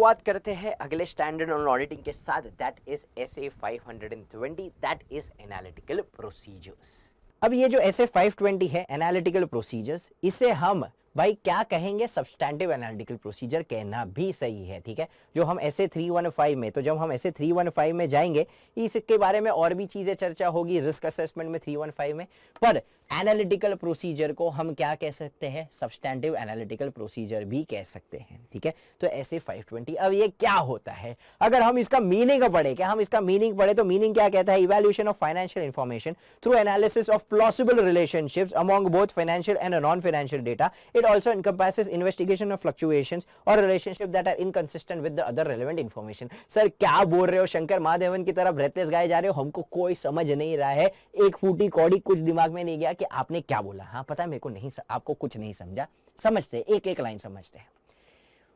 शुरुआत करते हैं अगले स्टैंडर्ड ऑन ऑडिटिंग के साथ, that is SA 520, that is analytical procedures. अब ये जो SA 520 है एनालिटिकल प्रोसीजर्स, इसे हम भाई क्या कहेंगे, सब्सटैंटिव एनालिटिकल प्रोसीजर कहना भी सही है, ठीक है। जो हम SA 315 में, तो जब हम SA 315 में जाएंगे इसके बारे में और भी चीजें चर्चा होगी रिस्क असेसमेंट में 315 में, पर एनालिटिकल प्रोसीजर को हम क्या कह सकते हैं, सब्सटैंटिव एनालिटिकल प्रोसीजर भी कह सकते हैं, ठीक है। तो SA 520, अब ये क्या होता है, अगर हम इसका मीनिंग पढ़े, क्या हम इसका मीनिंग पढ़े तो मीनिंग क्या कहता है, evaluation of financial information through analysis of plausible relationships among both financial and non financial data. It also encompasses investigation of fluctuations or relationships that are inconsistent with the other relevant information। Sir क्या बोल रहे हो, शंकर महादेवन की तरह breathless गाए जा रहे हो, हमको कोई समझ नहीं रहा है, एक फूटी कौड़ी कुछ दिमाग में नहीं गया कि आपने क्या बोला। हाँ पता है मेरे को नहीं, आपको कुछ नहीं समझा, समझते एक एक लाइन समझते हैं।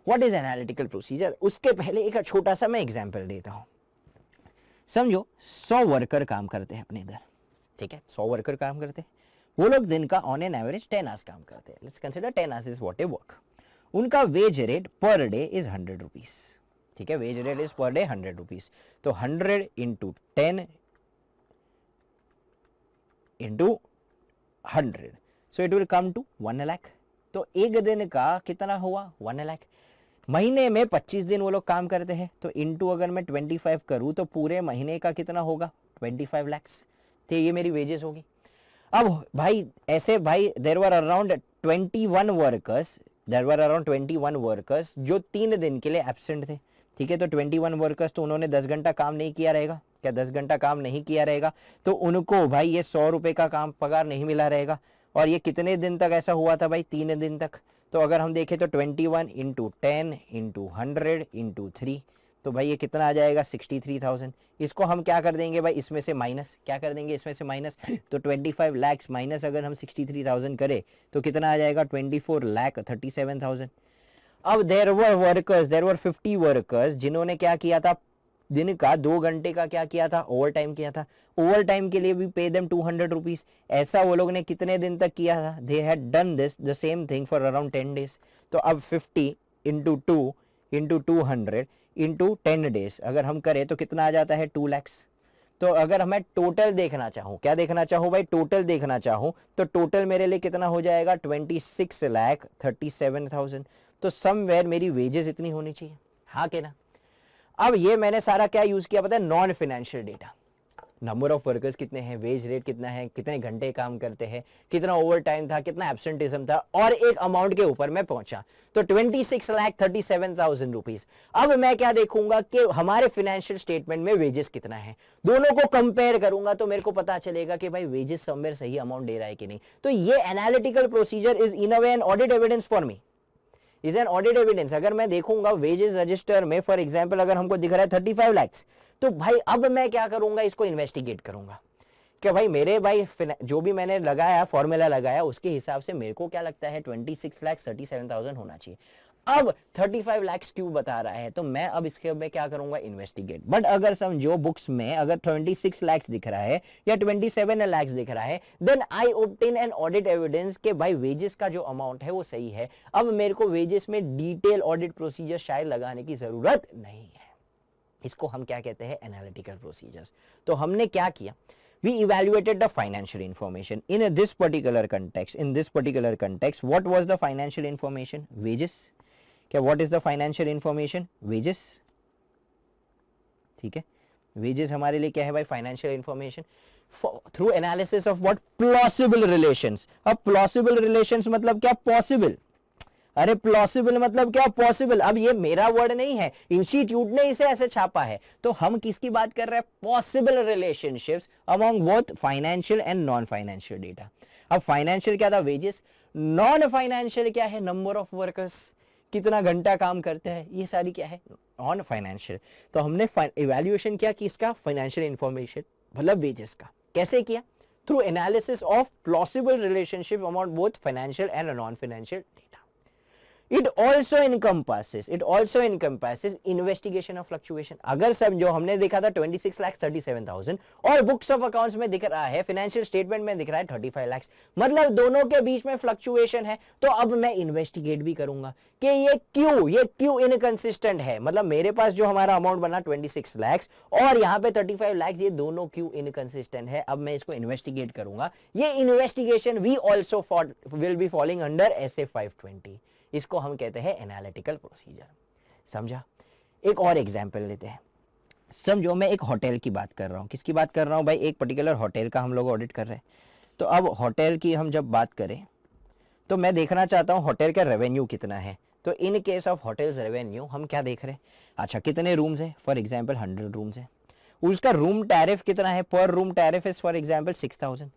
व्हाट इज एनालिटिकल प्रोसीजर, उसके पहले एक छोटा सा मैं एग्जाम्पल देता हूं। समझो 100 वर्कर काम करते हैं अपने इधर, ठीक है, 100 वर्कर काम करते हैं, वो लोग दिन का ऑन एन एवरेज 10 आवर्स काम करते हैं। Let's consider 10 hours is what a work. उनका wage rate per day is 100 rupees, ठीक है, wage rate is per day 100 rupees. तो 100 into 10 into 100, so it will come to 1 lakh. तो एक दिन का कितना हुआ, 1 लाख। महीने में 25 दिन वो लोग काम करते हैं, तो इंटू अगर मैं 25 करूं तो पूरे महीने का कितना होगा, 25 लैक्स। तो ये मेरी वेजेस होगी। अब भाई ऐसे भाई देयर वर अराउंड 21 वर्कर्स जो 3 दिन के लिए एब्सेंट थे, ठीक है। तो 21 वर्कर्स, तो उन्होंने 10 घंटा काम नहीं किया रहेगा, क्या 10 घंटा काम नहीं किया रहेगा, तो उनको भाई ये 100 रुपए का काम पगार नहीं मिला रहेगा। और ये कितने दिन तक ऐसा हुआ था भाई, 3 दिन तक। तो अगर हम देखें तो 21 इंटू 10 इंटू 100 इंटू 3, तो भाई ये कितना आ जाएगा, 63,000। इसको हम क्या कर देंगे भाई, इसमें से माइनस, क्या कर देंगे इसमें से माइनस, तो 25 लाख माइनस अगर हम 63,000 करें तो कितना आ जाएगा, 24,37,000। अब देयर वर 50 वर्कर्स जिन्होंने क्या किया था, दिन का 2 घंटे का क्या किया था, ओवर टाइम किया था। ओवर टाइम के लिए भी पे देम 200 रुपीज। ऐसा वो लोग ने कितने दिन तक किया था, they had done this the same thing for around 10 days. तो अब 50 इंटू 2 इंटू 200 इंटू 10 डेज अगर हम करें तो कितना आ जाता है, 2 लैक्स। तो अगर मैं टोटल देखना चाहूं, क्या देखना चाहूं भाई, टोटल देखना चाहूं तो टोटल मेरे लिए कितना हो जाएगा, 26,37,000। तो समवेयर मेरी वेजेस इतनी होनी चाहिए, हाँ के ना। अब ये मैंने सारा क्या यूज किया पता है, non financial data, number of workers कितने हैं, वेज रेट कितना है, कितने घंटे काम करते हैं, कितना ओवर टाइम था, कितना एब्सेंटिज्म था, और एक अमाउंट के ऊपर मैं पहुंचा, तो 26,37,000 रुपीज। अब मैं क्या देखूंगा कि हमारे फाइनेंशियल स्टेटमेंट में वेजेस कितना है, दोनों को कंपेयर करूंगा तो मेरे को पता चलेगा कि भाई वेजेस समवेयर सही अमाउंट दे रहा है कि नहीं। तो ये analytical procedure is in a way N audit evidence for me, is an audit evidence. अगर मैं देखूंगा वेजेस रजिस्टर में फॉर एग्जांपल अगर हमको दिख रहा है 35 लाख, तो भाई अब मैं क्या करूंगा, इसको इन्वेस्टिगेट करूंगा कि भाई मेरे भाई जो भी मैंने लगाया फॉर्मूला लगाया उसके हिसाब से मेरे को क्या लगता है 26,37,000 होना चाहिए। अब 35 लाख क्यों बता रहा है, तो मैं अब इसके में क्या करूंगा, इन्वेस्टिगेट। बट अगर समझो बुक्स में अगर 26 लाख दिख रहा है या 27 लाख दिख रहा है, then I obtain an audit evidence के भाई वेजेस का जो अमाउंट है वो सही है। अब मेरे को वेजेस में डिटेल ऑडिट प्रोसीजर शायद लगाने की जरूरत नहीं है। इसको हम क्या कहते हैं, एनालिटिकल प्रोसीजर्स। तो हमने क्या किया, we evaluated the financial information in this particular context. In this particular context, what was the financial information, wages। क्या what is the financial information, wages, ठीक है। wages हमारे लिए क्या है भाई, financial information through analysis of what, plausible relations। अब plausible relations मतलब क्या, possible। अरे प्लॉसिबल मतलब क्या, पॉसिबल। अब ये मेरा वर्ड नहीं है, इंस्टीट्यूट ने इसे ऐसे छापा है। तो हम किसकी बात कर रहे हैं, possible relationships among both financial and non financial data. अब फाइनेंशियल क्या था, वेजेस, नॉन फाइनेंशियल क्या है, नंबर ऑफ वर्कर्स, कितना घंटा काम करते हैं, ये सारी क्या है, नॉन फाइनेंशियल। तो हमने इवैल्यूएशन किया कि इसका फाइनेंशियल इंफॉर्मेशन मतलब वेजेस का, कैसे किया, through analysis of plausible relationship among both financial and non financial data. It also encompasses investigation of fluctuation. अगर सब जो हमने देखा था 26,37,000 और बुक्स ऑफ अकाउंट्स में दिख रहा है, फाइनेंशियल स्टेटमेंट में दिख रहा है 35 लाख, मतलब दोनों के बीच में फ्लक्चुएशन है, तो अब मैं इन्वेस्टिगेट भी करूंगा कि ये क्यों इनकंसिस्टेंट है। मतलब मेरे पास जो हमारा अमाउंट बना 26 लाख और यहाँ पे 35 लाख, ये दोनों क्यों इनकंसिस्टेंट है, अब मैं इसको इन्वेस्टिगेट करूंगा। ये investigation we also will be following under SA 520। इसको हम कहते हैं एनालिटिकल प्रोसीजर। समझा? एक और एग्जांपल लेते हैं। समझो मैं एक होटल की बात कर रहा हूं। किसकी बात कर रहा हूं भाई? एक पर्टिकुलर होटल का हम लोग ऑडिट कर रहे हैं। तो अब होटल की हम जब बात करें तो मैं देखना चाहता हूं होटल का रेवेन्यू कितना है। तो इन केस ऑफ होटल्स रेवेन्यू हम क्या देख रहे हैं? अच्छा, कितने रूम्स है? फॉर एग्जाम्पल 100 रूम्स है। उसका रूम टैरिफ कितना है? पर room tariff is for example 6,000।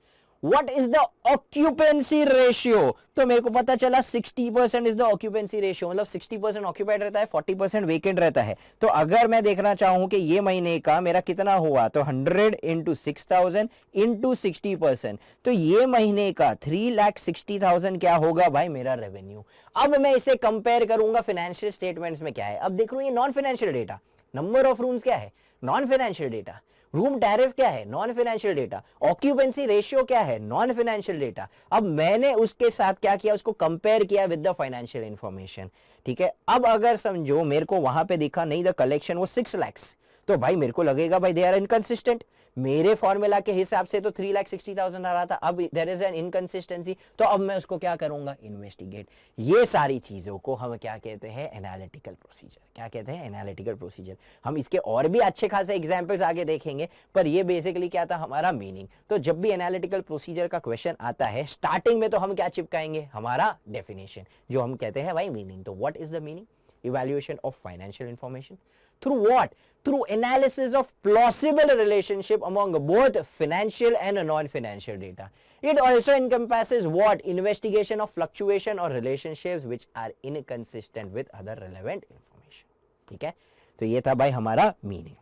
What is the occupancy ratio? तो मेरे को पता चला 60% इज द ऑक्यूपेंसी रेशियो, मतलब 60% ऑक्यूपाइड रहता है, 40% वेकेंट रहता है। तो अगर मैं देखना चाहूं कि ये महीने का मेरा कितना हुआ, तो 100 इंटू 6,000 इंटू 60%, तो ये महीने का 3,60,000 क्या होगा भाई? मेरा रेवेन्यू। अब मैं इसे कंपेयर करूंगा फाइनेंशियल स्टेटमेंट्स में क्या है। अब देख रहा हूं ये non financial data. Number of rooms क्या है? Non financial data. Room tariff क्या है? Non financial data. Occupancy ratio क्या है? Non financial data. अब मैंने उसके साथ क्या किया? उसको कंपेयर किया विद द फाइनेंशियल इंफॉर्मेशन। ठीक है, अब अगर समझो मेरे को वहां पे दिखा नहीं द कलेक्शन वो 6 लाख, तो भाई मेरे को लगेगा भाई दे आर इनकंसिस्टेंट। मेरे फॉर्मूला के हिसाब से तो 3,60,000 आ रहा था, अब देयर इज एन इनकंसिस्टेंसी, तो अब मैं उसको क्या करूंगा? इन्वेस्टिगेट। ये सारी चीजों को हम क्या कहते हैं? Analytical procedure. क्या कहते हैं? Analytical procedure. हम इसके और भी अच्छे खासे एग्जांपल्स आगे देखेंगे, पर ये बेसिकली क्या था हमारा मीनिंग। तो जब भी एनालिटिकल प्रोसीजर का क्वेश्चन आता है, स्टार्टिंग में तो हम क्या चिपकाएंगे? हमारा डेफिनेशन, जो हम कहते हैं भाई मीनिंग। तो what is the meaning? Evaluation of financial information through what? Through analysis of plausible relationship among both financial and non-financial data. It also encompasses what? Investigation of fluctuation or relationships which are inconsistent with other relevant information. ठीक है, तो ये था भाई हमारा meaning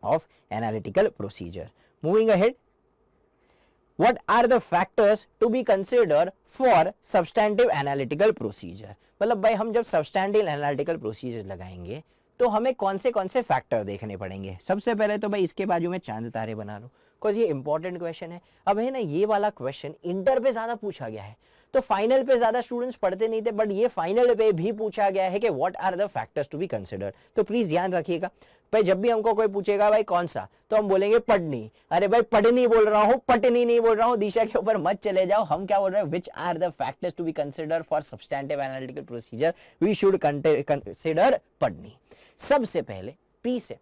of analytical procedure. Moving ahead, what are the factors to be considered for substantive analytical procedure? मतलब भाई हम जब substantive analytical procedure लगाएंगे तो हमें कौन से फैक्टर देखने पड़ेंगे? सबसे पहले तो भाई इसके बाजू में चांद तारे बना लो, बिकॉज ये इंपॉर्टेंट क्वेश्चन है। अब है ना, ये वाला क्वेश्चन इंटर पे ज्यादा पूछा गया है, तो फाइनल पे ज्यादा स्टूडेंट्स पढ़ते नहीं थे, बट ये फाइनल पे भी पूछा गया है कि what are the factors to be considered. तो प्लीज ध्यान रखिएगा भाई, जब भी हमको कोई पूछेगा भाई कौन सा, तो हम बोलेंगे पढ़नी। अरे भाई पढ़नी बोल रहा हूं, पटनी नहीं बोल रहा हूं, दिशा के ऊपर मत चले जाओ। हम क्या बोल रहे हैं? Which are the factors to be consider for substantive analytical procedure, we should consider पढ़नी। सबसे पहले पी से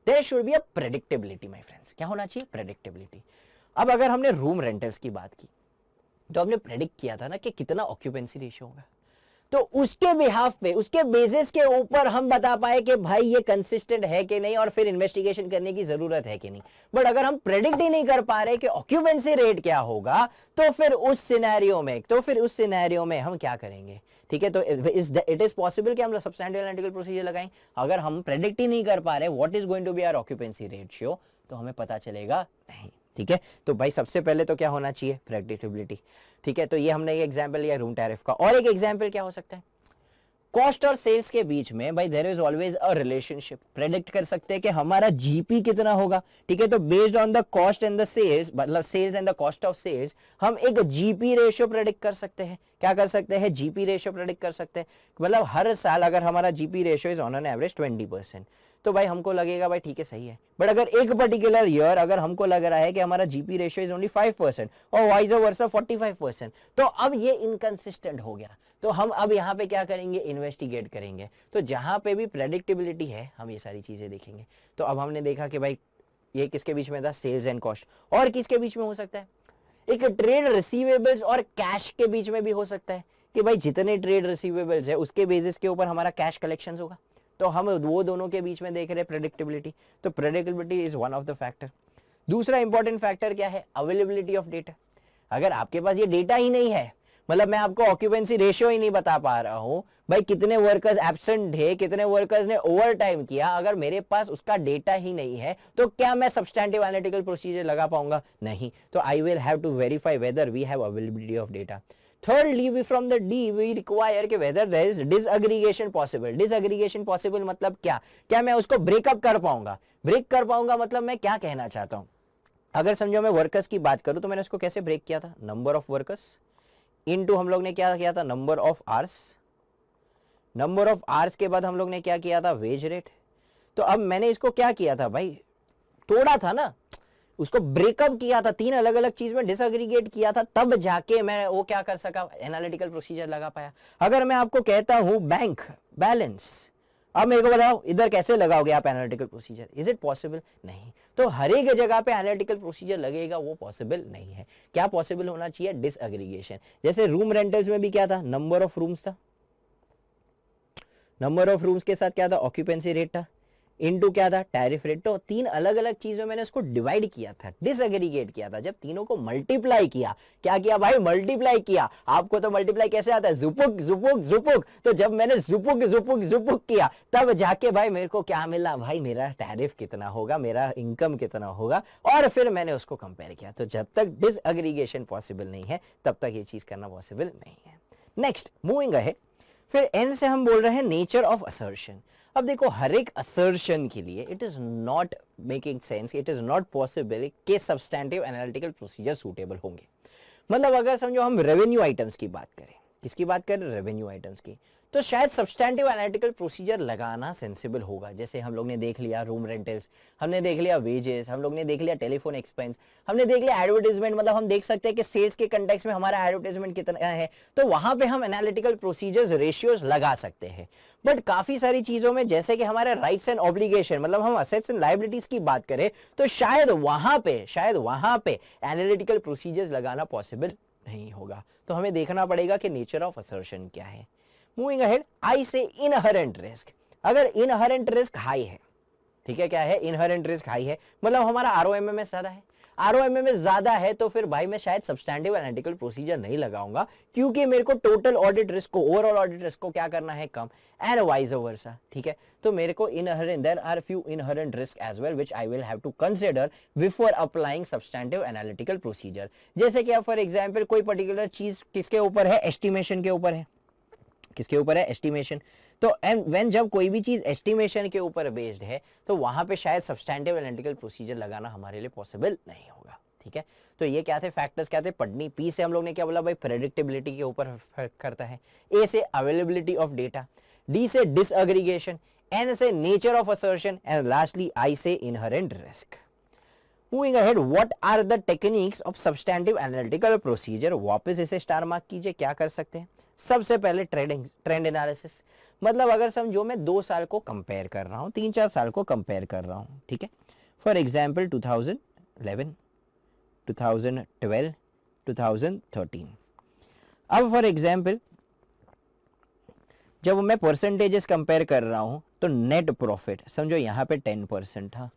there should be a predictability my friends. क्या होना चाहिए? प्रेडिक्टेबिलिटी। अब अगर हमने रूम रेंटल्स की बात की, तो हमने प्रेडिक्ट किया था ना कि कितना ऑक्यूपेंसी रेशियो होगा, तो उसके बिहाफ पे, उसके बेसिस के ऊपर हम बता पाए कि भाई ये कंसिस्टेंट है कि नहीं, और फिर इन्वेस्टिगेशन करने की जरूरत है कि नहीं। बट अगर हम प्रेडिक्ट ही नहीं कर पा रहे कि ऑक्यूपेंसी रेट क्या होगा, तो फिर उस सिनेरियो में हम क्या करेंगे? ठीक है, तो इट इज पॉसिबल कि हम सब्सटैंटिव एनालिटिकल प्रोसीजर लगाएं। अगर हम प्रेडिक्ट ही नहीं कर पा रहे what is going to be our occupancy ratio, तो हमें पता चलेगा नहीं। ठीक है, तो भाई सबसे पहले तो क्या होना चाहिए? प्रेडिक्टेबिलिटी। ठीक है, तो ये हमने ये एग्जांपल लिया रूम टैरिफ का, और एक एग्जांपल क्या हो सकता है? कॉस्ट और सेल्स के बीच में भाई there is always a relationship. Predict कर सकते हैं कि हमारा जीपी कितना होगा। ठीक है, तो based on the cost and the sales, मतलब sales and the cost of sales, हम एक जीपी रेशियो प्रेडिक्ट कर सकते हैं। क्या कर सकते हैं? जीपी रेशियो प्रेडिक्ट कर सकते हैं। मतलब हर साल अगर हमारा GP ratio is on an average 20%, तो भाई हमको लगेगा भाई ठीक है सही है। बट अगर एक पर्टिकुलर ईयर अगर हमको लग रहा है कि हमारा जीपी रेशियो इज ओनली 5% और वाइज वर्सा 45%, तो अब ये इनकंसिस्टेंट हो गया। तो हम अब यहाँ पे क्या करेंगे? इन्वेस्टिगेट करेंगे। तो जहां पे भी प्रेडिक्टेबिलिटी है हम ये सारी चीजें देखेंगे। तो अब हमने देखा कि भाई ये किसके बीच में था? Sales and cost. और किसके बीच में हो सकता है? एक ट्रेड रिसीवेबल्स और कैश के बीच में भी हो सकता है कि भाई जितने ट्रेड रिसीवेबल्स है उसके बेसिस के ऊपर हमारा कैश कलेक्शन होगा। तो हम वो दोनों के बीच में देख रहे हैं प्रेडिक्टेबिलिटी। तो predictability is one of the factor. दूसरा इंपॉर्टेंट फैक्टर क्या है? Availability of data. अगर आपके पास ये डेटा ही नहीं है, मतलब मैं आपको ऑक्यूपेंसी रेशियो ही नहीं बता पा रहा हूं, भाई कितने वर्कर्स एब्सेंट थे, कितने वर्कर्स ने ओवर टाइम किया, अगर मेरे पास उसका डेटा ही नहीं है, तो क्या मैं सब्सटैंटिव एनालिटिकल प्रोसीजर लगा पाऊंगा? नहीं। तो I will have to verify whether we have availability of data. Thirdly, we from the D we require कि whether there is disaggregation possible. Disaggregation possible मतलब क्या मैं उसको ब्रेकअप कर पाऊंगा? ब्रेक कर पाऊंगा मतलब मैं क्या कहना चाहता हूं? अगर समझो मैं वर्कर्स की बात करूं तो मैंने उसको कैसे ब्रेक किया था? नंबर ऑफ वर्कर्स इनटू हम लोग ने क्या किया था? Number of hours. Number of hours के बाद हम लोग ने क्या किया था? Wage rate. तो अब मैंने इसको क्या किया था भाई? तोड़ा था ना, उसको ब्रेकअप किया था, तीन अलग अलग चीज में डिसएग्रीगेट किया था, तब जाके मैं वो क्या कर सका? एनालिटिकल प्रोसीजर लगा पाया। अगर मैं आपको कहता हूं बैंक बैलेंस, अब मेरे को बताओ इधर कैसे लगाओगे आप analytical procedure? Is it possible? नहीं। तो हर एक जगह पे एनालिटिकल प्रोसीजर लगेगा वो पॉसिबल नहीं है। क्या पॉसिबल होना चाहिए? डिसएग्रीगेशन। जैसे रूम रेंटल्स में भी क्या था? नंबर ऑफ रूम्स था, नंबर ऑफ रूम्स के साथ क्या था? ऑक्यूपेंसी रेट था, इनटू क्या था? Tariff rate. तो तीन अलग अलग चीज में मैंने उसको डिवाइड किया था, डिसएग्रीगेट किया था। जब तीनों को मल्टीप्लाई किया, क्या किया भाई? मल्टीप्लाई किया। आपको तो मल्टीप्लाई कैसे आता है? जुपुक जुपुक जुपुक। तो जब मैंने जुपुक जुपुक जुपुक किया तब जाके भाई मेरे को क्या मिला? भाई मेरा टैरिफ कितना होगा, मेरा इनकम कितना होगा, और फिर मैंने उसको कंपेयर किया। तो जब तक डिसएग्रीगेशन पॉसिबल नहीं है तब तक ये चीज करना पॉसिबल नहीं है। नेक्स्ट, मूविंग अहेड, फिर एन से हम बोल रहे हैं नेचर ऑफ असर्शन। अब देखो हर एक असर्शन के लिए it is not making sense, it is not possible कि सब्सटैंटिव एनालिटिकल प्रोसीजर सूटेबल होंगे। मतलब अगर समझो हम रेवेन्यू आइटम्स की बात करें, किसकी बात करें? रेवेन्यू आइटम्स की, तो शायद सब्सटैंटिव एनालिटिकल प्रोसीजर लगाना सेंसिबल होगा। जैसे हम लोग ने देख लिया रूम रेंटल्स, हमने देख लिया वेजेस, हम लोग ने देख लिया टेलीफोन एक्सपेंस, हमने देख लिया एडवर्टाइजमेंट। मतलब हम देख सकते हैं कि सेल्स के कंटेक्स्ट में हमारा एडवर्टाइजमेंट कितना है, तो वहां पे हम एनालिटिकल प्रोसीजर्स रेशियोज लगा सकते हैं। बट काफी सारी चीजों में जैसे कि हमारे राइट्स एंड ऑब्लिगेशन, मतलब हम असेट्स एंड लायबिलिटीज की बात करें, तो शायद वहां पे एनालिटिकल प्रोसीजर्स लगाना पॉसिबल नहीं होगा। तो हमें देखना पड़ेगा कि नेचर ऑफ असर्शन क्या है। मूविंग अहेड, आई से इनहेरेंट रिस्क। अगर इनहेरेंट रिस्क हाई है, ठीक है, क्या है? इनहेरेंट रिस्क हाई है, मतलब हमारा आरओएमएमएस ज्यादा है। आरओएमएमएस ज्यादा है तो फिर भाई मैं शायद सब्सटैंटिव एनालिटिकल प्रोसीजर नहीं लगाऊंगा, क्योंकि मेरे को टोटल ऑडिट रिस्क को, ओवरऑल ऑडिट रिस्क को क्या करना है? कम, एंड वाइस वर्सा। ठीक है, तो मेरे को inherent, there are few inherent risk as well which I will have to consider before applying substantive analytical procedure. जैसे कि फॉर एग्जांपल कोई पर्टिकुलर चीज किसके ऊपर है? एस्टिमेशन के ऊपर है। किसके ऊपर है? एस्टिमेशन। तो व्हेन जब कोई भी चीज एस्टिमेशन के ऊपर बेस्ड है तो वहां पे शायद सब्सटैंटिव एनालिटिकल प्रोसीजर लगाना हमारे लिए पॉसिबल नहीं होगा। ठीक है, तो ये क्या थे? फैक्टर्स क्या थे? पढ़नी। पी से हम लोग ने क्या बोला भाई? प्रेडिक्टेबिलिटी के ऊपर करता है। ए से अवेलेबिलिटी ऑफ डेटा, डी से डिसएग्रीगेशन, एन से nature of assertion, and lastly I से inherent risk. Moving ahead, what are the techniques of substantive analytical procedure? वापस इसे स्टार मार्क कीजिए। क्या कर सकते हैं? सबसे पहले ट्रेंड एनालिसिस। मतलब अगर समझो मैं 2 साल को कंपेयर कर रहा हूं, 3-4 साल को कंपेयर कर रहा हूं, ठीक है, फॉर एग्जांपल 2011, 2012, 2013। अब फॉर एग्जांपल जब मैं परसेंटेजेस कंपेयर कर रहा हूं तो नेट प्रॉफिट समझो यहां पे 10% था,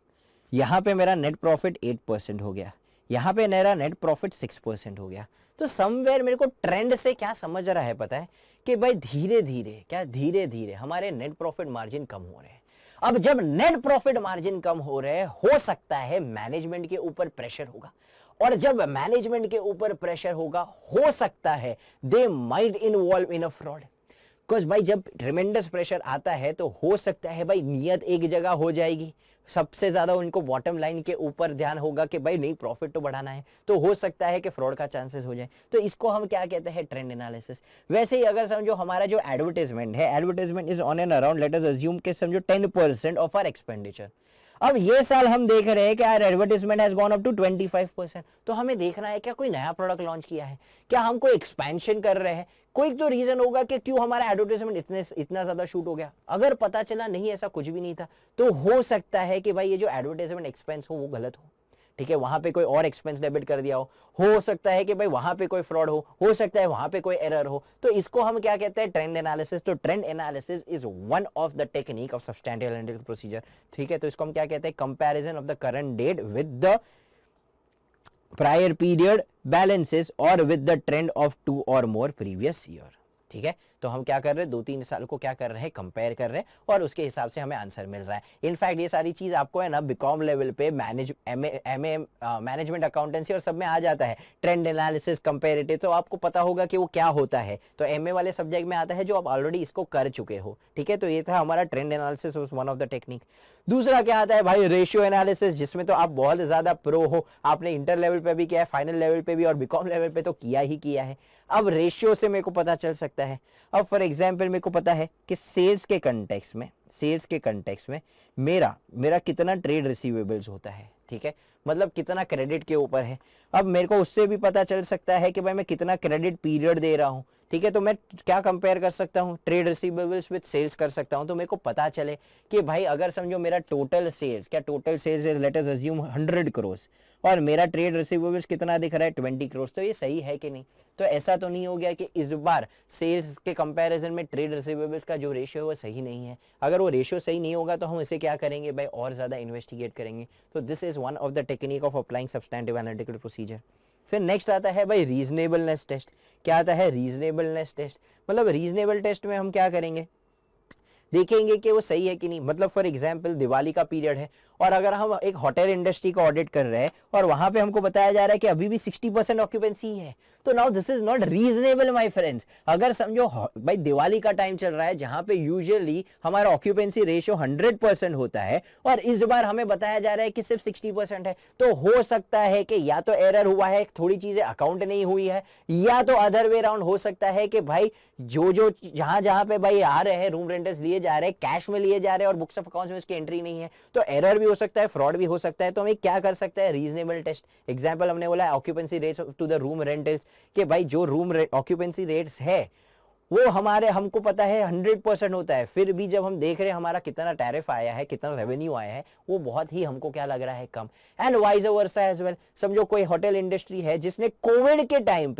यहां पे मेरा नेट प्रॉफिट 8% हो गया, यहां पे मेरा नेट प्रॉफिट 6% हो गया। तो समवेयर मेरे को ट्रेंड से क्या समझ रहा है पता है? कि भाई धीरे धीरे हमारे नेट प्रॉफिट मार्जिन कम हो रहे हैं। अब जब नेट प्रॉफिट मार्जिन कम हो रहे हैं, हो सकता है मैनेजमेंट के ऊपर प्रेशर होगा, और जब मैनेजमेंट के ऊपर प्रेशर होगा हो सकता है they might involve in a fraud. Because भाई जब ट्रिमेंडस प्रेशर आता है तो हो सकता है भाई नियत एक जगह हो जाएगी, सबसे ज्यादा उनको बॉटम लाइन के ऊपर ध्यान होगा कि भाई नहीं प्रॉफिट तो बढ़ाना है, तो हो सकता है कि फ्रॉड का चांसेस हो जाए। तो इसको हम क्या कहते हैं? Trend analysis. वैसे ही अगर समझो हमारा जो एडवर्टाइजमेंट है, advertisement is on and around, late us assume के समझो 10% ऑफ आवर एक्सपेंडिचर। अब ये साल हम देख रहे हैं कि our advertisement has gone up to 25%। तो हमें देखना है क्या कोई नया प्रोडक्ट लॉन्च किया है, क्या हम कोई एक्सपेंशन कर रहे हैं, कोई तो रीजन होगा कि क्यों हमारा एडवर्टाइजमेंट इतना ज्यादा शूट हो गया। अगर पता चला नहीं ऐसा कुछ भी नहीं था, तो हो सकता है कि भाई ये जो एडवर्टाइजमेंट एक्सपेंस हो वो गलत हो। ठीक है, वहां पे कोई और एक्सपेंस डेबिट कर दिया हो सकता है कि भाई वहां पे कोई फ्रॉड हो सकता है वहां पे कोई एरर हो। तो इसको हम क्या कहते हैं? Trend analysis. तो trend analysis is one of the technique of substantive analytical procedure. ठीक है, तो इसको हम क्या कहते हैं? Comparison of the current date with the prior period balances और विद द ट्रेंड ऑफ 2 और मोर प्रीवियस ईयर। ठीक है, तो हम क्या कर रहे हैं, 2-3 साल को क्या कर रहे हैं, कंपेयर कर रहे हैं और उसके हिसाब से हमें आंसर मिल रहा है। इनफैक्ट ये सारी चीज आपको है ना बीकॉम लेवल पे मैनेजमेंट अकाउंटेंसी और सब में आ जाता है, ट्रेंड एनालिसिस, कंपेरेटिव, तो आपको पता होगा कि वो क्या होता है। तो एमए वाले सब्जेक्ट में आता है जो आप ऑलरेडी इसको कर चुके हो, ठीक है। तो ये था हमारा trend analysis, one of the technique. दूसरा क्या आता है भाई, रेशियो एनालिसिस, जिसमें तो आप बहुत ज्यादा प्रो हो, आपने इंटर लेवल पे भी किया है, फाइनल लेवल पे भी और बीकॉम लेवल पे तो किया ही किया है। अब रेशियो से मेरे को पता चल सकता है, अब फॉर एग्जांपल मेरे को पता है कि सेल्स के कंटेक्स्ट में मेरा कितना ट्रेड रिसीवेबल्स होता है, ठीक है, मतलब कितना क्रेडिट के ऊपर है। अब मेरे को उससे भी पता चल सकता है कि भाई मैं कितना क्रेडिट पीरियड दे रहा हूं, ठीक है। तो मैं क्या कंपेयर कर सकता हूं, ट्रेड रिसीवेबल्स विद सेल्स कर सकता हूं। तो मेरे को पता चले कि भाई अगर समझो मेरा total sales let us assume 100 crore और मेरा ट्रेड रिसीवेबल्स कितना दिख रहा है, 20 करोड़, तो ये सही है कि नहीं। तो ऐसा तो नहीं हो गया कि इस बार सेल्स के कंपैरिजन में ट्रेड रिसीवेबल्स का जो रेशियो है वो सही नहीं है। अगर वो रेशियो सही नहीं होगा तो हम इसे क्या करेंगे भाई, और ज्यादा इन्वेस्टिगेट करेंगे। तो this is one of the technique of applying substantive analytical procedure. फिर नेक्स्ट आता है भाई रीजनेबलनेस टेस्ट। क्या आता है, रीजनेबलनेस टेस्ट, मतलब रीजनेबल टेस्ट में हम क्या करेंगे, देखेंगे कि वो सही है कि नहीं। मतलब फॉर एग्जांपल दिवाली का पीरियड है और अगर हम एक होटल इंडस्ट्री का ऑडिट कर रहे हैं और वहां पे हमको बताया जा रहा है कि अभी भी 60% ऑक्यूपेंसी है, तो now this is not reasonable my friends. अगर समझो भाई दिवाली का टाइम चल रहा है जहां पे यूजुअली हमारा ऑक्यूपेंसी रेशियो 100% होता है और इस बार हमें बताया जा रहा है कि सिर्फ 60% है, तो हो सकता है कि या तो एरर हुआ है, थोड़ी चीजें अकाउंट नहीं हुई है, या तो अदर वे राउंड हो सकता है कि भाई जो जहां पे भाई आ रहे हैं रूम रेंटल्स लिए जा रहे हैं, कैश में लिए जा रहे हैं और बुक्स ऑफ अकाउंट्स में उसकी एंट्री नहीं है, तो एरर भी हो सकता है, फ्रॉड भी हो सकता है। तो हमें क्या कर सकते हैं, रीजनेबल टेस्ट। एग्जांपल हमने बोला occupancy rates to the room rentals, कि भाई जो रूम ऑक्यूपेंसी रेट्स है वो हमको पता है 100% होता है, फिर भी जब हम देख रहे हैं हमारा कितना टैरिफ आया है, कितना रेवेन्यू आया है, वो बहुत ही हमको क्या लग रहा है, कम। And vice versa as well. समझो कोई होटल इंडस्ट्री है जिसने कोविड के टाइम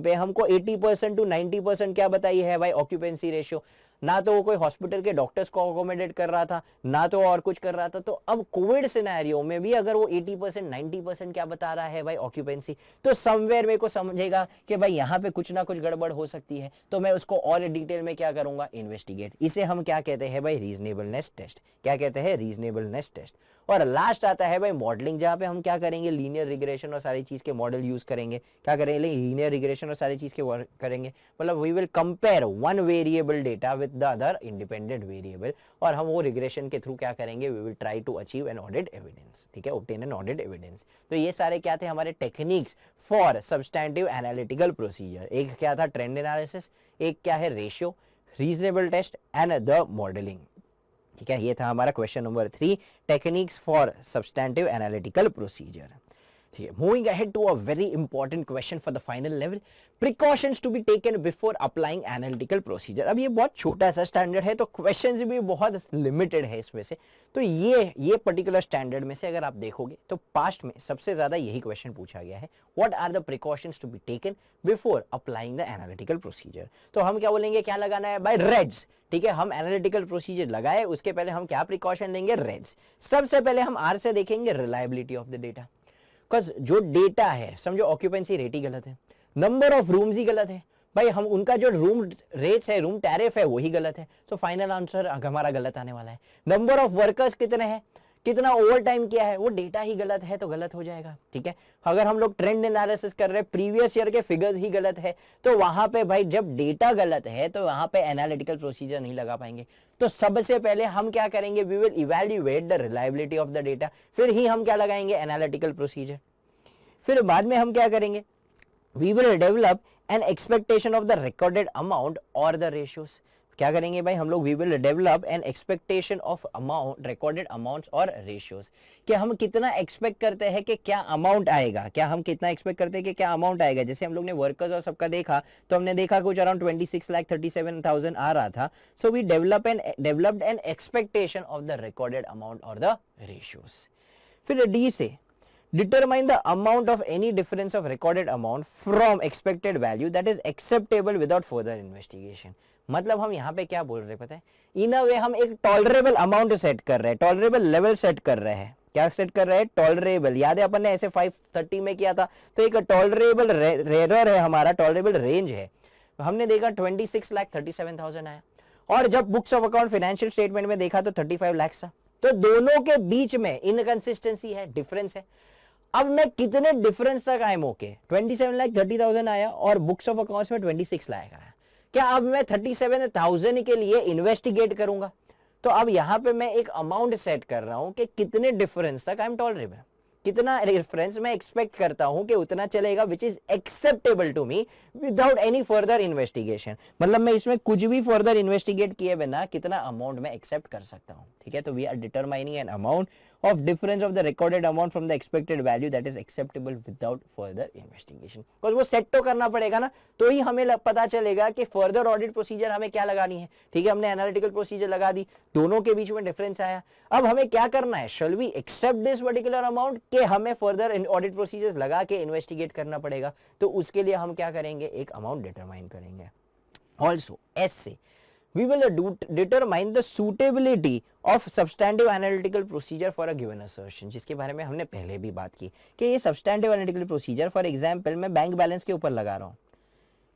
पे हमको 80% टू 90% क्या बताई है भाई ऑक्यूपेंसी रेशियो। ना तो वो कोई हॉस्पिटल के डॉक्टर्स को अकोमोडेट कर रहा था, ना तो और कुछ कर रहा था। तो अब कोविड सिनेरियो में भी अगर वो 80% 90% क्या बता रहा है भाई ऑक्यूपेंसी, तो समवेयर मेरे को समझेगा कि भाई यहाँ पे कुछ ना कुछ गड़बड़ हो सकती है, तो मैं उसको और डिटेल में क्या करूंगा, इन्वेस्टिगेट। इसे हम क्या कहते हैं भाई, रीजनेबलनेस टेस्ट। क्या कहते हैं, रीजनेबलनेस टेस्ट। और लास्ट आता है भाई मॉडलिंग, जहां पे हम क्या करेंगे, लीनियर रिग्रेशन और सारी चीज के मॉडल यूज करेंगे। क्या करेंगे, लीनियर रिग्रेशन और सारी चीज के करेंगे, मतलब we will compare one variable data with the other independent variable, और हम वो रिग्रेशन के थ्रू क्या करेंगे, we will try to achieve an audit evidence, ठीक है, ऑब्टेन एन ऑडिट एविडेंस। तो ये सारे क्या थे हमारे techniques for substantive analytical procedure. एक क्या था, ट्रेंड एनालिसिस, एक क्या है, ratio, reasonable test and the modelling, ठीक है। ये था हमारा question number 3, techniques for substantive analytical procedure. ठीक है, moving ahead to a very important question for the final level, precautions to be taken before applying analytical procedure. अब ये बहुत छोटा सा स्टैंडर्ड है तो क्वेश्चंस भी बहुत लिमिटेड है इसमें से। तो ये पर्टिकुलर स्टैंडर्ड में से अगर आप देखोगे तो पास्ट में सबसे ज्यादा यही क्वेश्चन पूछा गया है, what are the precautions to be taken before applying the analytical procedure. तो हम क्या बोलेंगे, क्या लगाना है बाय रेड्स, ठीक है। हम एनालिटिकल प्रोसीजर लगाए, उसके पहले हम क्या प्रिकॉशन लेंगे, रेड्स। सबसे पहले हम आर से देखेंगे रिलायबिलिटी ऑफ द डेटा, जो डेटा है, समझो ऑक्यूपेंसी रेट ही गलत है, नंबर ऑफ रूम्स ही गलत है भाई, हम उनका जो रूम रेट्स है, रूम टैरिफ है, वही गलत है, तो फाइनल आंसर हमारा गलत आने वाला है। नंबर ऑफ वर्कर्स कितने हैं, कितना ओवर टाइम किया है, वो डेटा ही गलत है तो गलत हो जाएगा, ठीक है। अगर हम लोग ट्रेंड एनालिसिस कर रहे हैं, प्रीवियस ईयर के फिगर्स ही गलत है, तो वहां पे भाई जब डेटा गलत है तो वहां पे एनालिटिकल प्रोसीजर नहीं लगा पाएंगे। तो सबसे पहले हम क्या करेंगे, we will evaluate the reliability of the data, फिर ही हम क्या लगाएंगे, एनालिटिकल प्रोसीजर। फिर बाद में हम क्या करेंगे, we will develop an expectation of the recorded amount और द रेशियोज। क्या करेंगे भाई हम लोग, we will develop an expectation of amount, recorded amounts और रेशियोज, कि हम कितना एक्सपेक्ट करते हैं कि क्या अमाउंट आएगा, क्या हम कितना एक्सपेक्ट करते हैं कि क्या अमाउंट आएगा। जैसे हम लोग ने वर्कर्स और सबका देखा तो हमने देखा कुछ अराउंड 26,37,000 आ रहा था। So we developed an expectation of the recorded amount और द रेशियोज। फिर डी से determine the amount of any difference of recorded amount from expected value that is acceptable without further investigation। मतलब हम यहाँ पे क्या बोल रहे हैं पता है, इन अ वे हम एक टॉलरेबल अमाउंट सेट कर रहे हैं, टॉलरेबल लेवल सेट कर रहे हैं। क्या सेट कर रहे हैं, टॉलरेबल। याद है अपन ने ऐसे 530 में किया था, तो एक टॉलरेबल एरर है हमारा, टॉलरेबल रेंज है। हमने देखा 26,37,000 आया, और जब books of account financial statement में देखा तो 35 लाख था। तो दोनों के बीच में इनकंसिस्टेंसी है, डिफरेंस है। अब मैं कितने डिफरेंस तक आई एम ओके, 27,30,000 आया और बुक्स ऑफ अकाउंट्स में 26 लाख आया, क्या अब मैं 37,000 के लिए इन्वेस्टिगेट करूंगा? तो अब यहां पे मैं एक अमाउंट सेट कर रहा हूं कि कितने डिफरेंस तक आई एम टॉलरेबल, कितना रेफरेंस मैं एक्सपेक्ट करता हूं कि उतना चलेगा which is acceptable to me without any further investigation. मतलब मैं इसमें कुछ भी फर्दर इन्वेस्टिगेट किए बिना कितना अमाउंट मैं एक्सेप्ट कर सकता हूं। ठीक है, तो we are determining an amount of difference of the recorded amount from the expected value that is acceptable without further investigation। because वो सेट तो करना पड़ेगा ना, तो ही हमें पता चलेगा कि फर्दर ऑडिट प्रोसीजर हमें क्या लगानी है। ठीक है, हमने एनालिटिकल प्रोसीजर लगा दी, दोनों के बीच में डिफरेंस आया, अब हमें क्या करना है, shall we accept this particular amount के हमें फर्दर ऑडिट प्रोसीजर्स लगा के इन्वेस्टिगेट करना पड़ेगा। तो उसके लिए हम क्या करेंगे, एक अमाउंट डिटरमाइन करेंगे। ऑल्सो एस से we will determine the suitability of substantive analytical procedure for a given assertion, जिसके बारे में हमने पहले भी बात की कि ये substantive analytical procedure for example मैं बैंक बैलेंस के ऊपर लगा रहा हूं,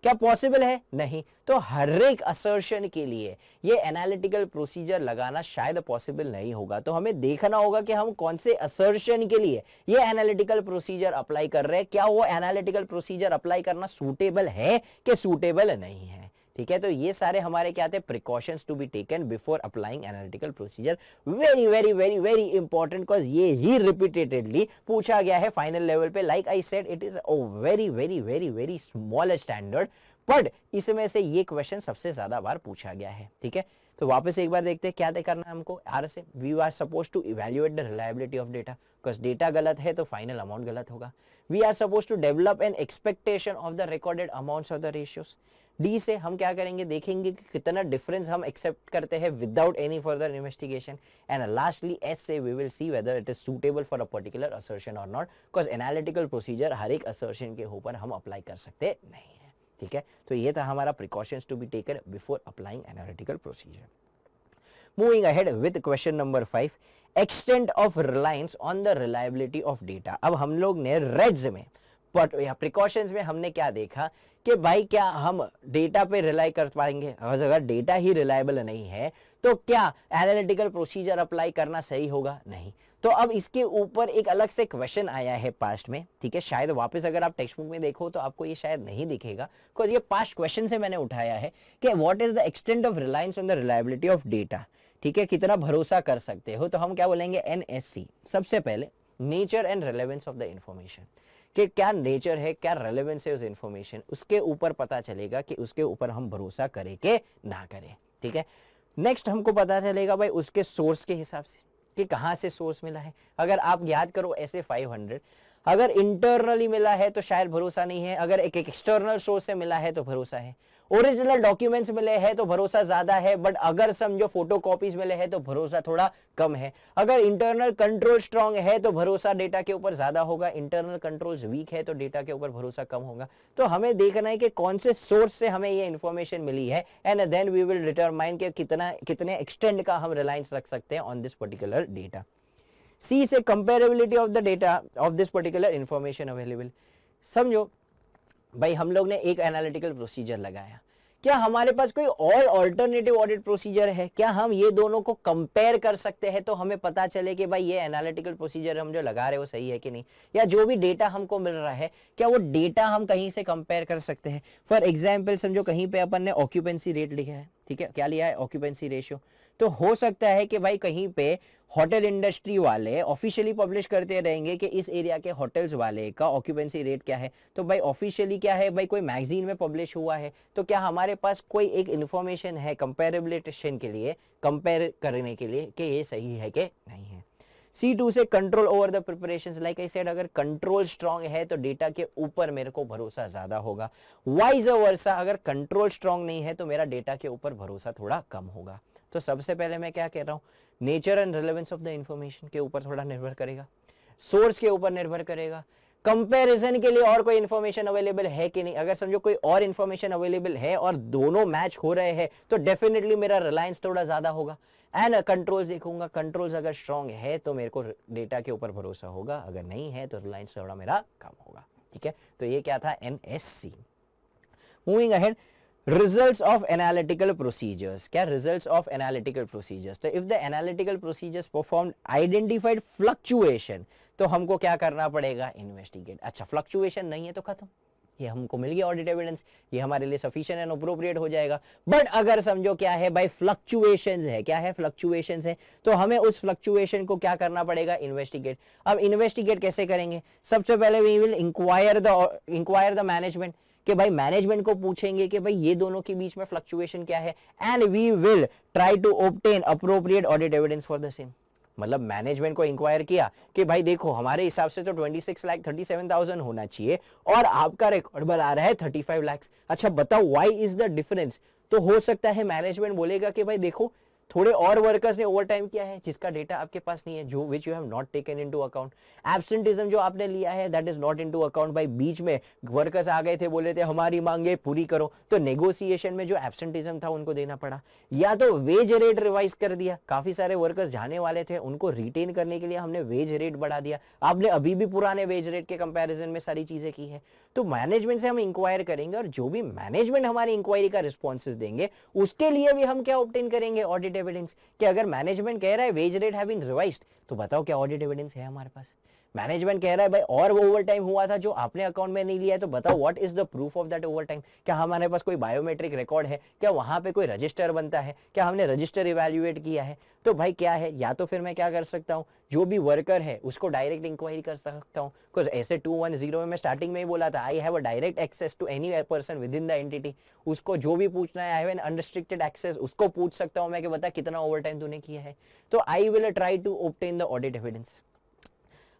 क्या पॉसिबल है? नहीं। तो हर एक असर्शन के लिए ये एनालिटिकल प्रोसीजर लगाना शायद पॉसिबल नहीं होगा। तो हमें देखना होगा कि हम कौन से असर्शन के लिए ये एनालिटिकल प्रोसीजर अप्लाई कर रहे हैं, क्या वो एनालिटिकल प्रोसीजर अप्लाई करना सूटेबल है कि सूटेबल नहीं है। ठीक है, तो ये सारे हमारे क्या थे, precautions to be taken before applying analytical procedure. Very very very very important, because ये ही रिपीटेडली पूछा गया है फाइनल लेवल पे। Like I said, it is a very very very very small standard, but इसमें से ये क्वेश्चन सबसे ज्यादा बार पूछा गया है। ठीक है, तो वापस एक बार देखते हैं क्या तय करना है हमको। आर से we are suppose to evaluate the reliability of data, because data गलत है तो फाइनल अमाउंट गलत होगा। We are suppose to develop an expectation of the recorded amounts of the ratios. D से हम क्या करेंगे, देखेंगे कि कितना डिफरेंस हम एक्सेप्ट करते हैं without any further investigation. And lastly S से we will see whether it is suitable for a particular assertion और नॉट, बिकॉज एनालिटिकल प्रोसीजर हर एक असर्शन के ऊपर हम अप्लाई कर सकते नहीं है। ठीक है, तो ये था हमारा precautions to be taken before applying analytical procedure. Moving ahead with question number 5, extent of reliance on the reliability of data. अब हम लोग ने रेड्स में प्रिकॉशंस में हमने क्या देखा कि भाई क्या हम डेटा पे रिलाई कर पाएंगे, अगर डेटा ही रिलायबल नहीं है तो क्या एनालिटिकल प्रोसीजर अप्लाई करना सही होगा? नहीं। तो अब इसके ऊपर एक अलग से क्वेश्चन आया है पास्ट में। ठीक है, शायद वापस अगर आप टेक्स्ट बुक में देखो तो आपको ये शायद नहीं दिखेगा, बिकॉज ये पास्ट क्वेश्चन से मैंने उठाया है कि what is the extent of reliance on the reliability of data. ठीक है, कितना भरोसा कर सकते हो, तो हम क्या बोलेंगे, एनएससी। सबसे पहले nature and relevance of the information, कि क्या नेचर है, क्या रेलेवेंस है उस इंफॉर्मेशन, उसके ऊपर पता चलेगा कि उसके ऊपर हम भरोसा करें कि ना करें। ठीक है, नेक्स्ट हमको पता चलेगा भाई उसके सोर्स के हिसाब से कि कहां से सोर्स मिला है। अगर आप याद करो ऐसे 500 अगर इंटरनली मिला है तो शायद भरोसा नहीं है, अगर एक एक्सटर्नल सोर्स से मिला है तो भरोसा है। ओरिजिनल डॉक्यूमेंट्स मिले हैं तो भरोसा ज्यादा है, बट अगर समझो फोटो कॉपीज मिले हैं तो भरोसा थोड़ा कम है। अगर इंटरनल कंट्रोल स्ट्रांग है तो भरोसा डेटा के ऊपर ज्यादा होगा, इंटरनल कंट्रोल्स वीक है तो डेटा के ऊपर भरोसा कम होगा। तो हमें देखना है कि कौन से सोर्स से हमें ये इंफॉर्मेशन मिली है, and then we will determine कि कितने एक्सटेंड का हम रिलायंस रख सकते हैं on this particular data. C से comparability of the data of this particular information available. समझो भाई हम लोग ने एक एनालिटिकल प्रोसीजर लगाया, क्या हमारे पास कोई और ऑल्टरनेटिव ऑडिट प्रोसीजर है, क्या हम ये दोनों को कंपेयर कर सकते हैं तो हमें पता चले कि भाई ये एनालिटिकल प्रोसीजर हम जो लगा रहे हैं वो सही है कि नहीं, या जो भी डेटा हमको मिल रहा है क्या वो डेटा हम कहीं से कंपेयर कर सकते हैं। फॉर एग्जाम्पल समझो कहीं पे अपन ने ऑक्यूपेंसी रेट लिखा है, ठीक है, क्या लिया है, ऑक्यूपेंसी रेशियो। तो हो सकता है कि भाई कहीं पे होटल इंडस्ट्री वाले ऑफिशियली पब्लिश करते रहेंगे कि इस एरिया के होटल्स वाले का ऑक्यूपेंसी रेट क्या है। तो भाई ऑफिशियली क्या है, भाई कोई मैगजीन में पब्लिश हुआ है, तो क्या हमारे पास कोई एक इंफॉर्मेशन है कंपेरेबिलिटेशन के लिए, कंपेयर करने के लिए कि ये सही है कि नहीं है। C2 से control over the preparations, like I said अगर कंट्रोल स्ट्रांग है तो डेटा के ऊपर मेरे को भरोसा ज्यादा होगा, वाइज वर्सा अगर कंट्रोल स्ट्रांग नहीं है तो मेरा डेटा के ऊपर भरोसा थोड़ा कम होगा। तो सबसे पहले मैं क्या कह रहा हूं, nature and relevance of the information के ऊपर थोड़ा निर्भर करेगा, सोर्स के ऊपर निर्भर करेगा, कंपैरिजन के लिए और कोई इंफॉर्मेशन अवेलेबल है कि नहीं। अगर समझो कोई और इंफॉर्मेशन अवेलेबल है और दोनों मैच हो रहे हैं तो डेफिनेटली मेरा रिलायंस थोड़ा ज्यादा होगा। एंड कंट्रोल्स देखूंगा, कंट्रोल्स अगर स्ट्रांग है तो मेरे को डेटा के ऊपर भरोसा होगा, अगर नहीं है तो रिलायंस थोड़ा मेरा कम होगा। ठीक है, तो ये क्या था, NSC। Moving ahead, results of analytical procedures, क्या रिजल्ट्स ऑफ एनालिटिकल प्रोसीजर्स, तो if the analytical procedures performed identified fluctuation, तो हमको क्या करना पड़ेगा, इन्वेस्टिगेट। अच्छा फ्लक्चुएशन नहीं है तो खत्म, ये हमको मिल गया ऑडिट एविडेंस, ये हमारे लिए सफिशिएंट एंड अप्रोप्रिएट हो जाएगा। बट अगर समझो क्या है भाई, फ्लक्चुएशंस है, क्या है, फ्लक्चुएशंस है, तो हमें उस फ्लक्चुएशन को क्या करना पड़ेगा, इन्वेस्टिगेट। अब इन्वेस्टिगेट कैसे करेंगे, सबसे पहले we will inquire the management, कि भाई मैनेजमेंट को पूछेंगे कि भाई ये दोनों के बीच में फ्लक्चुएशन क्या है, and we will try to obtain appropriate audit evidence for the same. मतलब मैनेजमेंट को इंक्वायर किया कि भाई देखो हमारे हिसाब से तो 26,37,000 होना चाहिए और आपका रिकॉर्ड बना रहा है 35 लाख। अच्छा बताओ व्हाई इज द डिफरेंस, तो हो सकता है मैनेजमेंट बोलेगा कि भाई देखो थोड़े और वर्कर्स ने ओवर टाइम किया है जिसका डेटा आपके पास नहीं है, जो which you have not taken into account. Absenteeism जो आपने लिया है that is not into account. भाई बीच में वर्कर्स आ गए थे, बोले थे हमारी मांगे पूरी करो, तो नेगोशिएशन में जो एब्सेंटिज्म था उनको देना पड़ा। या तो वेज रेट रिवाइज कर दिया, काफी सारे वर्कर्स जाने वाले थे उनको रिटेन करने के लिए हमने वेज रेट बढ़ा दिया, आपने अभी भी पुराने वेज रेट के कंपैरिजन में सारी चीजें की है। तो मैनेजमेंट से हम इंक्वायर करेंगे और जो भी मैनेजमेंट हमारी इंक्वायरी का रिस्पॉन्सेज देंगे उसके लिए भी हम क्या ऑब्टेन करेंगे, ऑडिट एविडेंस। कि अगर मैनेजमेंट कह रहा है wage rate have been revised, तो बताओ क्या ऑडिट एविडेंस है हमारे पास। मैनेजमेंट कह रहा है भाई और वो ओवर टाइम हुआ था जो आपने अकाउंट में नहीं लिया है, तो बताओ what is the proof of that over time. क्या हमारे पास कोई बायोमेट्रिक रिकॉर्ड है, क्या वहां पे कोई रजिस्टर बनता है, क्या हमने रजिस्टर इवैल्यूएट किया है। तो भाई क्या है, या तो फिर मैं क्या कर सकता हूँ, जो भी वर्कर है उसको डायरेक्ट इंक्वायरी कर सकता हूँ, बिकॉज ऐसे 210 में मैं स्टार्टिंग में ही बोला था I have a direct access to any person within the entity. उसको जो भी पूछना है I have an unrestricted access, उसको पूछ सकता हूँ मैं कि बता कितना ओवर टाइम तूने किया है। तो I will try to obtain the audit evidence.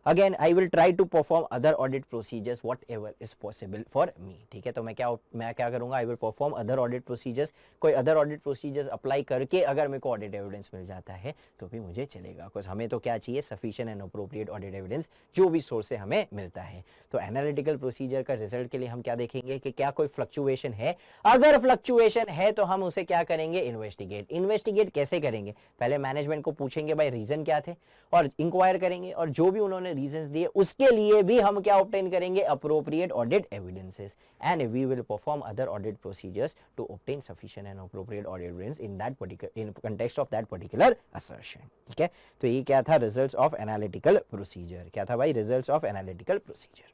Again, I will try to perform other audit procedures whatever is possible for me। ठीक है, तो मैं क्या करूंगा, I will perform other audit procedures। कोई other audit procedures apply करके अगर मेरे को audit evidence मिल जाता है तो भी मुझे चलेगा, बिकॉज हमें तो क्या चाहिए, sufficient and appropriate audit evidence जो भी सोर्स से हमें मिलता है। तो एनालिटिकल प्रोसीजर का रिजल्ट के लिए हम क्या देखेंगे कि क्या कोई फ्लक्चुएशन है, अगर फ्लक्चुएशन है तो हम उसे क्या करेंगे, इन्वेस्टिगेट। इन्वेस्टिगेट कैसे करेंगे, पहले मैनेजमेंट को पूछेंगे भाई रीजन क्या थे और इंक्वायर करेंगे, और जो भी उन्होंने रीजंस दिए उसके लिए भी हम क्या ऑब्टेन करेंगे, appropriate audit evidences, and we will perform other audit procedures to obtain sufficient and appropriate audit evidence in that particular, in context of that particular assertion. ठीक है, तो ये क्या था, रिजल्ट्स ऑफ एनालिटिकल प्रोसीजर। क्या था भाई, रिजल्ट्स ऑफ एनालिटिकल प्रोसीजर।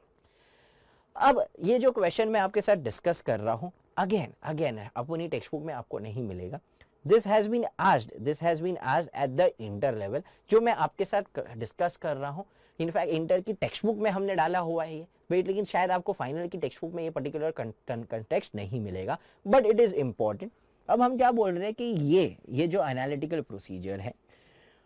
अब ये जो क्वेश्चन मैं आपके साथ डिस्कस कर रहा हूं, अगेन अपनी टेक्स्ट बुक में आपको नहीं मिलेगा। This has been asked at the inter level, जो मैं आपके साथ डिस्कस कर रहा हूं। इनफैक्ट इंटर की टेक्स्ट बुक में हमने डाला हुआ है ये, बट लेकिन शायद आपको फाइनल की टेक्स्ट बुक में ये पर्टिकुलर कंटेक्स्ट नहीं मिलेगा, बट इट इज इंपॉर्टेंट। अब हम क्या बोल रहे हैं कि ये जो एनालिटिकल प्रोसीजर है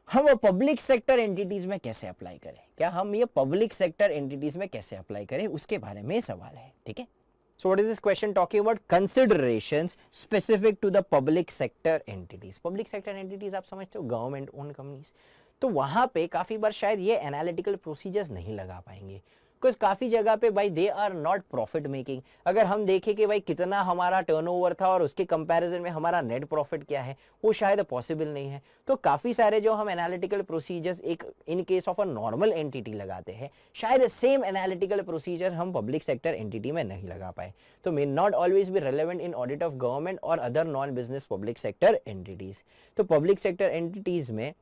हम पब्लिक सेक्टर एंटिटीज में कैसे अप्लाई करें, क्या हम ये पब्लिक सेक्टर एंटिटीज में कैसे अप्लाई करें, उसके बारे में सवाल है। ठीक है, so what is this question talking about, considerations specific to the public sector entities। public sector entities आप समझते हो गवर्नमेंट ओन कंपनीज, तो वहां पे काफी बार शायद ये एनालिटिकल प्रोसीजर्स नहीं लगा पाएंगे, बिकॉज काफी जगह पे भाई they are not profit making. अगर हम देखें कि भाई कितना हमारा टर्नओवर था और उसके कंपैरिजन में हमारा नेट प्रॉफिट क्या है, वो शायद पॉसिबल नहीं है। तो काफी सारे जो हम एनालिटिकल प्रोसीजर्स एक in case of a normal entity लगाते हैं, शायद सेम एनालिटिकल प्रोसीजर हम पब्लिक सेक्टर एंटिटी में नहीं लगा पाए, तो may not always be relevant in audit of government और other non business public sector entities. तो पब्लिक सेक्टर एंटिटीज में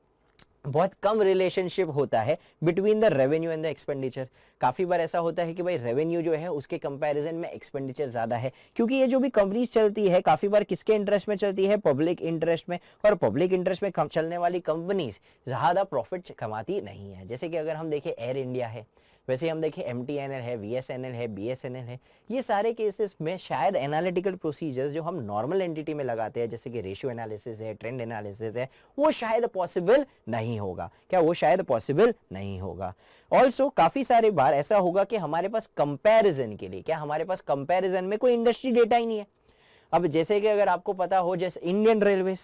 बहुत कम रिलेशनशिप होता है between the revenue and the expenditure. काफी बार ऐसा होता है कि भाई रेवेन्यू जो है उसके कंपैरिजन में एक्सपेंडिचर ज्यादा है, क्योंकि ये जो भी कंपनीज चलती है काफी बार किसके इंटरेस्ट में चलती है, पब्लिक इंटरेस्ट में, और पब्लिक इंटरेस्ट में चलने वाली कंपनीज ज्यादा प्रॉफिट कमाती नहीं है। जैसे कि अगर हम देखें एयर इंडिया है, वैसे हम देखें MTNL है, VSNL है, BSNL है, ये सारे केसेस में शायद एनालिटिकल प्रोसीजर्स जो हम नॉर्मल एंटिटी में लगाते हैं, जैसे कि रेशियो एनालिसिस है, ट्रेंड एनालिसिस है, वो शायद पॉसिबल नहीं होगा। क्या वो शायद पॉसिबल नहीं होगा। ऑल्सो काफी सारे बार ऐसा होगा कि हमारे पास कंपैरिजन के लिए, क्या हमारे पास कंपैरिजन में कोई इंडस्ट्री डेटा ही नहीं है। अब जैसे कि अगर आपको पता हो, जैसे इंडियन रेलवेज,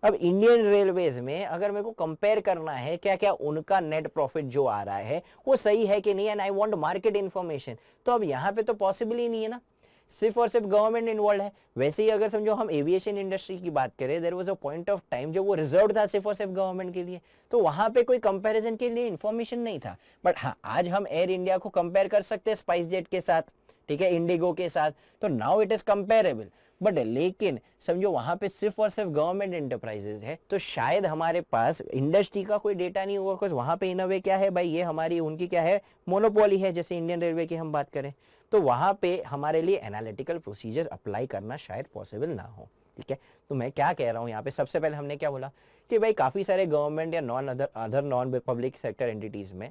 अब इंडियन रेलवेज में अगर मेरे को कंपेयर करना है क्या क्या उनका नेट प्रॉफिट जो आ रहा है वो सही है कि नहीं, and I want market information, तो अब यहाँ पे तो पॉसिबल ही नहीं है ना, सिर्फ और सिर्फ गवर्नमेंट इन्वॉल्व है। वैसे ही अगर समझो हम एविएशन इंडस्ट्री की बात करें, there was a point of time जो वो रिजर्व था सिर्फ और सिर्फ गवर्नमेंट के लिए, तो वहां पे कोई कंपैरिजन के लिए इंफॉर्मेशन नहीं था। बट हाँ, आज हम एयर इंडिया को कंपेयर कर सकते हैं स्पाइस जेट के साथ, ठीक है, इंडिगो के साथ, तो now it is comparable. But लेकिन समझो वहां पे सिर्फ और सिर्फ गवर्नमेंट एंटरप्राइजेज है, तो शायद हमारे पास इंडस्ट्री का कोई डेटा नहीं होगा, बिकॉज वहां पे इन अ वे क्या है भाई, ये हमारी उनकी क्या है, मोनोपोली है, जैसे इंडियन रेलवे की हम बात करें, तो वहां पे हमारे लिए एनालिटिकल प्रोसीजर अप्लाई करना शायद पॉसिबल ना हो। ठीक है, तो मैं क्या कह रहा हूँ यहाँ पे, सबसे पहले हमने क्या बोला कि भाई काफी सारे गवर्नमेंट या other non public sector entities में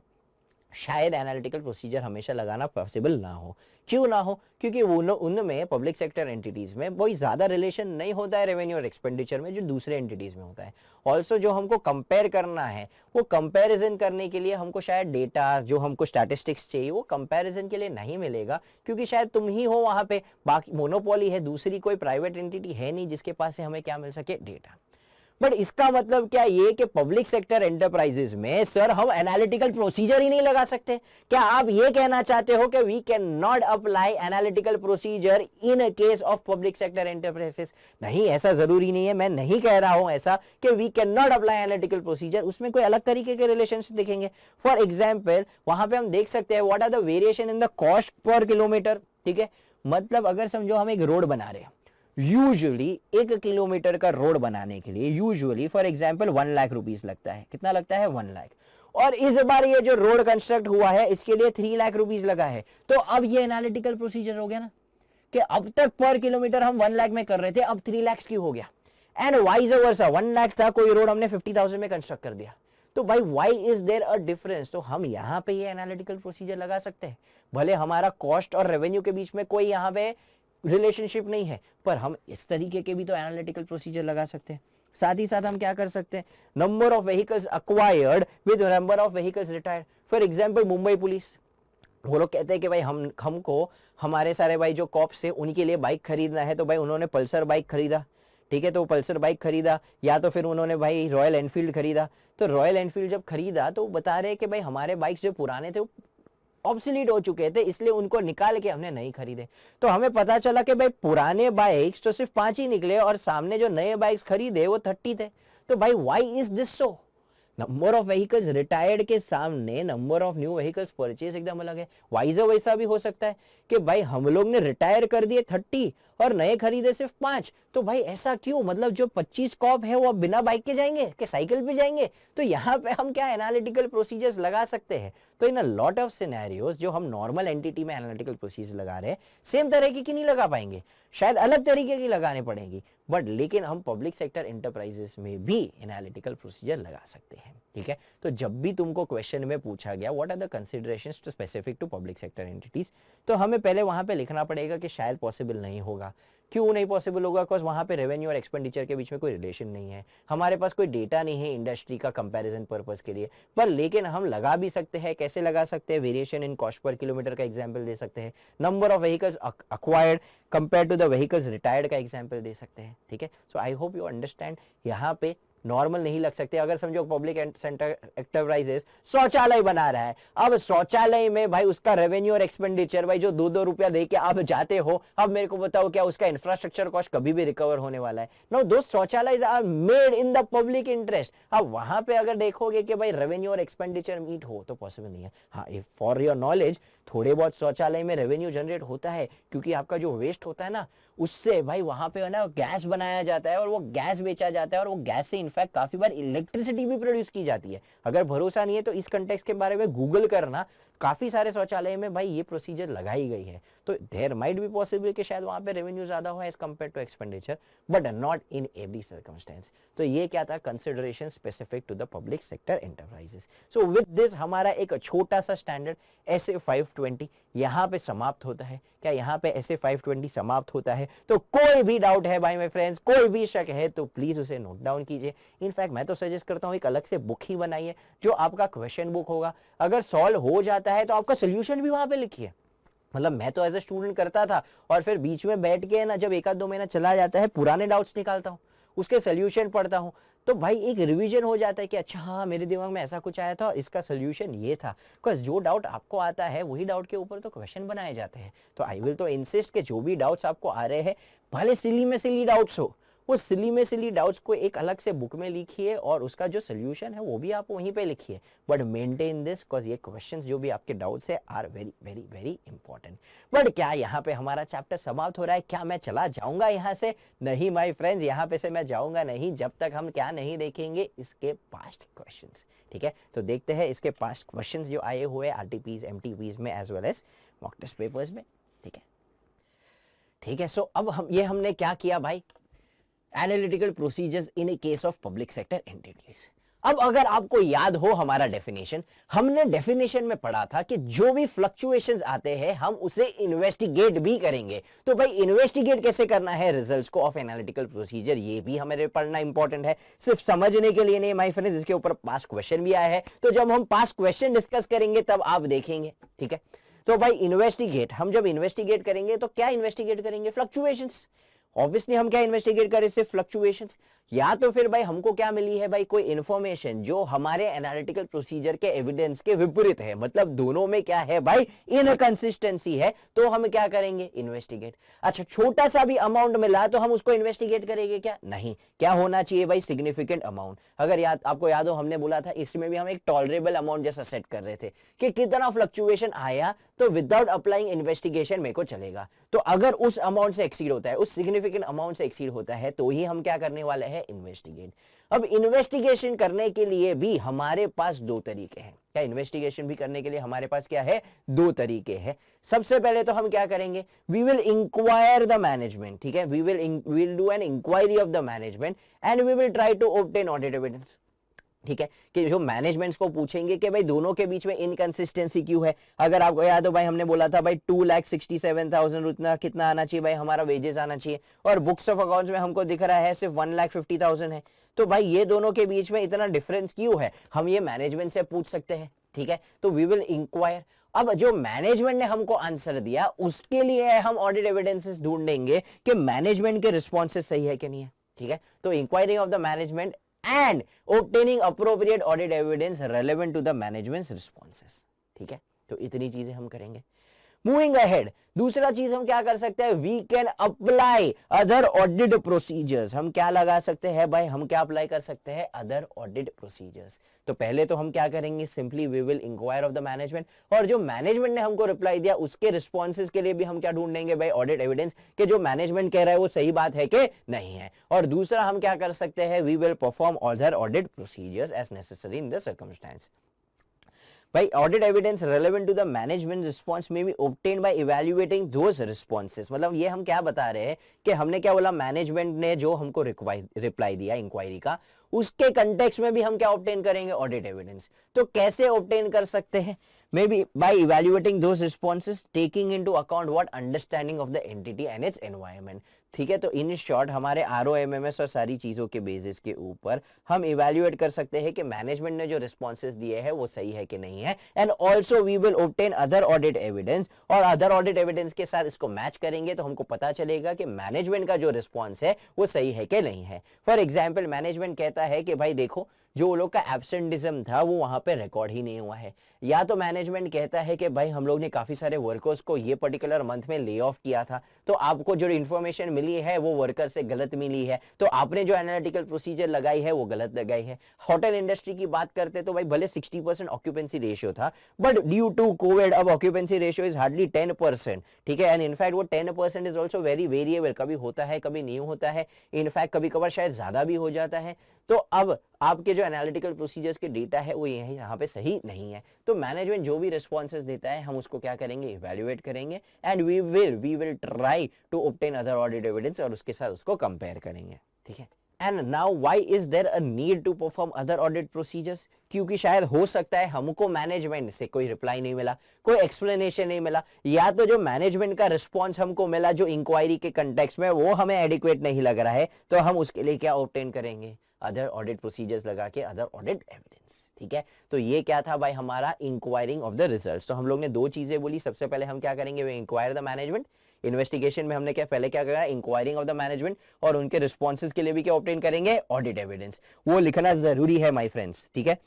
शायद एनालिटिकल प्रोसीजर हमेशा लगाना पॉसिबल ना हो। क्यों ना हो? क्योंकि उनमें पब्लिक सेक्टर एंटिटीज में वही ज्यादा रिलेशन नहीं होता है रेवेन्यू और एक्सपेंडिचर में जो दूसरे एंटिटीज में होता है। ऑल्सो जो हमको कंपेयर करना है, वो कंपैरिजन करने के लिए हमको शायद डेटा, जो हमको स्टैटिस्टिक्स चाहिए, वो कंपैरिजन के लिए नहीं मिलेगा, क्योंकि शायद तुम ही हो वहां पे, बाकी मोनोपोली है, दूसरी कोई प्राइवेट एंटिटी है नहीं जिसके पास से हमें क्या मिल सके, डेटा। बट इसका मतलब क्या ये कि पब्लिक सेक्टर एंटरप्राइजेस में सर हम एनालिटिकल प्रोसीजर ही नहीं लगा सकते? क्या आप ये कहना चाहते हो कि we can not apply analytical procedure in case of public sector enterprises? नहीं, ऐसा जरूरी नहीं है, मैं नहीं कह रहा हूं ऐसा कि we can not apply analytical procedure. उसमें कोई अलग तरीके के रिलेशनशिप दिखेंगे। फॉर एग्जाम्पल वहां पे हम देख सकते हैं what are the variation in the cost per kilometre. ठीक है, मतलब अगर समझो हम एक रोड बना रहे हैं, यूजुअली 1 किलोमीटर का रोड बनाने के लिए usually for example 1 lakh rupees लगता है। कितना लगता है? 1 लाख। और इस बार ये जो रोड कंस्ट्रक्ट हुआ है इसके लिए 3 लाख रुपीस लगा है। तो अब ये एनालिटिकल प्रोसीजर हो गया ना, कि अब तक पर किलोमीटर हम 1 लाख में कर रहे थे, अब 3 लाख की हो गया। एंड वाइज वर्सा, 1 लाख था कोई रोड, हमने 50,000 में कंस्ट्रक्ट कर दिया। तो भाई why is there a difference? तो हम यहाँ पे ये एनालिटिकल प्रोसीजर लगा सकते हैं, भले हमारा कॉस्ट और रेवेन्यू के बीच में कोई यहाँ पे रिलेशनशिप नहीं है, पर हम इस तरीके के भी तो एनालिटिकल प्रोसीजर लगा सकते हैं। साथ ही साथ हम क्या कर सकते हैं, number of vehicles acquired with number of vehicles retired. For example Mumbai police, वो लोग कहते हैं कि भाई हमको हमारे सारे भाई जो कॉप्स है उनके लिए बाइक खरीदना है, तो भाई उन्होंने पल्सर बाइक खरीदा। ठीक है, तो पल्सर बाइक खरीदा, या तो फिर उन्होंने भाई रॉयल एनफील्ड खरीदा। तो रॉयल एनफील्ड जब खरीदा तो बता रहे कि भाई हमारे बाइक्स जो पुराने थे वो ऑब्सोलीट हो चुके थे, इसलिए उनको निकाल के हमने नहीं खरीदे। तो हमें पता चला कि भाई पुराने बाइक्स तो सिर्फ 5 ही निकले और सामने जो नए बाइक्स खरीदे वो 30 थे। तो भाई why is this so? Number of vehicles retired के सामने number of new vehicles purchase एकदम अलग है। वाइज वैसा भी हो सकता है कि भाई हम लोग ने रिटायर कर दिए 30 और नए खरीदे सिर्फ 5। तो भाई ऐसा क्यों? मतलब जो 25 कॉप है वो अब बिना बाइक के जाएंगे कि साइकिल पे जाएंगे? तो यहाँ पे हम क्या एनालिटिकल प्रोसीजर्स लगा सकते हैं? तो इन अ लॉट ऑफ सिनेरियोज जो हम नॉर्मल एंटिटी में एनालिटिकल प्रोसीजर लगा रहे हैं, सेम तरीके की नहीं लगा पाएंगे, शायद अलग तरीके की लगाने पड़ेंगी। बट लेकिन हम पब्लिक सेक्टर एंटरप्राइजेस में भी एनालिटिकल प्रोसीजर लगा सकते हैं। ठीक है, तो जब भी तुमको क्वेश्चन में पूछा गया what are the considerations to specific to public sector entities, तो हमें पहले वहां पे लिखना पड़ेगा कि शायद पॉसिबल नहीं होगा। क्यों नहीं पॉसिबल होगा? बिकॉज वहां पे रेवेन्यू और एक्सपेंडिचर के बीच में कोई रिलेशन नहीं है, हमारे पास कोई डेटा नहीं है इंडस्ट्री का कंपैरिजन पर्पस के लिए। पर लेकिन हम लगा भी सकते हैं। कैसे लगा सकते हैं? Variation in cost per kilometre का एग्जांपल दे सकते हैं, number of vehicles acquired compare to the vehicles retired का एग्जांपल दे सकते हैं। ठीक है, so I hope you understand. यहाँ पे नॉर्मल नहीं लग सकते। अगर समझो पब्लिक सेंटर एंटरप्राइजेस शौचालय बना रहा है, अब शौचालय में भाई उसका रेवेन्यू और एक्सपेंडिचर भाई जो 2-2 रुपया दे के आप जाते हो, अब मेरे को बताओ क्या उसका इंफ्रास्ट्रक्चर कॉस्ट कभी भी रिकवर होने वाला है? नो, दो शौचालय are made in the public interest. अब वहां पे अगर देखोगे कि भाई रेवेन्यू और एक्सपेंडिचर मीट हो तो पॉसिबल नहीं है। हाँ, फॉर योर नॉलेज, थोड़े बहुत शौचालय में रेवेन्यू जनरेट होता है, क्योंकि आपका जो वेस्ट होता है ना, उससे भाई वहां पे है ना गैस बनाया जाता है और वो गैस बेचा जाता है, और वो गैस से इनफैक्ट काफी बार इलेक्ट्रिसिटी भी प्रोड्यूस की जाती है। अगर भरोसा नहीं है तो इस कंटेक्स्ट के बारे में गूगल करना, काफी सारे शौचालय में भाई ये प्रोसीजर लगाई गई है। तो देयर माइट बी पॉसिबल कि शायद वहां पे रेवेन्यू ज्यादा हो as compare to expenditure, but not in every circumstance. तो ये क्या था? Consideration specific to the public sector enterprises. So with this हमारा एक छोटा सा स्टैंडर्ड SA 520 यहाँ पे समाप्त होता है। क्या यहाँ पे SA 520 समाप्त होता है? तो कोई भी डाउट है भाई मेरे फ्रेंड्स, कोई भी शक है तो प्लीज उसे नोट डाउन कीजिए। इनफैक्ट मैं तो सजेस्ट करता हूँ एक अलग से बुक ही बनाइए जो आपका क्वेश्चन बुक होगा। अगर सॉल्व हो जाता है तो आपका सोल्यूशन भी वहां पे लिखिए। मतलब मैं तो एज ए स्टूडेंट करता था, और फिर बीच में बैठ के ना जब 1-2 महीना चला जाता है पुराने डाउट्स निकालता हूँ, उसके सोल्यूशन पढ़ता हूँ, तो भाई एक रिवीजन हो जाता है कि अच्छा हाँ मेरे दिमाग में ऐसा कुछ आया था और इसका सोल्यूशन ये था। बिकॉज जो डाउट आपको आता है वही डाउट के ऊपर तो क्वेश्चन बनाए जाते हैं। तो आई विल तो इंसिस्ट कि जो भी डाउट्स आपको आ रहे हैं, भले सिली में सिली डाउट्स हो, वो सिली में सिली डाउट्स को एक अलग से बुक में लिखिए और उसका जो सोल्यूशन है वो भी आप वहीं पे लिखिए, बट मेंटेन दिस, बिकॉज ये क्वेश्चंस जो भी आपके डाउट्स है are very very very important. But क्या यहाँ पे हमारा चैप्टर समाप्त हो रहा है? क्या मैं चला जाऊंगा यहाँ से? नहीं माय फ्रेंड्स, यहाँ पे से मैं जाऊंगा नहीं जब तक हम क्या नहीं देखेंगे इसके पास्ट क्वेश्चंस। ठीक है, तो देखते हैं इसके पास्ट क्वेश्चंस जो आए हुए आरटीपीज एमटीपीज में as well as mock test papers में। ठीक है, ठीक है। सो अब हमने क्या किया भाई? Analytical procedures in A case of public sector entities. अब अगर आपको याद हो हमारा डेफिनेशन, हमने डेफिनेशन में पढ़ा था कि जो भी फ्लक्चुएशंस आते हैं हम उसे इन्वेस्टिगेट भी करेंगे। तो भाई इन्वेस्टिगेट कैसे करना है रिजल्ट्स को ऑफ एनालिटिकल प्रोसीजर, ये भी हमें पढ़ना इंपॉर्टेंट है, सिर्फ समझने के लिए नहीं माय फ्रेंड्स, इसके ऊपर पास्ट क्वेश्चन भी आया है। तो जब हम पास्ट क्वेश्चन डिस्कस करेंगे तब आप देखेंगे। ठीक है, तो भाई इन्वेस्टिगेट, हम जब इन्वेस्टिगेट करेंगे तो क्या इन्वेस्टिगेट करेंगे? फ्लक्चुएशंस। ऑब्वियसली हम क्या इन्वेस्टिगेट करें? सिर्फ फ्लक्चुएशंस। या तो फिर भाई हमको क्या मिली है भाई? कोई इंफॉर्मेशन जो हमारे एनालिटिकल प्रोसीजर के एविडेंस के विपरीत है, मतलब दोनों में क्या है भाई? इनकंसिस्टेंसी है, तो हम क्या करेंगे? इन्वेस्टिगेट। अच्छा, छोटा सा भी अमाउंट मिला तो हम उसको इन्वेस्टिगेट करेंगे क्या? नहीं। क्या होना चाहिए भाई? Significant amount. अगर आपको याद हो हमने बोला था इसमें भी हम एक टॉलरेबल अमाउंट जैसा सेट कर रहे थे कि कितना फ्लक्चुएशन आया तो विदाउट अप्लाइंग इन्वेस्टिगेशन मेरे को चलेगा। तो अगर उस अमाउंट से एक्सीड होता है, उस सिग्निफिकेंट अमाउंट से एक्सीड होता है, तो ही हम क्या करने वाले हैं? इन्वेस्टिगेट। अब इन्वेस्टिगेशन करने के लिए भी हमारे पास दो तरीके हैं। क्या इन्वेस्टिगेशन भी करने के लिए हमारे पास क्या है? दो तरीके हैं। सबसे पहले तो हम क्या करेंगे? We will inquire the management. ठीक है, we will do an inquiry of the management and we will try to obtain audit evidence. ठीक है, कि जो मैनेजमेंट्स को पूछेंगे कि भाई दोनों के बीच में इनकंसिस्टेंसी क्यों है। अगर आपको याद हो भाई हमने बोला था भाई 2,67,000 उतना कितना आना चाहिए भाई? हमारा वेजेस आना चाहिए, और बुक्स ऑफ अकाउंट्स में हमको दिख रहा है सिर्फ 1,50,000 है। तो भाई ये दोनों के बीच में इतना डिफरेंस क्यों है? हम ये मैनेजमेंट से पूछ सकते हैं। ठीक है, तो वी विल इंक्वायर। अब जो मैनेजमेंट ने हमको आंसर दिया उसके लिए हम ऑडिट एविडेंसेस ढूंढेंगे कि मैनेजमेंट के रिस्पॉन्सेस सही है कि नहीं है। ठीक है, तो inquiry of the management and obtaining appropriate audit evidence relevant to the management's responses। ठीक है, तो इतनी चीजें हम करेंगे। मूविंग अहेड, दूसरा चीज हम क्या कर सकते हैं? We can apply other audit procedures. हम क्या लगा सकते हैं भाई? हम क्या अप्लाई कर सकते हैं? Other audit procedures. तो पहले तो हम क्या करेंगे? Simply we will inquire of the management, और जो मैनेजमेंट ने हमको रिप्लाई दिया उसके रिस्पॉन्सेज के लिए भी हम क्या ढूंढेंगे भाई? ऑडिट एविडेंस, कि जो मैनेजमेंट कह रहा है वो सही बात है कि नहीं है। और दूसरा हम क्या कर सकते हैं? We will perform other audit procedures as necessary in the circumstance. भाई audit evidence relevant to the management response में भी obtain by evaluating those responses. मतलब ये हम क्या बता रहे हैं कि हमने क्या बोला? मैनेजमेंट ने जो हमको रिप्लाई दिया इंक्वायरी का, उसके कंटेक्स्ट में भी हम क्या ऑब्टेन करेंगे? Audit evidence. तो कैसे ऑब्टेन कर सकते हैं? May be by evaluating those responses taking into account what understanding of the entity and its environment. ठीक है, तो इन शॉर्ट हमारे ROMMS और सारी चीजों के बेसिस के ऊपर हम इवैल्यूएट कर सकते हैं कि मैनेजमेंट ने जो रिस्पॉन्सेस दिए हैं वो सही है कि नहीं है। And also we will obtain other audit evidence, और अदर ऑडिट एविडेंस के साथ इसको मैच करेंगे तो हमको पता चलेगा कि मैनेजमेंट का जो रिस्पॉन्स है वो सही है कि नहीं है। फॉर एग्जाम्पल मैनेजमेंट कहता है कि भाई देखो जो लोग का एब्सेंटिज्म था वो वहां पे रिकॉर्ड ही नहीं हुआ है, या तो मैनेजमेंट कहता है कि भाई हम लोग ने काफी सारे वर्कर्स को ये पर्टिकुलर मंथ में ले ऑफ किया था, तो आपको जो इन्फॉर्मेशन मिली है वो वर्कर से गलत मिली है, तो आपने जो एनालिटिकल प्रोसीजर लगाई है वो गलत लगाई है। होटल इंडस्ट्री की बात करते तो भाई भले 60% ऑक्यूपेंसी रेशियो था, बट ड्यू टू कोविड अब ऑक्यूपेंसी रेशियो इज हार्डली 10%। ठीक है, एंड इनफैक्ट वो 10% इज ऑल्सो वेरी वेरिएबल, कभी होता है कभी नहीं होता है, इनफैक्ट कभी कभार शायद ज्यादा भी हो जाता है। तो अब आपके जो एनालिटिकल प्रोसीजर्स के डेटा है वो यहाँ पे सही नहीं है, तो मैनेजमेंट जो भी रिस्पॉन्सेस देता है हम उसको क्या करेंगे? इवैल्यूएट करेंगे, and we will try to obtain other audit evidence, और उसके साथ उसको कंपेयर करेंगे। ठीक है, and now why is there a need to perform other audit procedures? क्योंकि शायद हो सकता है हमको मैनेजमेंट से कोई रिप्लाई नहीं मिला, कोई एक्सप्लेनेशन नहीं मिला, या तो जो मैनेजमेंट का रिस्पॉन्स हमको मिला जो इंक्वायरी के कंटेक्स्ट में वो हमें एडिक्वेट नहीं लग रहा है, तो हम उसके लिए क्या ऑब्टेन करेंगे? अदर ऑडिट प्रोसीजर्स लगा के अदर ऑडिट एविडेंस। ठीक है, तो ये क्या था भाई? हमारा इंक्वायरिंग ऑफ द रिजल्ट्स। तो हम लोग ने दो चीजें बोली, सबसे पहले हम क्या करेंगे? वे इंक्वायर द मैनेजमेंट। इन्वेस्टिगेशन में हमने क्या पहले क्या करा? इंक्वायरिंग ऑफ द मैनेजमेंट, और उनके रिस्पॉन्सेज के लिए भी क्या ऑब्टेन करेंगे? Audit evidence. वो लिखना जरूरी है माय फ्रेंड्स। ठीक है,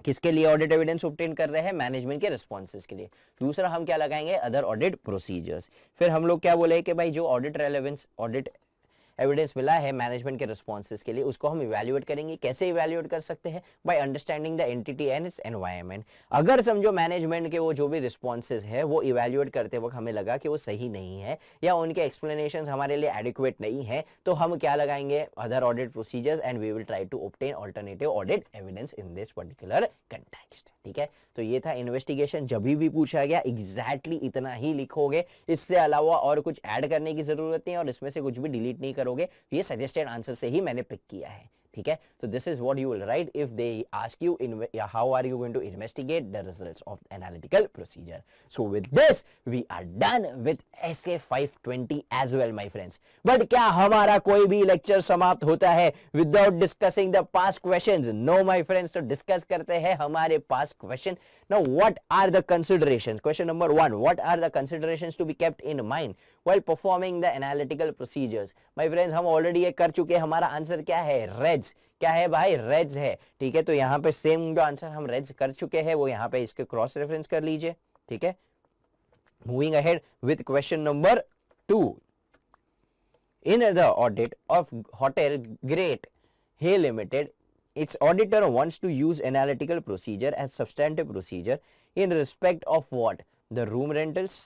किसके लिए ऑडिट एविडेंस ऑब्टेन कर रहे हैं? मैनेजमेंट के रिस्पॉन्सेज के लिए। दूसरा हम क्या लगाएंगे? Other audit procedures. फिर हम लोग क्या बोले कि भाई जो ऑडिट रेलेवेंस, ऑडिट एविडेंस मिला है मैनेजमेंट के रिस्पॉन्सेज के लिए, उसको हम इवैल्यूएट करेंगे। कैसे इवैल्यूएट कर सकते हैं? By understanding the entity and its environment. अगर समझो मैनेजमेंट के वो जो भी रिस्पॉन्सेज है वो इवैल्यूएट करते वक्त हमें लगा कि वो सही नहीं है या उनके एक्सप्लेनेशन हमारे लिए एडिक्वेट नहीं है, तो हम क्या लगाएंगे? Other audit procedures and we will try to obtain alternative audit evidence in this particular context. ठीक है, तो ये था इन्वेस्टिगेशन। जब भी पूछा गया एग्जैक्टली इतना ही लिखोगे, इससे अलावा और कुछ ऐड करने की जरूरत नहीं है और इसमें से कुछ भी डिलीट नहीं करोगे। ये सजेस्टेड आंसर से ही मैंने पिक किया है। ठीक है, तो this is what you will write if they ask you in how are you going to investigate the results of analytical procedure. So with this we are done with SA 520 as well my friends. But क्या हमारा कोई भी lecture समाप्त होता है without discussing the past questions? No my friends, तो discuss करते हैं हमारे past question. Now what are the considerations? Question number 1, what are the considerations to be kept in mind while performing the analytical procedures? My friends, हम already ये कर चुके हैं। हमारा आंसर क्या है? रेड्स। क्या है भाई? रेड्स है। ठीक है, तो यहाँ पे सेम जो आंसर हम रेड्स कर चुके हैं वो यहाँ पे इसके क्रॉस रेफरेंस कर लीजिए। ठीक है, moving ahead with question number 2। In the audit of Hotel Great Hay Limited, its auditor wants to use analytical procedure as substantive procedure in respect of what? The room rentals,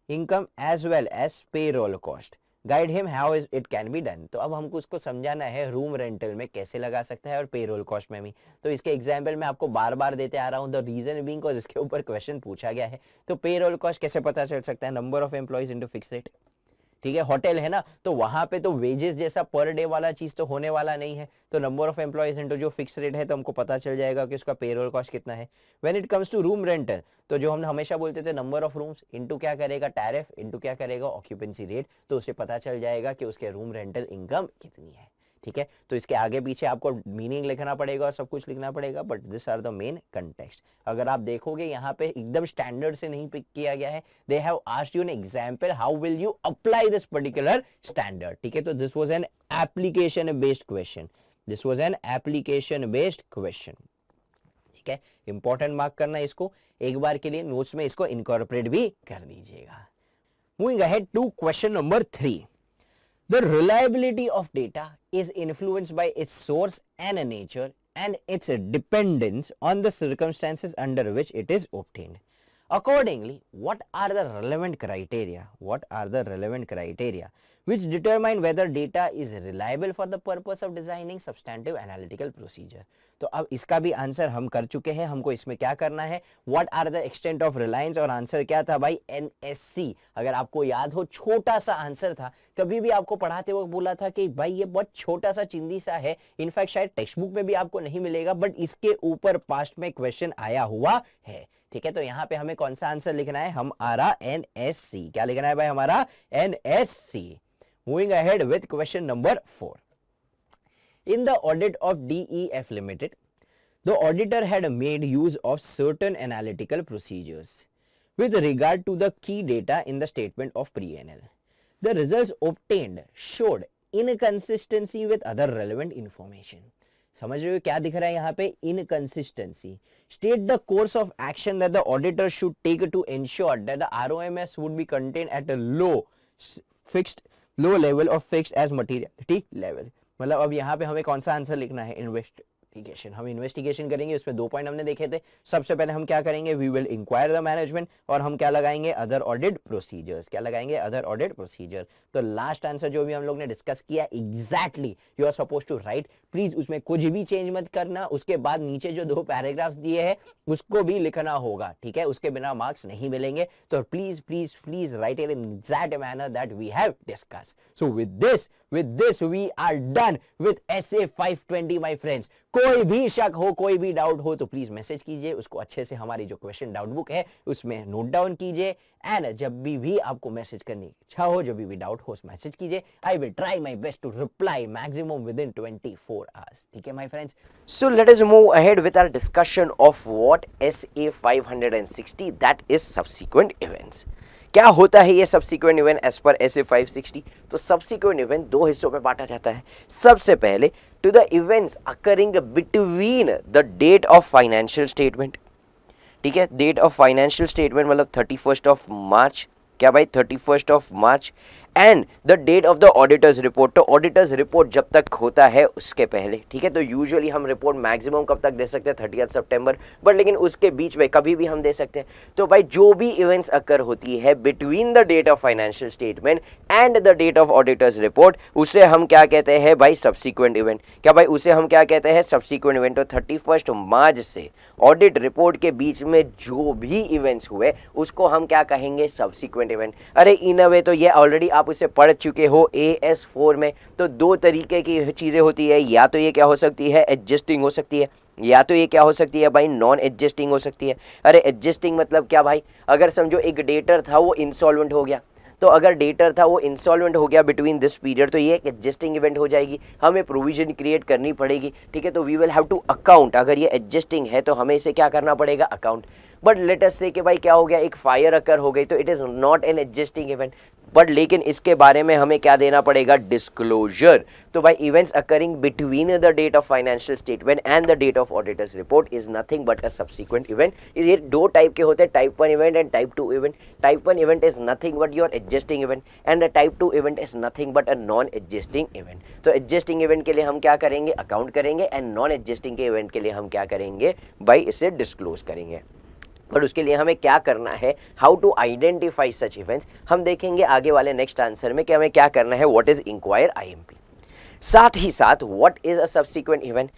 income as well as payroll cost. Guide him how it can be done. तो अब हमको उसको समझाना है room rental में कैसे लगा सकता है और पेरोल कॉस्ट में भी। तो इसके एग्जाम्पल मैं आपको बार बार देते आ रहा हूँ, द रीजन बीइंग बिकॉज इसके ऊपर क्वेश्चन पूछा गया है। तो पेरोल कॉस्ट कैसे पता चल सकता है? Number of employees into fix rate. ठीक है, होटल है ना, तो वहां पे तो वेजेस जैसा पर डे वाला चीज तो होने वाला नहीं है। तो नंबर ऑफ एम्प्लॉइज इनटू जो फिक्स रेट है तो हमको पता चल जाएगा कि उसका पेरोल कॉस्ट कितना है। When it comes to room rental, तो जो हम हमेशा बोलते थे नंबर ऑफ रूम्स इनटू क्या करेगा? टैरिफ इनटू क्या करेगा? Occupancy rate. तो उसे पता चल जाएगा कि उसके रूम रेंटल इनकम कितनी है। ठीक है, तो इसके आगे पीछे आपको मीनिंग लिखना पड़ेगा और सब कुछ लिखना पड़ेगा, but this are the main context. अगर आप देखोगे यहाँ पे एकदम स्टैंडर्ड से नहीं पिक किया गया है। They have asked you an example, how will you apply this particular standard. ठीक है, तो this was an application based question. This was an application based question. ठीक है, इंपॉर्टेंट मार्क करना इसको, एक बार के लिए नोट्स में इसको इनकॉर्पोरेट भी कर दीजिएगा। Moving ahead to question number 3। The reliability of data is influenced by its source and nature and its dependence on the circumstances under which it is obtained. Accordingly, what are the relevant criteria? What are the relevant criteria which determine whether data is reliable for the purpose of designing substantive analytical procedure? तो अब इसका भी answer हम कर चुके हैं। हमको इसमें क्या करना है? What are the extent of reliance, और आंसर क्या था भाई? NSC। अगर आपको याद हो, छोटा सा आंसर था। कभी भी आपको पढ़ाते वक्त बोला था कि भाई ये बहुत छोटा सा चिंदी सा है, इनफैक्ट शायद टेक्स्ट बुक में भी आपको नहीं मिलेगा, बट इसके ऊपर पास्ट में क्वेश्चन आया हुआ है। ठीक है, तो यहाँ पे हमें कौन सा आंसर लिखना है? हमारा NSC। क्या लिखना है भाई? हमारा NSC। Moving ahead with question number 4. In the audit of DEF Limited, the auditor had made use of certain analytical procedures with regard to the key data in the statement of P&L. The results obtained showed inconsistency with other relevant information. समझ रहे हो क्या दिख रहा है यहाँ पे? Inconsistency. State the course of action that the auditor should take to ensure that the ROMS would be contained at a low level of fixed as materiality level. मतलब अब यहाँ पे हमें कौन सा आंसर लिखना है? इन्वेस्टिगेशन। हम इन्वेस्टिगेशन करेंगे, उसमें 2 पॉइंट हमने देखे थे। सबसे पहले हम क्या करेंगे? We will inquire the management, और हम क्या लगाएंगे? Other audit procedures. क्या लगाएंगे? Other audit procedure. तो लास्ट आंसर जो भी हम लोग ने डिस्कस किया, exactly you are suppose to write. Please उसमें कुछ भी चेंज मत करना। उसके बाद नीचे जो 2 पैराग्राफ्स दिए हैं उसको भी लिखना होगा। ठीक है, उसके बिना मार्क्स नहीं मिलेंगे। तो please please please write it in exact manner that we have discuss. So with this we are done with SA 520 my friends. कोई भी शक हो, कोई भी डाउट हो तो प्लीज मैसेज कीजिए। उसको अच्छे से हमारी जो क्वेश्चन डाउट बुक है उसमें नोट डाउन कीजिए, एंड जब भी आपको मैसेज करने की इच्छा हो, जब भी डाउट हो, मैसेज कीजिए। I will try my best to reply maximum within 24 hours. ठीक है my friends, so let us move ahead with our discussion of what SA 560 that is subsequent events. क्या होता है ये subsequent event as per SA 560? तो subsequent event 2 हिस्सों में बांटा जाता है। सबसे पहले to the events occurring between the date of financial statement. ठीक है, डेट ऑफ फाइनेंशियल स्टेटमेंट मतलब 31st ऑफ मार्च। क्या भाई? 31st of March and the date of the auditors report. तो ऑडिटर्स रिपोर्ट जब तक होता है उसके पहले, ठीक है। तो यूजुअली हम रिपोर्ट मैक्सिमम कब तक दे सकते हैं, 30 सितंबर, बट लेकिन उसके बीच में कभी भी हम दे सकते हैं। तो भाई जो भी इवेंट्स अकर होती है between the date of financial statement and the date of auditors report, उसे हम क्या कहते हैं भाई, सब्सिक्वेंट इवेंट। क्या भाई, उसे हम क्या कहते हैं, सब्सिक्वेंट इवेंट। तो 31 मार्च से ऑडिट रिपोर्ट के बीच में जो भी इवेंट्स हुए उसको हम क्या कहेंगे, सब्सिक्वेंट इवेंट। अरे इन अ वे तो ये ऑलरेडी आप उसे पढ़ चुके हो AS4 में। तो दो तरीके की चीज़ें होती है, या तो ये क्या हो सकती है, एडजस्टिंग हो सकती है, या तो ये क्या हो सकती है भाई, नॉन एडजस्टिंग हो सकती है। अरे एडजस्टिंग मतलब क्या भाई, अगर समझो एक डेटर था वो इंसॉल्वेंट हो गया, तो अगर डेटर था वो इंसॉल्वेंट हो गया बिटवीन दिस पीरियड, तो ये एक एडजस्टिंग इवेंट हो जाएगी, हमें प्रोविजन क्रिएट करनी पड़ेगी, ठीक है। तो we will have to account, अगर ये एडजस्टिंग है तो हमें इसे क्या करना पड़ेगा, account. But let us say कि भाई क्या हो गया, एक फायर अकर हो गई, तो it is not an adjusting event, but लेकिन इसके बारे में हमें क्या देना पड़ेगा, डिस्क्लोजर। तो भाई events occurring between the date of financial statement and the date of auditors report is nothing but a subsequent event. ये दो टाइप के होते हैं, type 1 event and type 2 event. Type 1 event is nothing but your adjusting event and the type 2 event is nothing but a non adjusting event. तो adjusting event के लिए हम क्या करेंगे, अकाउंट करेंगे, एंड नॉन एडजस्टिंग के इवेंट के लिए हम क्या करेंगे भाई, इसे डिस्क्लोज करेंगे। बट उसके लिए हमें क्या करना है, how to identify such events, हम देखेंगे आगे वाले नेक्स्ट आंसर में कि हमें क्या करना है, व्हाट इज इंक्वायर IMP। साथ ही साथ what is a subsequent event,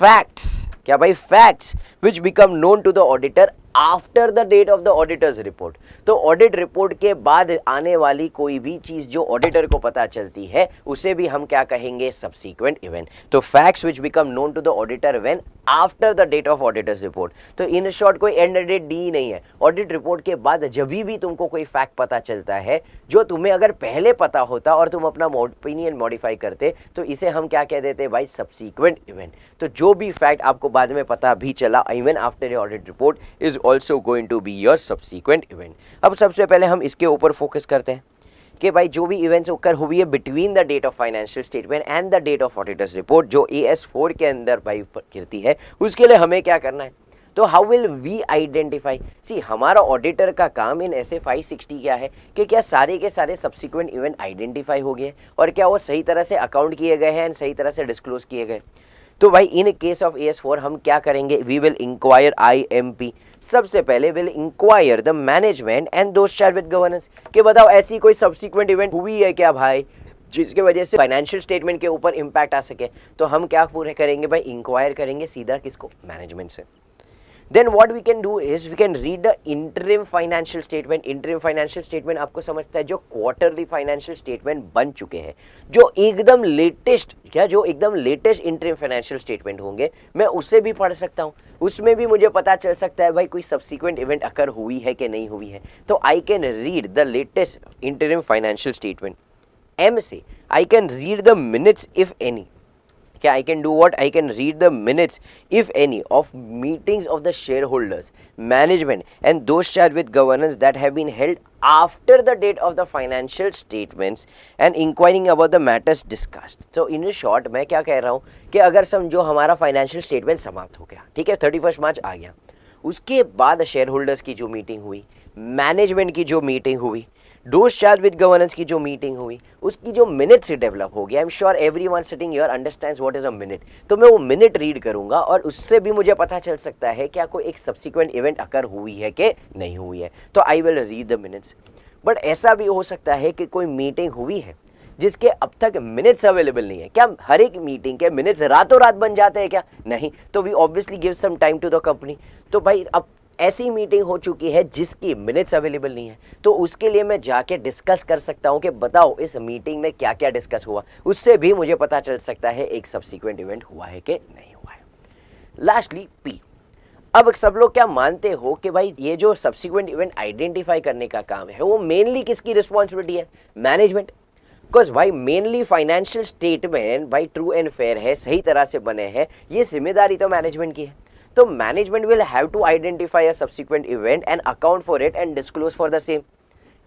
facts. क्या भाई, facts which become known to the auditor after the date of the auditors report. तो ऑडिट रिपोर्ट के बाद आने वाली कोई भी चीज जो ऑडिटर को पता चलती है उसे भी हम क्या कहेंगे, सब्सिक्वेंट इवेंट। तो facts which become known to the auditor when after the date of auditors report. तो इन शॉर्ट कोई एंड डेट डी नहीं है, ऑडिट रिपोर्ट के बाद जब भी तुमको कोई फैक्ट पता चलता है जो तुम्हें अगर पहले पता होता और तुम अपना ओपिनियन मॉडिफाई करते, तो इसे हम क्या कह देते भाई, सब्सिक्वेंट इवेंट। तो जो भी फैक्ट आपको बाद में पता भी चला even after your audit report is also going to be your subsequent event. अब सबसे पहले हम इसके ऊपर फोकस करते हैं कि भाई जो भी इवेंट्स ओकर हुई है between the date of financial statement and the date of auditors report, जो AS4 के अंदर भाई गिरती है, उसके लिए हमें क्या करना है। तो हाउ विल वी आइडेंटिफाई, सी हमारा ऑडिटर का काम इन SA 560 क्या है कि क्या सारे के सारे सब्सिक्वेंट इवेंट आइडेंटिफाई हो गए और क्या वो सही तरह से अकाउंट किए गए हैं एंड सही तरह से डिस्क्लोज किए गए। तो भाई इन केस ऑफ AS4 हम क्या करेंगे, वी विल इंक्वायर IMP। सबसे पहले will inquire the management and those charge with governance, कि बताओ ऐसी कोई सब्सिक्वेंट इवेंट हुई है क्या भाई जिसके वजह से फाइनेंशियल स्टेटमेंट के ऊपर इंपैक्ट आ सके। तो हम क्या पूरे करेंगे भाई, इंक्वायर करेंगे सीधा किसको, मैनेजमेंट से। Then what we can do is we can read the interim financial statement। interim financial statement आपको समझता है जो क्वार्टरली फाइनेंशियल स्टेटमेंट बन चुके हैं, जो एकदम लेटेस्ट, क्या जो एकदम लेटेस्ट इंटरिम फाइनेंशियल स्टेटमेंट होंगे, मैं उससे भी पढ़ सकता हूँ, उसमें भी मुझे पता चल सकता है भाई कोई सब्सिक्वेंट इवेंट अकर हुई है कि नहीं हुई है। तो I can read the latest interim financial statement. M से I can read the minutes if any. क्या I can do what? I can read the minutes, if any, of meetings of the shareholders, management and those charged with governance that have been held after the date of the financial statements and inquiring about the matters discussed। So in short मैं क्या कह रहा हूँ कि अगर समझो हमारा financial statement समाप्त हो गया, ठीक है, 31 मार्च आ गया, उसके बाद शेयर होल्डर्स की जो मीटिंग हुई, मैनेजमेंट की जो मीटिंग हुई, दोस्त चार्ज विद गवर्नेंस की जो मीटिंग हुई, उसकी जो मिनट से डेवलप हो गया, I am sure everyone sitting here understands what is a minute. तो मैं वो मिनट रीड करूंगा और उससे भी मुझे पता चल सकता है क्या कोई एक सब्सिक्वेंट इवेंट अकर हुई है कि नहीं हुई है। तो I will read the minutes. But ऐसा भी हो सकता है कि कोई मीटिंग हुई है जिसके अब तक मिनट्स अवेलेबल नहीं है। क्या हर एक मीटिंग के मिनट्स रातों रात बन जाते हैं क्या? नहीं। तो we obviously give some time to the company. तो भाई अब ऐसी मीटिंग हो चुकी है जिसकी मिनट्स अवेलेबल नहीं है, तो उसके लिए मैं जाके डिस्कस कर सकता हूं कि बताओ इस मीटिंग में क्या क्या डिस्कस हुआ, उससे भी मुझे पता चल सकता है एक सब्सिक्वेंट इवेंट हुआ है कि नहीं हुआ है। Lastly P। अब सब लोग क्या मानते हो कि भाई ये जो सब्सिक्वेंट इवेंट आइडेंटिफाई करने का काम है वो मेनली किसकी रिस्पॉन्सिबिलिटी है? मैनेजमेंट। बिकॉज भाई मेनली फाइनेंशियल स्टेटमेंट भाई ट्रू एंड फेयर है, सही तरह से बने हैं, ये जिम्मेदारी तो मैनेजमेंट की है। तो management will have to identify a subsequent event and account for it and disclose for the same.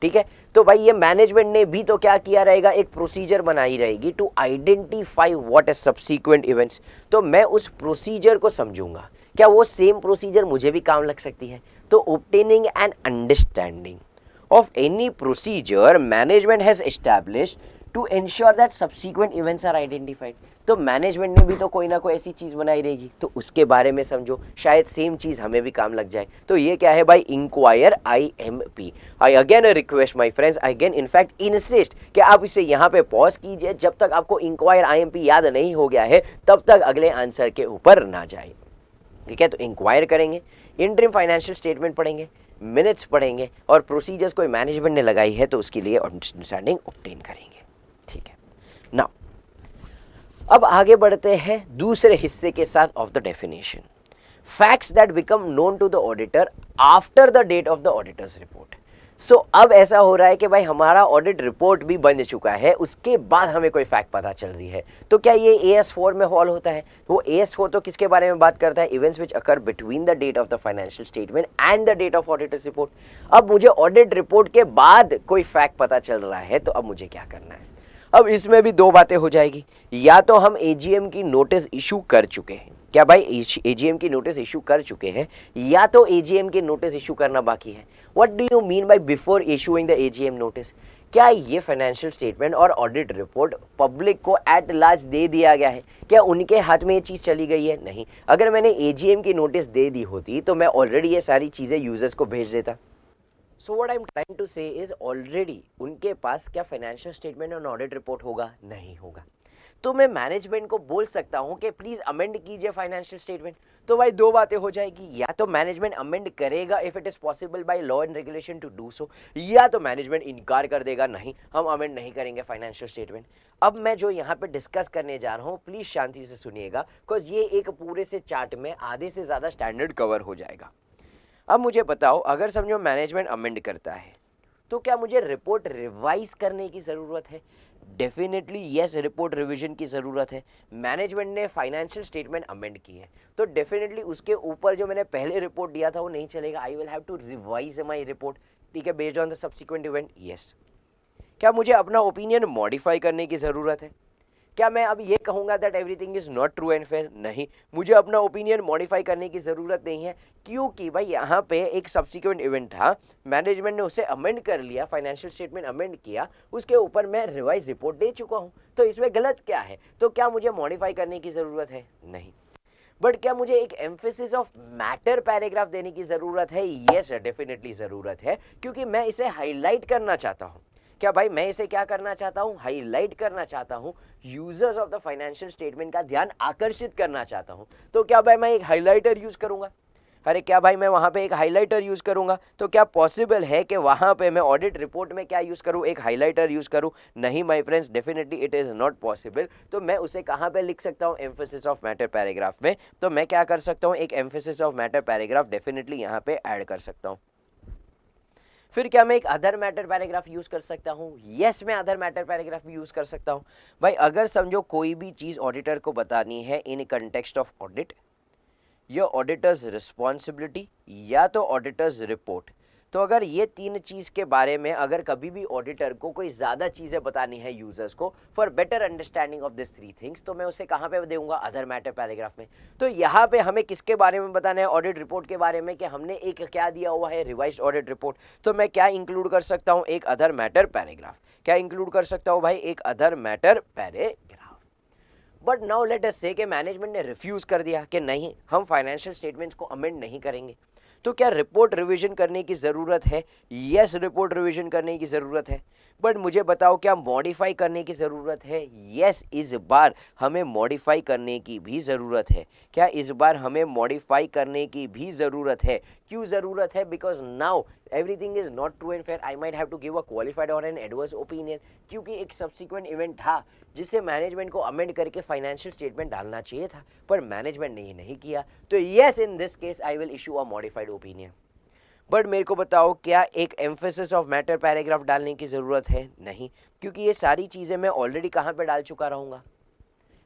ठीक है, तो भाई ये मैनेजमेंट ने भी तो क्या किया रहेगा, एक प्रोसीजर बनाई रहेगी to identify what is subsequent events. तो मैं उस प्रोसीजर को समझूंगा, क्या वो सेम प्रोसीजर मुझे भी काम लग सकती है? तो obtaining and understanding of any procedure management has established to ensure that subsequent events are identified. तो मैनेजमेंट ने भी तो कोई ना कोई ऐसी चीज़ बनाई रहेगी, तो उसके बारे में समझो, शायद सेम चीज़ हमें भी काम लग जाए। तो ये क्या है भाई, inquire IMP। I again request my friends, I again in fact insist कि आप इसे यहाँ पे पॉज कीजिए, जब तक आपको इंक्वायर IMP याद नहीं हो गया है तब तक अगले आंसर के ऊपर ना जाए। ठीक है, तो इंक्वायर करेंगे, इंटरिम फाइनेंशियल स्टेटमेंट पढ़ेंगे, मिनट्स पढ़ेंगे और प्रोसीजर्स कोई मैनेजमेंट ने लगाई है तो उसके लिए अंडरस्टैंडिंग ऑब्टेन करेंगे। ठीक है, नाउ अब आगे बढ़ते हैं दूसरे हिस्से के साथ of the definition, facts that become known to the auditor after the date of the auditors report. So अब ऐसा हो रहा है कि भाई हमारा ऑडिट रिपोर्ट भी बन चुका है, उसके बाद हमें कोई फैक्ट पता चल रही है, तो क्या ये AS4 में फॉल होता है? वो AS4 तो किसके बारे में बात करता है? Events which occur between the date of the financial statement and the date of auditors report. अब मुझे ऑडिट रिपोर्ट के बाद कोई फैक्ट पता चल रहा है, तो अब मुझे क्या करना है? अब इसमें भी दो बातें हो जाएगी, या तो हम AGM की नोटिस इशू कर चुके हैं, क्या भाई AGM की नोटिस इशू कर चुके हैं, या तो AGM की नोटिस इशू करना बाकी है। What do you mean bye before issuing the AGM notice? क्या ये फाइनेंशियल स्टेटमेंट और ऑडिट रिपोर्ट पब्लिक को एट लार्ज दे दिया गया है? क्या उनके हाथ में ये चीज़ चली गई है? नहीं। अगर मैंने AGM की नोटिस दे दी होती तो मैं ऑलरेडी ये सारी चीज़ें यूजर्स को भेज देता। So what I am trying to say is already उनके पास क्या फाइनेंशियल स्टेटमेंट और ऑडिट रिपोर्ट होगा? नहीं होगा। तो मैं मैनेजमेंट को बोल सकता हूं कि प्लीज अमेंड कीजिए फाइनेंशियल स्टेटमेंट। तो भाई दो बातें हो जाएगी, या तो मैनेजमेंट अमेंड करेगा if it is possible by law and regulation to do so, या तो मैनेजमेंट इनकार कर देगा, नहीं हम अमेंड नहीं करेंगे फाइनेंशियल स्टेटमेंट। अब मैं जो यहाँ पे डिस्कस करने जा रहा हूँ प्लीज शांति से सुनिएगा, बिकॉज ये एक पूरे से चार्ट में आधे से ज्यादा स्टैंडर्ड कवर हो जाएगा। अब मुझे बताओ, अगर समझो मैनेजमेंट अमेंड करता है तो क्या मुझे रिपोर्ट रिवाइज करने की ज़रूरत है? डेफिनेटली यस, रिपोर्ट रिवीजन की ज़रूरत है। मैनेजमेंट ने फाइनेंशियल स्टेटमेंट अमेंड की है तो डेफिनेटली उसके ऊपर जो मैंने पहले रिपोर्ट दिया था वो नहीं चलेगा। I will have to revise my report, ठीक है, based on the subsequent event. Yes. क्या मुझे अपना ओपिनियन मॉडिफाई करने की ज़रूरत है? क्या मैं अब ये कहूँगा that everything is not true and fair? नहीं, मुझे अपना ओपिनियन मॉडिफाई करने की ज़रूरत नहीं है, क्योंकि भाई यहाँ पे एक सब्सिक्वेंट इवेंट था, मैनेजमेंट ने उसे अमेंड कर लिया, फाइनेंशियल स्टेटमेंट अमेंड किया, उसके ऊपर मैं रिवाइज रिपोर्ट दे चुका हूँ, तो इसमें गलत क्या है? तो क्या मुझे मॉडिफाई करने की ज़रूरत है? नहीं। बट क्या मुझे एक एम्फेसिस ऑफ मैटर पैराग्राफ देने की ज़रूरत है? यस, डेफिनेटली ज़रूरत है, क्योंकि मैं इसे हाईलाइट करना चाहता हूँ। क्या भाई मैं इसे क्या करना चाहता हूं? हाईलाइट करना चाहता हूं, users of the financial statement का ध्यान आकर्षित करना चाहता हूं। तो क्या भाई मैं एक हाईलाइटर यूज करूंगा? अरे क्या भाई मैं वहां पे एक हाईलाइटर यूज करूंगा? तो क्या पॉसिबल है कि वहां पे मैं ऑडिट रिपोर्ट में क्या यूज करूं? एक हाईलाइटर यूज करूं? नहीं my friends, definitely it is not possible. तो मैं उसे कहां पे लिख सकता हूं? एम्फेसिस ऑफ मैटर पैराग्राफ में। तो मैं क्या कर सकता हूं? एक emphasis of matter paragraph definitely यहां पे ऐड कर सकता हूं। फिर क्या मैं एक अदर मैटर पैराग्राफ यूज कर सकता हूँ? यस, मैं अदर मैटर पैराग्राफ भी यूज कर सकता हूँ। भाई अगर समझो कोई भी चीज ऑडिटर को बतानी है इन कंटेक्स्ट ऑफ ऑडिट, या ऑडिटर्स रिस्पॉन्सिबिलिटी, या तो ऑडिटर्स रिपोर्ट, तो अगर ये तीन चीज़ के बारे में अगर कभी भी ऑडिटर को कोई ज़्यादा चीज़ें बतानी है यूजर्स को for better understanding of this three things, तो मैं उसे कहाँ पे दूंगा? अदर मैटर पैराग्राफ में। तो यहाँ पे हमें किसके बारे में बताना है? ऑडिट रिपोर्ट के बारे में, कि हमने एक क्या दिया हुआ है? Revised audit report. तो मैं क्या इंक्लूड कर सकता हूँ? एक अदर मैटर पैराग्राफ। क्या इंक्लूड कर सकता हूँ भाई? एक other matter paragraph. But now let us say कि मैनेजमेंट ने रिफ्यूज कर दिया कि नहीं, हम फाइनेंशियल स्टेटमेंट्स को अमेंड नहीं करेंगे, तो क्या रिपोर्ट रिवीजन करने की ज़रूरत है? यस, रिपोर्ट रिवीजन करने की ज़रूरत है। बट मुझे बताओ, क्या मॉडिफाई करने की ज़रूरत है? यस, इस बार हमें मॉडिफाई करने की भी ज़रूरत है। क्या इस बार हमें मॉडिफाई करने की भी ज़रूरत है? क्यों ज़रूरत है? Because now everything is not true and fair, I might have to give a qualified or an adverse opinion, क्योंकि एक सब्सिक्वेंट इवेंट था जिसे मैनेजमेंट को अमेंड करके फाइनेंशियल स्टेटमेंट डालना चाहिए था, पर मैनेजमेंट ने ये नहीं किया। तो yes, in this case I will issue a modified opinion. But मेरे को बताओ, क्या एक एम्फेसिस ऑफ मैटर पैराग्राफ डालने की ज़रूरत है? नहीं, क्योंकि ये सारी चीज़ें मैं ऑलरेडी कहाँ पे डाल चुका रहूँगा?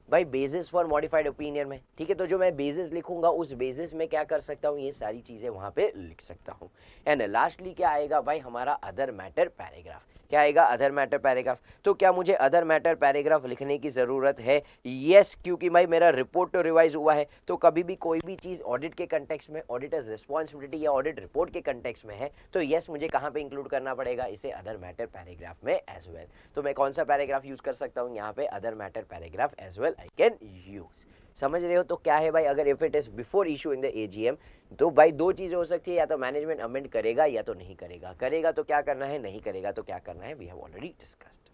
भाई बेसिस फॉर मॉडिफाइड ओपिनियन में, ठीक है। तो जो मैं बेसिस लिखूंगा उस बेसिस में क्या कर सकता हूँ, ये सारी चीज़ें वहाँ पे लिख सकता हूँ। एंड लास्टली क्या आएगा भाई, हमारा अदर मैटर पैराग्राफ। क्या आएगा, अदर मैटर पैराग्राफ। तो क्या मुझे अदर मैटर पैराग्राफ लिखने की ज़रूरत है? यस, क्योंकि भाई मेरा रिपोर्ट तो रिवाइज हुआ है, तो कभी भी कोई भी चीज़ ऑडिट के कंटेक्स्ट में, ऑडिटर्स रिस्पॉन्सिबिलिटी या ऑडिट रिपोर्ट के कंटेक्स्ट में है, तो यस मुझे कहाँ पे इंक्लूड करना पड़ेगा, इसे अदर मैटर पैराग्राफ में एज वेल। तो मैं कौन सा पैराग्राफ यूज़ कर सकता हूँ यहाँ पे, other matter paragraph as well I can use. समझ रहे हो? तो क्या है भाई, अगर if it is before issue in the AGM, तो भाई दो चीज़ें हो सकती है, या तो मैनेजमेंट अमेंड करेगा या तो नहीं करेगा। करेगा तो क्या करना है, नहीं करेगा तो क्या करना है, we have already discussed.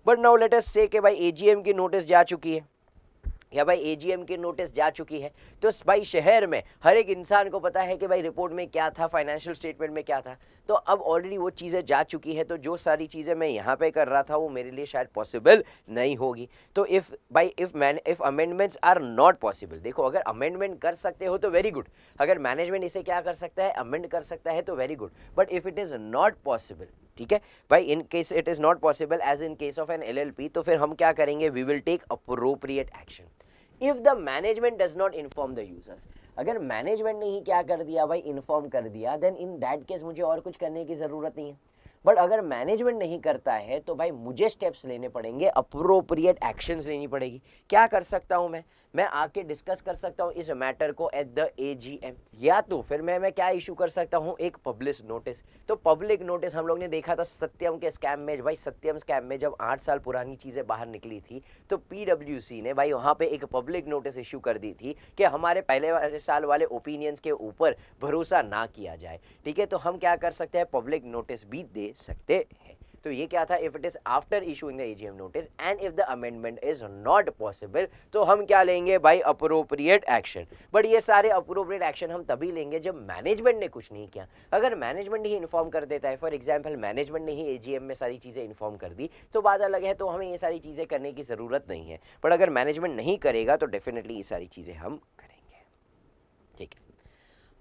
But now let us say कि भाई एजीएम की नोटिस जा चुकी है, या भाई एजीएम की नोटिस जा चुकी है, तो भाई शहर में हर एक इंसान को पता है कि भाई रिपोर्ट में क्या था, फाइनेंशियल स्टेटमेंट में क्या था। तो अब ऑलरेडी वो चीज़ें जा चुकी है, तो जो सारी चीज़ें मैं यहाँ पे कर रहा था वो मेरे लिए शायद पॉसिबल नहीं होगी। तो if amendments are not possible, देखो अगर अमेंडमेंट कर सकते हो तो वेरी गुड, अगर मैनेजमेंट इसे क्या कर सकता है, अमेंड कर सकता है तो very good. But if it is not possible, ठीक है भाई, in case it is not possible as in case of an LLP, तो फिर हम क्या करेंगे, we will take appropriate action. If the management does not inform the users, अगर management ने ही क्या कर दिया भाई, इन्फॉर्म कर दिया, देन इन दैट केस मुझे और कुछ करने की ज़रूरत नहीं है। बट अगर मैनेजमेंट नहीं करता है तो भाई मुझे स्टेप्स लेने पड़ेंगे, अप्रोप्रिएट एक्शंस लेनी पड़ेगी। क्या कर सकता हूं मैं आके डिस्कस कर सकता हूं इस मैटर को एट द एजीएम, या तो फिर मैं क्या इशू कर सकता हूं, एक पब्लिश नोटिस। तो पब्लिक नोटिस हम लोग ने देखा था सत्यम के स्कैम में, भाई सत्यम स्कैम में जब 8 साल पुरानी चीज़ें बाहर निकली थी, तो पीडब्ल्यूसी ने भाई वहाँ पे एक पब्लिक नोटिस इशू कर दी थी कि हमारे पहले साल वाले ओपिनियंस के ऊपर भरोसा ना किया जाए, ठीक है। तो हम क्या कर सकते हैं, पब्लिक नोटिस भी दे सकते हैं। तो ये क्या था, if it is after issuing the AGM notice and if the amendment is not possible, तो हम क्या लेंगे भाई, अप्रोप्रिएट एक्शन। बट ये सारे अप्रोप्रिएट एक्शन हम तभी लेंगे जब मैनेजमेंट ने कुछ नहीं किया। अगर मैनेजमेंट ही इन्फॉर्म कर देता है, फॉर एग्जाम्पल मैनेजमेंट ने ही एजीएम में सारी चीज़ें इन्फॉर्म कर दी, तो बात अलग है, तो हमें ये सारी चीज़ें करने की ज़रूरत नहीं है। बट अगर मैनेजमेंट नहीं करेगा तो डेफिनेटली ये सारी चीज़ें हम करेंगे, ठीक है।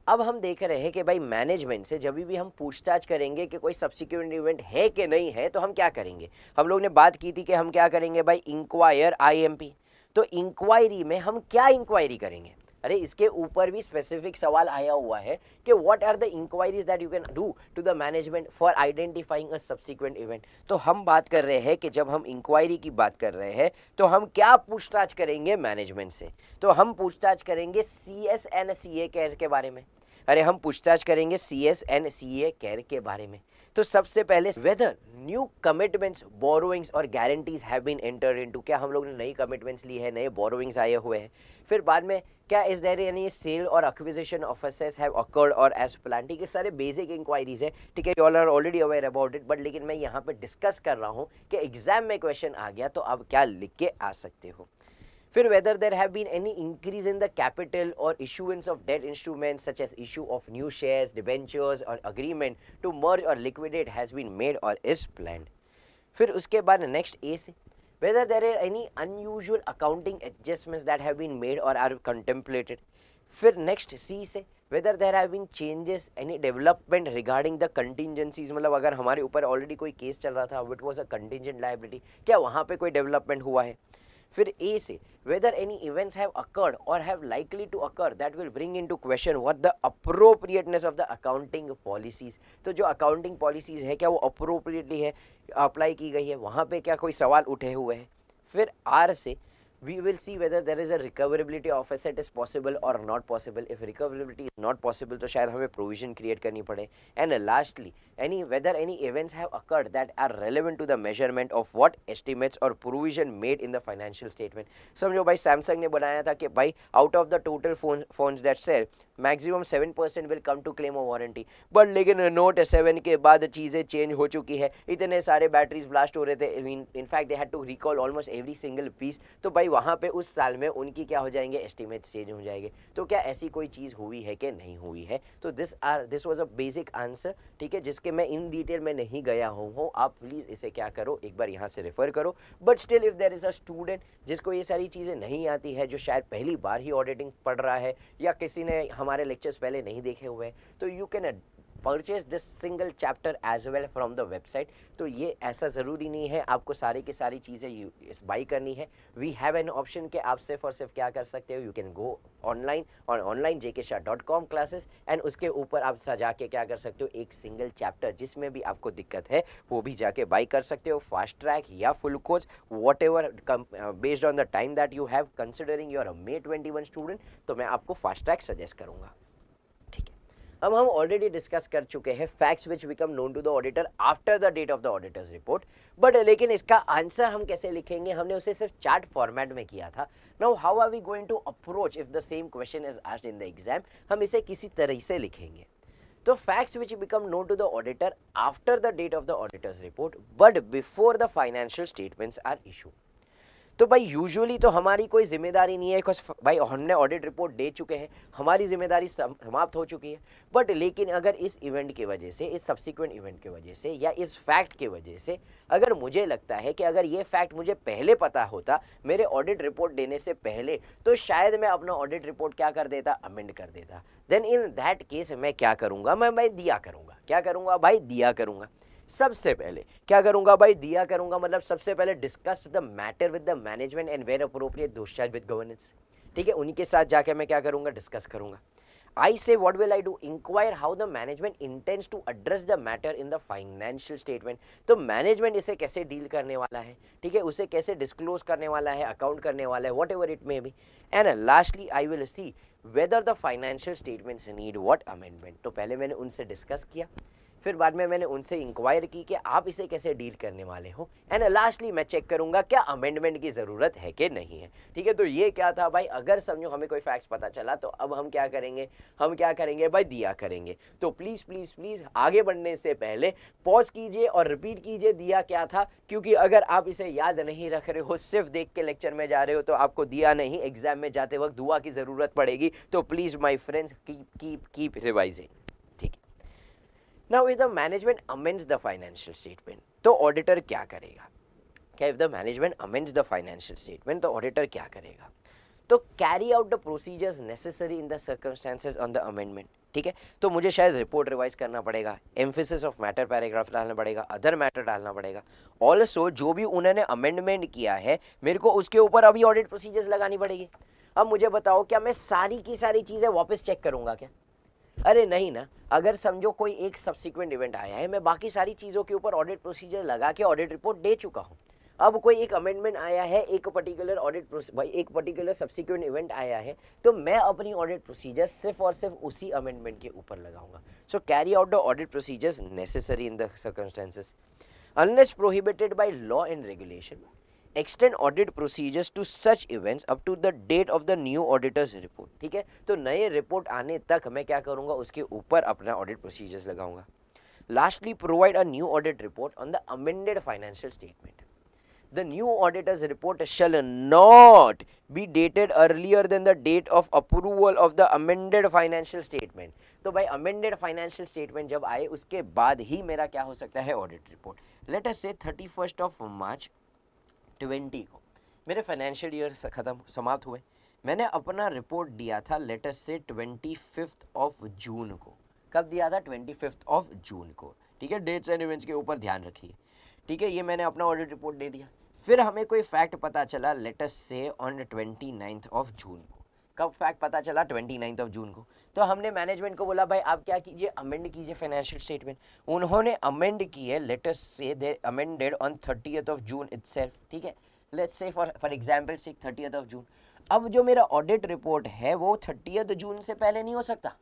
अब हम देख रहे हैं कि भाई मैनेजमेंट से जब भी हम पूछताछ करेंगे कि कोई सब्सिक्वेंट इवेंट है कि नहीं है, तो हम क्या करेंगे। हम लोग ने बात की थी कि हम क्या करेंगे भाई, इंक्वायर आईएमपी। तो इंक्वायरी में हम क्या इंक्वायरी करेंगे, अरे इसके ऊपर भी स्पेसिफिक सवाल आया हुआ है कि what are the inquiries that you can do to the management for identifying a subsequent event. तो हम बात कर रहे हैं कि जब हम इंक्वायरी की बात कर रहे हैं तो हम क्या पूछताछ करेंगे मैनेजमेंट से। तो हम पूछताछ करेंगे CSNCA केयर के बारे में। अरे हम पूछताछ करेंगे CSNCA केयर के बारे में। तो सबसे पहले whether new commitments, borrowings or guarantees have been entered into, क्या हम लोग ने नई कमिटमेंट्स ली है, नए बोरोइंग्स आए हुए हैं। फिर बाद में क्या is there any sale or acquisition of assets have occurred or as plan, ठीक है। सारे बेसिक इंक्वायरीज है, ठीक है, you all are already aware about it. But लेकिन मैं यहाँ पे डिस्कस कर रहा हूँ कि एग्जाम में क्वेश्चन आ गया तो अब क्या लिख के आ सकते हो। फिर whether there have been any increase in the capital or issuance of debt instruments such as issue of new shares, debentures or agreement to merge or liquidate has been made or is planned. फिर उसके बाद next A से whether there are any unusual accounting adjustments that have been made or are contemplated. फिर next C से whether there have been changes, any development regarding the contingencies, मतलब अगर हमारे ऊपर ऑलरेडी कोई केस चल रहा था, it was a contingent liability, क्या वहाँ पे कोई डेवलपमेंट हुआ है। फिर ए से whether any events have occurred or have likely to occur that will bring into question what the appropriateness of the accounting policies, तो जो accounting policies है क्या वो appropriately है, अप्लाई की गई है, वहाँ पे क्या कोई सवाल उठे हुए हैं। फिर आर से we will see whether there is a recoverability of asset is possible or not possible. If recoverability is not possible तो शायद हमें provision create करनी पड़े। And lastly, whether any events have occurred that are relevant to the measurement of what estimates or provision made in the financial statement. समझो भाई Samsung ने बनाया था कि भाई out of the total phones that sell maximum 7% will come to claim of warranty. But लेकिन note 7 के बाद चीज़ें चेंज हो चुकी है, इतने सारे बैटरीज ब्लास्ट हो रहे थे, in fact they had to recall almost every single piece. तो भाई वहाँ पे उस साल में उनकी क्या हो जाएंगे, एस्टिमेट चेंज हो जाएंगे। तो क्या ऐसी कोई चीज़ हुई है कि नहीं हुई है। तो this was a basic answer, ठीक है, जिसके मैं इन डिटेल में नहीं गया हूँ। आप प्लीज़ इसे क्या करो, एक बार यहाँ से रेफर करो। But still if there is a student जिसको ये सारी चीज़ें नहीं आती है, जो शायद पहली बार ही ऑडिटिंग पढ़ रहा है या किसी ने हमारे लेक्चर्स पहले नहीं देखे हुए हैं, तो you can purchase this single chapter as well from the website. तो ये ऐसा ज़रूरी नहीं है आपको सारी की सारी चीज़ें बाई करनी है। वी हैव एन ऑप्शन कि आप सिर्फ और सिर्फ क्या कर सकते हो, यू कैन गो ऑनलाइन और ऑनलाइन jkshah.com क्लासेस एंड उसके ऊपर आप सजा के क्या कर सकते हो, एक सिंगल चैप्टर जिसमें भी आपको दिक्कत है वो भी जाके बाई कर सकते हो, फास्ट ट्रैक या full course whatever based on the time that you have considering your May 21 student. तो मैं आपको फास्ट ट्रैक सजेस्ट करूंगा। ठीक है, अब हम ऑलरेडी डिस्कस कर चुके हैं facts which become known to the auditor after the date of the auditors report, but लेकिन इसका आंसर हम कैसे लिखेंगे, हमने उसे सिर्फ चार्ट फॉर्मेट में किया था। Now how are we going to approach if the same question is asked in the exam, हम इसे किसी तरह से लिखेंगे। तो facts which become known to the auditor after the date of the auditors report but before the financial statements are issue. तो भाई usually तो हमारी कोई जिम्मेदारी नहीं है, बिकॉज भाई हमने ऑडिट रिपोर्ट दे चुके हैं, हमारी जिम्मेदारी समाप्त हो चुकी है। बट लेकिन अगर इस इवेंट की वजह से, इस सब्सिक्वेंट इवेंट की वजह से या इस फैक्ट की वजह से अगर मुझे लगता है कि अगर ये फैक्ट मुझे पहले पता होता मेरे ऑडिट रिपोर्ट देने से पहले, तो शायद मैं अपना ऑडिट रिपोर्ट क्या कर देता, अमेंड कर देता। देन इन दैट केस मैं क्या करूँगा, मैं भाई दिया करूँगा। क्या करूँगा भाई, दिया करूँगा। सबसे पहले क्या करूंगा भाई, दिया करूंगा, मतलब सबसे पहले discuss the matter with the management and where appropriate discharge with governance. ठीक है, उनके साथ जाके मैं क्या करूंगा, डिस्कस करूंगा। I say what will I do, inquire how the management intends to address the matter in the financial statement. तो मैनेजमेंट इसे कैसे डील करने वाला है, ठीक है, उसे कैसे डिस्क्लोज करने वाला है, अकाउंट करने वाला है, what ever it may be. And lastly I will see weather the financial statements need what amendment. तो पहले मैंने उनसे डिस्कस किया, फिर बाद में मैंने उनसे इंक्वायर की कि आप इसे कैसे डील करने वाले हो, एंड लास्टली मैं चेक करूंगा क्या अमेंडमेंट की ज़रूरत है कि नहीं है। ठीक है, तो ये क्या था भाई, अगर समझो हमें कोई फैक्ट्स पता चला तो अब हम क्या करेंगे, हम क्या करेंगे भाई, दिया करेंगे। तो प्लीज़ प्लीज़ प्लीज़ आगे बढ़ने से पहले पॉज कीजिए और रिपीट कीजिए दिया क्या था, क्योंकि अगर आप इसे याद नहीं रख रहे हो, सिर्फ देख के लेक्चर में जा रहे हो, तो आपको दिया नहीं, एग्जाम में जाते वक्त दुआ की ज़रूरत पड़ेगी। तो please my friends keep revising. Now if the management amends the financial statement, तो ऑडिटर क्या करेगा, क्या if the management amends the financial statement तो ऑडिटर क्या करेगा, तो carry out the procedures necessary in the circumstances on the amendment. ठीक है, तो मुझे शायद रिपोर्ट रिवाइज करना पड़ेगा, एम्फेसिस ऑफ मैटर पैराग्राफ डालना पड़ेगा, अदर मैटर डालना पड़ेगा। ऑल्सो जो भी उन्होंने अमेंडमेंट किया है मेरे को उसके ऊपर अभी ऑडिट प्रोसीजर्स लगानी पड़ेगी। अब मुझे बताओ, क्या मैं सारी की सारी चीज़ें वापस चेक करूँगा क्या? अरे नहीं ना। अगर समझो कोई एक सब्सिक्वेंट इवेंट आया है, मैं बाकी सारी चीज़ों के ऊपर ऑडिट प्रोसीजर लगा के ऑडिट रिपोर्ट दे चुका हूँ। अब कोई एक अमेंडमेंट आया है, एक पर्टिकुलर सब्सिक्वेंट इवेंट आया है, तो मैं अपनी ऑडिट प्रोसीजर सिर्फ और सिर्फ उसी अमेंडमेंट के ऊपर लगाऊंगा। So carry out the audit procedures necessary in the circumstances unless prohibited by law and regulation. Extend audit procedures to such events up to the date of the new auditor's report. ठीक है, तो नए report आने तक मैं क्या करूंगा, उसके ऊपर अपना ऑडिट प्रोसीजर्स लगाऊंगा। Lastly provide a new audit report on the amended financial statement. The new auditor's report shall not be dated earlier than the date of approval of the amended financial statement। तो भाई amended financial statement जब आए उसके बाद ही मेरा क्या हो सकता है, ऑडिट रिपोर्ट। लेट अस से 31 ऑफ मार्च 20 को मेरे फाइनेंशियल ईयर समाप्त हुए, मैंने अपना रिपोर्ट दिया था लेट अस से 25 ऑफ जून को। कब दिया था, 25 ऑफ जून को। ठीक है, डेट्स एंड इवेंट्स के ऊपर ध्यान रखिए। ठीक है, ये मैंने अपना ऑडिट रिपोर्ट दे दिया। फिर हमें कोई फैक्ट पता चला लेट अस से ऑन 29 ऑफ जून को। कब फैक्ट पता चला, 29 ऑफ जून को। तो हमने मैनेजमेंट को बोला भाई आप क्या कीजिए, अमेंड कीजिए फाइनेंशियल स्टेटमेंट। उन्होंने अमेंड की है, let us say they amended on 30th of June itself. ठीक है, लेट्स से फॉर एग्जांपल से 30th ऑफ जून। अब जो मेरा ऑडिट रिपोर्ट है वो 30th जून से पहले नहीं हो सकता।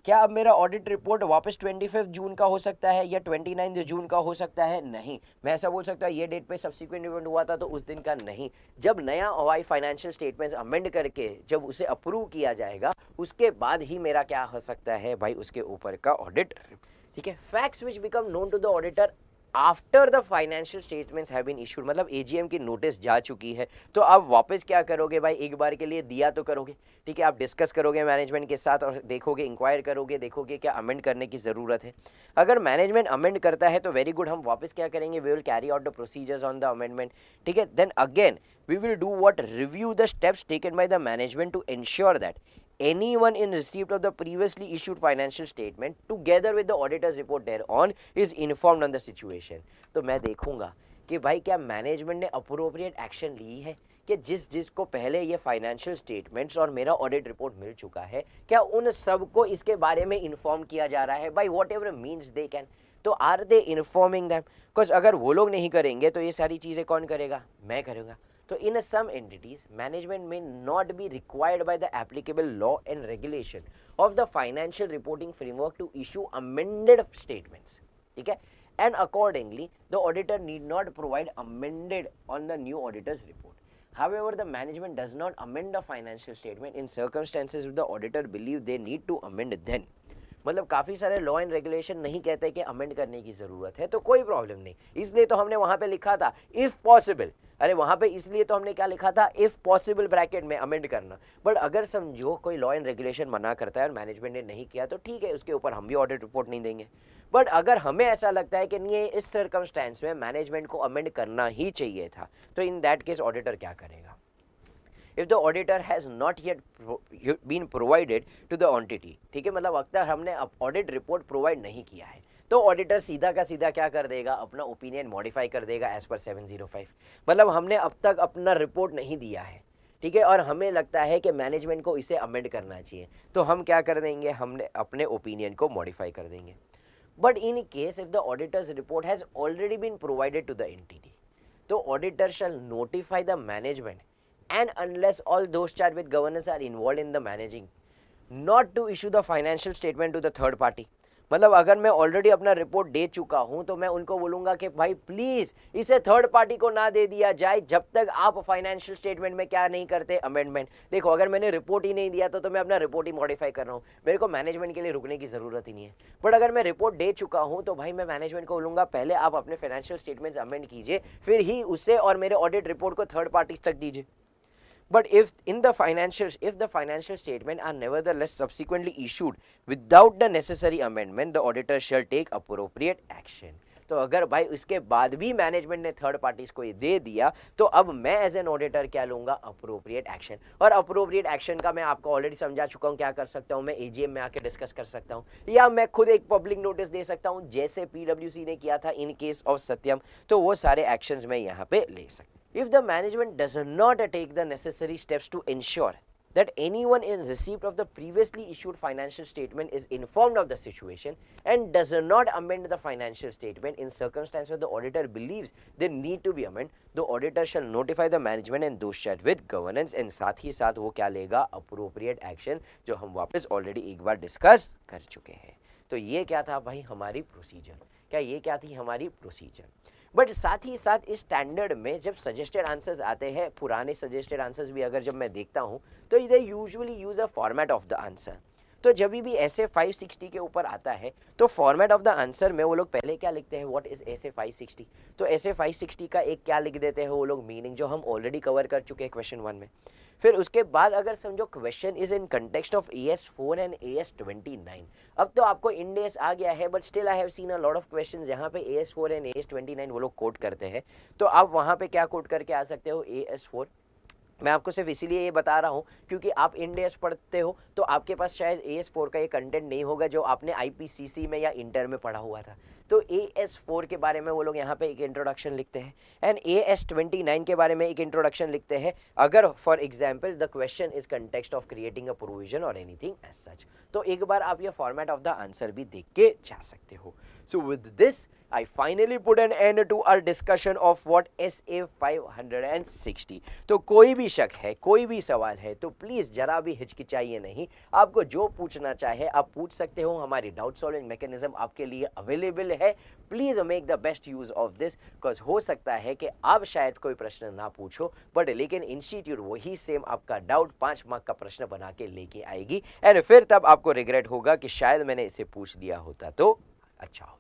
क्या अब मेरा ऑडिट रिपोर्ट वापस 25 जून का हो सकता है या 29 जून का हो सकता है? नहीं। मैं ऐसा बोल सकता हूँ ये डेट पे सब्सिक्वेंट इवेंट हुआ था तो उस दिन का नहीं। जब नया हवाई फाइनेंशियल स्टेटमेंट्स अमेंड करके जब उसे अप्रूव किया जाएगा उसके बाद ही मेरा क्या हो सकता है भाई, उसके ऊपर का ऑडिट। ठीक है, facts which become known to the auditor after the financial statements have been issued, मतलब एजीएम की नोटिस जा चुकी है तो आप वापस क्या करोगे भाई, एक बार के लिए दिया तो करोगे। ठीक है, आप डिस्कस करोगे मैनेजमेंट के साथ और देखोगे, इंक्वायर करोगे, देखोगे क्या अमेंड करने की ज़रूरत है। अगर मैनेजमेंट अमेंड करता है तो वेरी गुड, हम वापस क्या करेंगे, we will carry out the procedures on the amendment. ठीक है, then again we will do what? Review the steps taken by the management to ensure that anyone in receipt of the previously issued financial statement together with the auditor's report thereon is informed on the situation. तो मैं देखूंगा कि भाई क्या management ने appropriate action ली है कि जिसको पहले ये फाइनेंशियल स्टेटमेंट्स और मेरा ऑडिट रिपोर्ट मिल चुका है, क्या उन सबको इसके बारे में इन्फॉर्म किया जा रहा है by whatever means they can. तो are they informing them? Because अगर वो लोग नहीं करेंगे तो ये सारी चीज़ें कौन करेगा? मैं करूँगा. तो in some entities management may not be required by the applicable law and regulation of the financial reporting framework to issue amended statements. ठीक है. And accordingly, the auditor need not provide amended on the new auditor's report. However, the management does not amend the financial statement in circumstances which the auditor believe they need to amend then. मतलब काफ़ी सारे law and regulation नहीं कहते कि amend करने की ज़रूरत है, तो कोई प्रॉब्लम नहीं. इसलिए तो हमने वहाँ पे लिखा था इफ़ पॉसिबल. अरे वहाँ पे इसलिए तो हमने क्या लिखा था? इफ़ पॉसिबल ब्रैकेट में अमेंड करना. बट अगर समझो कोई लॉ एंड रेगुलेशन मना करता है और मैनेजमेंट ने नहीं किया तो ठीक है, उसके ऊपर हम भी ऑडिट रिपोर्ट नहीं देंगे. बट अगर हमें ऐसा लगता है कि नहीं इस सर्कमस्टेंस में मैनेजमेंट को अमेंड करना ही चाहिए था, तो इन दैट केस ऑडिटर क्या करेगा? If the auditor has not yet been provided to the entity, ठीक है, मतलब अब तक हमने ऑडिट रिपोर्ट प्रोवाइड नहीं किया है, तो ऑडिटर सीधा का सीधा क्या कर देगा? अपना ओपिनियन मॉडिफाई कर देगा एज पर 705. मतलब हमने अब तक अपना रिपोर्ट नहीं दिया है, ठीक है, और हमें लगता है कि मैनेजमेंट को इसे अमेंड करना चाहिए, तो हम क्या कर देंगे? हमने अपने ओपिनियन को मॉडिफाई कर देंगे. But in case if the auditors report has already been provided to the entity, तो auditor shall notify the management and unless all those charged with governance are involved in the managing, not to issue the financial statement to the third party. मतलब अगर मैं already अपना report दे चुका हूं तो मैं उनको बोलूंगा कि भाई प्लीज इसे थर्ड पार्टी को ना दे दिया जाए जब तक आप फाइनेंशियल स्टेटमेंट में क्या नहीं करते? अमेंडमेंट. देखो अगर मैंने रिपोर्ट ही नहीं दिया तो मैं अपना रिपोर्ट ही मॉडिफाई कर रहा हूं, मेरे को मैनेजमेंट के लिए रुकने की जरूरत ही नहीं है. बट अगर मैं रिपोर्ट दे चुका हूं तो भाई मैं मैनेजमेंट को बोलूंगा पहले आप अपने फाइनेंशियल स्टेटमेंट्स अमेंड कीजिए, फिर ही उससे और मेरे ऑडिट रिपोर्ट को थर्ड पार्टी तक दीजिए. But if the financial statement are nevertheless subsequently issued without the necessary amendment, the auditor shall take appropriate action. तो अगर भाई उसके बाद भी मैनेजमेंट ने थर्ड पार्टीज को ये दे दिया तो अब मैं एज एन ऑडिटर क्या लूंगा? Appropriate action. और अप्रोप्रिएट एक्शन का मैं आपको ऑलरेडी समझा चुका हूँ. क्या कर सकता हूँ मैं? एजीएम में आके डिस्कस कर सकता हूँ, या मैं खुद एक पब्लिक नोटिस दे सकता हूँ जैसे पीडब्ल्यूसी ने किया था इन केस ऑफ सत्यम. तो वो सारे एक्शंस मैं यहाँ पे ले सकता हूँ. If the management does not take the necessary steps to ensure that anyone in receipt of the previously issued financial statement is informed of the situation and does not amend the financial statement in circumstances where the auditor believes they need to be amended, the auditor shall notify the management and those charged with governance. and साथ ही साथ वो क्या लेगा? appropriate action, जो हम वापस already एक बार डिस्कस कर चुके हैं. तो ये क्या था भाई? हमारी प्रोसीजर. क्या ये क्या थी? हमारी प्रोसीजर. बट साथ ही साथ इस स्टैंडर्ड में जब सजेस्टेड आंसर्स आते हैं, पुराने सजेस्टेड आंसर्स भी अगर जब मैं देखता हूँ तो they usually use the format of the answer. तो जब भी ऐसे 560 के ऊपर आता है तो फॉर्मेट ऑफ द आंसर में वो लोग पहले क्या लिखते हैं? व्हाट इज ऐसे 560. तो ऐसे 560 का एक क्या लिख देते हैं वो लोग? मीनिंग, जो हम ऑलरेडी कवर कर चुके हैं क्वेश्चन 1 में. फिर उसके बाद अगर समझो question is in context of AS4 and AS29. अब तो आपको इंड एस आ गया है, but still I have seen a lot of questions जहाँ पे AS4 एंड AS29 वो लोग कोट करते हैं. तो आप वहाँ पे क्या कोट करके आ सकते हो? AS4. मैं आपको सिर्फ इसीलिए ये बता रहा हूँ क्योंकि आप इंड एस पढ़ते हो तो आपके पास शायद AS4 का ये कंटेंट नहीं होगा जो आपने IPCC में या इंटर में पढ़ा हुआ था. तो AS4 के बारे में वो लोग यहाँ पे एक इंट्रोडक्शन लिखते हैं एंड AS29 के बारे में एक इंट्रोडक्शन लिखते हैं अगर for example the question is context of creating a provision और एनीथिंग एज सच. तो एक बार आप ये फॉर्मेट ऑफ द आंसर भी देख के जा सकते हो. सो with this I finally put an end to our discussion of what SA 560. तो कोई भी शक है, कोई भी सवाल है तो प्लीज़ जरा भी हिचकिचाइए नहीं. आपको जो पूछना चाहे आप पूछ सकते हो. हमारी डाउट सॉल्विंग मैकेनिज्म आपके लिए अवेलेबल है. Please make the best use of this, because हो सकता है कि आप शायद कोई प्रश्न ना पूछो बट लेकिन इंस्टीट्यूट वही सेम आपका डाउट 5 मार्क का प्रश्न बना के लेके आएगी एंड फिर तब आपको रिग्रेट होगा कि शायद मैंने इसे पूछ लिया होता तो अच्छा होता.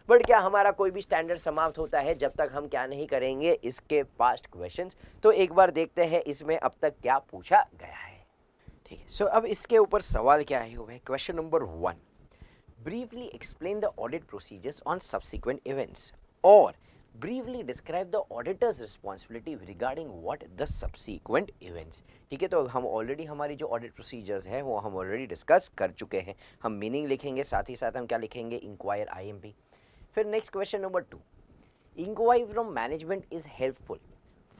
बट क्या हमारा कोई भी स्टैंडर्ड समाप्त होता है जब तक हम क्या नहीं करेंगे? इसके पास्ट क्वेश्चंस. तो एक बार देखते हैं इसमें अब तक क्या पूछा गया है. ठीक है, सो अब इसके ऊपर सवाल क्या है हुआ है? Question number 1, briefly explain the audit procedures on subsequent events और briefly describe the auditor's responsibility regarding what the subsequent events। ठीक है, तो हम ऑलरेडी हमारी जो ऑडिट प्रोसीजर्स है वो हम ऑलरेडी डिस्कस कर चुके हैं। हम मीनिंग लिखेंगे, साथ ही साथ हम क्या लिखेंगे, इंक्वायर IMP। फिर next question number 2, inquiry from management is helpful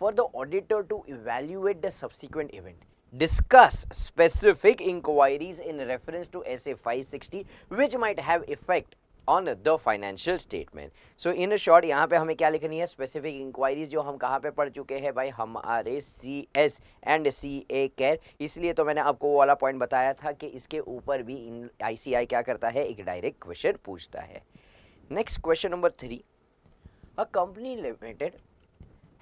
for the auditor to evaluate the subsequent event. Discuss specific inquiries in reference to SA 560 which might have effect on the financial statement. So in a short यहाँ पे हमें क्या लिखनी है, specific inquiries जो हम कहाँ पे पढ़ चुके हैं भाई, हमारे CS and CA केयर। इसलिए तो मैंने आपको वो वाला पॉइंट बताया था कि इसके ऊपर भी ICI क्या करता है, एक डायरेक्ट क्वेश्चन पूछता है। Next question number 3, a company limited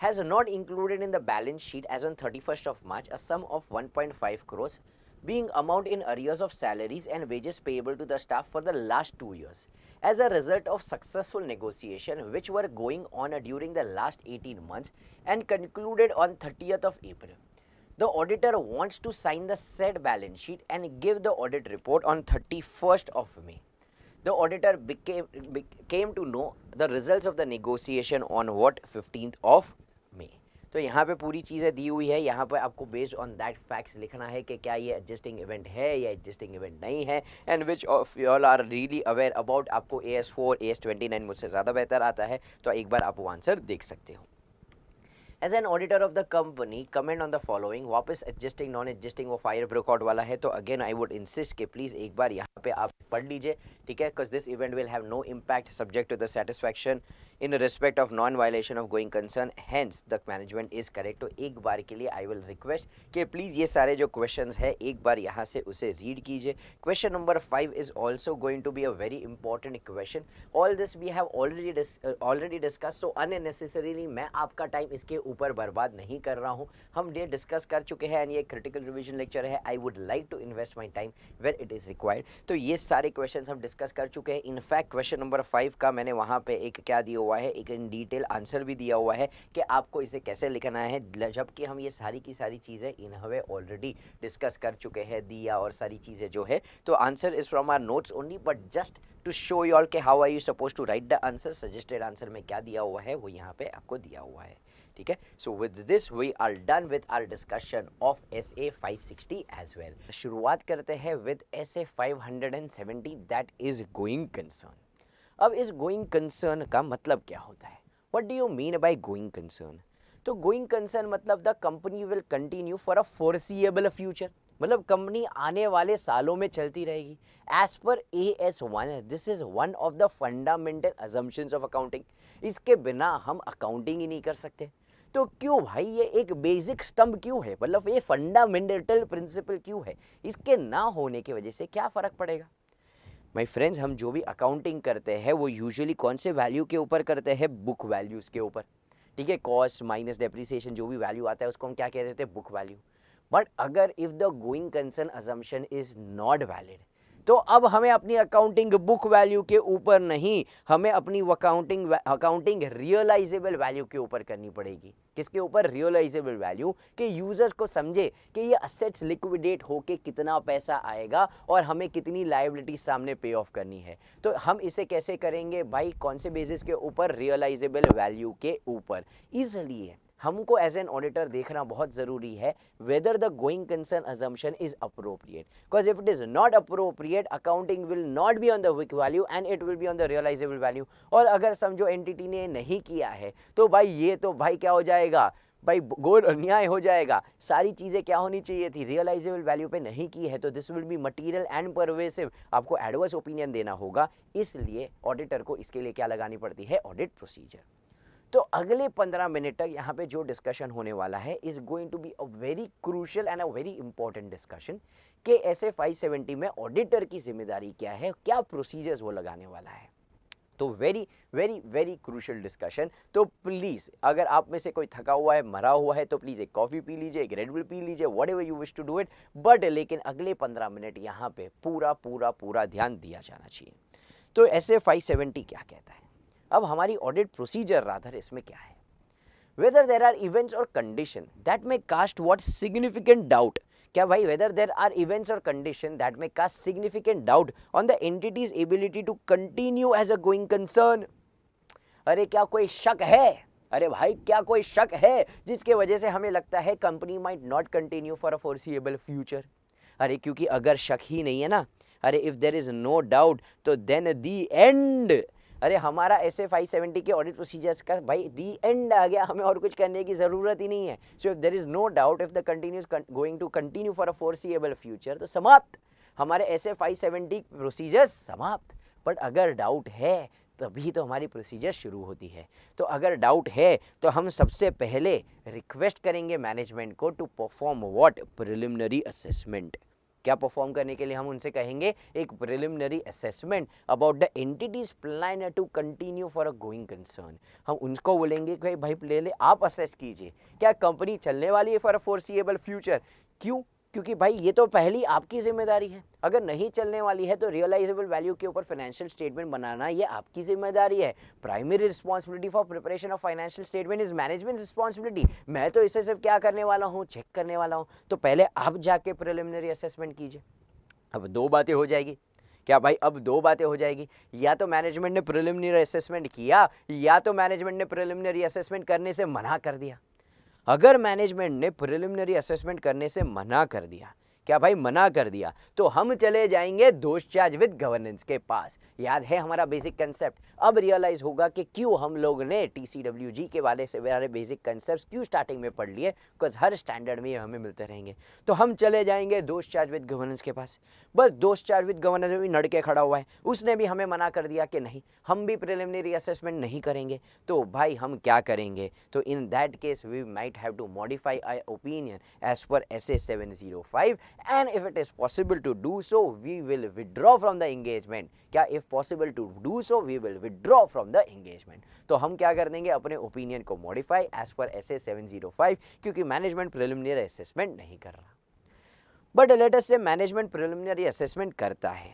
has not included in the balance sheet as on 31st of March a sum of 1.5 crores being amount in arrears of salaries and wages payable to the staff for the last 2 years as a result of successful negotiation which were going on during the last 18 months and concluded on 30th of April. The auditor wants to sign the said balance sheet and give the audit report on 31st of May. The auditor came to know the results of the negotiation on what 15th of May। तो यहाँ पे पूरी चीज़ें दी हुई है, यहाँ पे आपको बेस्ड ऑन दैट फैक्ट्स लिखना है कि क्या ये एडजस्टिंग इवेंट है या एडजस्टिंग इवेंट नहीं है, and which of you all are really aware about. आपको AS4 AS29 मुझसे ज़्यादा बेहतर आता है, तो एक बार आप वो आंसर देख सकते हो। As an auditor of the company comment on the following, वापस एडजस्टिंग नॉन एडजस्टिंग वो फायर ब्रेकआउट वाला है, तो अगेन आई वुड इंसिस्ट कि प्लीज़ एक बार यहाँ पे आप पढ़ लीजिए, ठीक है, because this event will have no impact subject to the satisfaction in respect of non violation of going concern, hence the management is correct. तो एक बार के लिए आई विल रिक्वेस्ट कि प्लीज़ ये सारे जो क्वेश्चंस है एक बार यहाँ से उसे रीड कीजिए। Question number 5 is also going to be a very important question. All this we have already discuss, so unnecessarily मैं आपका टाइम इसके ऊपर बर्बाद नहीं कर रहा हूँ, हम डे डिस्कस कर चुके हैं एंड ये क्रिटिकल रिविजन लेक्चर है। I would like to invest my time where it is required. तो ये सारे क्वेश्चन हम डिस्कस कर चुके हैं। इनफैक्ट क्वेश्चन नंबर 5 का मैंने वहाँ पे एक क्या दिया हुआ है, एक इन डिटेल आंसर भी दिया हुआ है कि आपको इसे कैसे लिखना है, जबकि हम ये सारी की सारी चीज़ें इन्हें ऑलरेडी डिस्कस कर चुके हैं, दिया और सारी चीज़ें जो है। तो answer is from our notes only, but just to show you all के how are you suppose to write the answer. Suggested answer में क्या दिया हुआ है वो यहाँ पे आपको दिया हुआ है, ठीक है। So with this we are done with our discussion of SA 560 as well. शुरुआत करते हैं with SA 570 that is going concern. अब इस गोइंग कंसर्न का मतलब क्या होता है, what do you mean by going concern? तो गोइंग कंसर्न मतलब the company will continue for a foreseeable future, मतलब कंपनी आने वाले सालों में चलती रहेगी। As per AS1 this is one of the fundamental assumptions of accounting. इसके बिना हम अकाउंटिंग ही नहीं कर सकते। तो क्यों भाई, ये एक बेसिक स्तंभ क्यों है, मतलब ये फंडामेंटल प्रिंसिपल क्यों है, इसके ना होने की वजह से क्या फ़र्क पड़ेगा? माय फ्रेंड्स, हम जो भी अकाउंटिंग करते हैं वो यूजुअली कौन से वैल्यू के ऊपर करते हैं, बुक वैल्यूज़ के ऊपर, ठीक है। कॉस्ट माइनस डेप्रिसिएशन जो भी वैल्यू आता है उसको हम क्या कह देते हैं, बुक वैल्यू। बट अगर if the going concern assumption is not valid, तो अब हमें अपनी अकाउंटिंग बुक वैल्यू के ऊपर नहीं, हमें अपनी अकाउंटिंग रियलाइजेबल वैल्यू के ऊपर करनी पड़ेगी। किसके ऊपर? रियलाइजेबल वैल्यू, कि यूजर्स को समझे कि ये असेट्स लिक्विडेट होके कितना पैसा आएगा और हमें कितनी लायबिलिटी सामने पे ऑफ करनी है। तो हम इसे कैसे करेंगे भाई, कौन से बेसिस के ऊपर? रियलाइजेबल वैल्यू के ऊपर। इसलिए हमको एज एन ऑडिटर देखना बहुत ज़रूरी है whether the going concern assumption is appropriate, because if it is not appropriate accounting will not be on the book value and it will be on the realisable value. और अगर समझो entity ने नहीं किया है तो भाई ये तो भाई क्या हो जाएगा भाई, घोर अन्याय हो जाएगा। सारी चीज़ें क्या होनी चाहिए थी, रियलाइजेबल वैल्यू पे नहीं की है तो this will be material and pervasive, आपको एडवर्स ओपिनियन देना होगा। इसलिए ऑडिटर को इसके लिए क्या लगानी पड़ती है, ऑडिट प्रोसीजर। तो अगले 15 मिनट तक यहाँ पे जो डिस्कशन होने वाला है is going to be a very crucial and a very important discussion कि SA 570 में ऑडिटर की जिम्मेदारी क्या है, क्या प्रोसीजर्स वो लगाने वाला है। तो very very very crucial discussion. तो प्लीज़ अगर आप में से कोई थका हुआ है, मरा हुआ है, तो प्लीज़ एक कॉफ़ी पी लीजिए, एक रेड बुल पी लीजिए, whatever you wish to do it, but लेकिन अगले 15 मिनट यहाँ पे पूरा पूरा पूरा ध्यान दिया जाना चाहिए। तो SA 570 क्या कहता है? अब हमारी ऑडिट प्रोसीजर रादर इसमें क्या है, वेदर देर आर इवेंट्स और condition that may cast what significant doubt, क्या भाई वेदर देर आर इवेंट्स और condition that may cast significant doubt on the entity's ability to continue as a going concern. अरे क्या कोई शक है? अरे भाई क्या कोई शक है जिसके वजह से हमें लगता है company might not continue for a foreseeable future? अरे क्योंकि अगर शक ही नहीं है ना, अरे if there is no doubt तो देन दी एंड। अरे हमारा ऐसे 570 के ऑडिट प्रोसीजर्स का भाई दी एंड आ गया, हमें और कुछ करने की ज़रूरत ही नहीं है। So if there is no doubt, if the continues going to continue for a foreseeable future, तो समाप्त, हमारे ऐसे 570 प्रोसीजर्स समाप्त। बट अगर डाउट है तभी तो हमारी प्रोसीजर शुरू होती है। तो अगर डाउट है तो हम सबसे पहले रिक्वेस्ट करेंगे मैनेजमेंट को to perform what? Preliminary assessment. क्या परफॉर्म करने के लिए हम उनसे कहेंगे? एक preliminary assessment about the entity's plan to continue for a going concern. हम उनको बोलेंगे कि भाई पहले आप असेस कीजिए क्या कंपनी चलने वाली है फॉर अ फोरसीएबल फ्यूचर। क्यों? क्योंकि भाई ये तो पहली आपकी जिम्मेदारी है। अगर नहीं चलने वाली है तो रियलाइजेबल वैल्यू के ऊपर फाइनेंशियल स्टेटमेंट बनाना ये आपकी जिम्मेदारी है। Primary responsibility for preparation of financial statement is management responsibility. मैं तो इसे सिर्फ क्या करने वाला हूँ? चेक करने वाला हूँ। तो पहले आप जाके प्रिलिमिनरी असेसमेंट कीजिए। अब दो बातें हो जाएगी। क्या भाई? अब दो बातें हो जाएगी, या तो मैनेजमेंट ने प्रिलिमिनरी असेसमेंट किया या तो मैनेजमेंट ने प्रिलिमिनरी असेसमेंट करने से मना कर दिया। अगर मैनेजमेंट ने प्रिलिमिनरी असेसमेंट करने से मना कर दिया, क्या भाई मना कर दिया, तो हम चले जाएंगे दोष चार्ज विद गवर्नेंस के पास। याद है हमारा बेसिक कंसेप्ट? अब रियलाइज होगा कि क्यों हम लोग ने TCWG के वाले से वाले बेसिक कंसेप्ट क्यों स्टार्टिंग में पढ़ लिए, बिकॉज हर स्टैंडर्ड में ये हमें मिलते रहेंगे। तो हम चले जाएंगे दोष चार्ज विद गवर्नेंस के पास। बस दोष चार्ज विद गवर्नेंस में भी नड़ के खड़ा हुआ है, उसने भी हमें मना कर दिया कि नहीं, हम भी प्रिलिमिनरी असेसमेंट नहीं करेंगे। तो भाई हम क्या करेंगे? तो in that case we might have to modify our opinion as per SA 705, and if it is possible to do so we will withdraw from the engagement। क्या if possible to do so we will withdraw from the engagement। तो हम क्या कर देंगे? अपने opinion को modify as per SA 705, क्योंकि management preliminary assessment नहीं कर रहा। बट लेट अस से मैनेजमेंट प्रिलिमिनरी असेसमेंट करता है,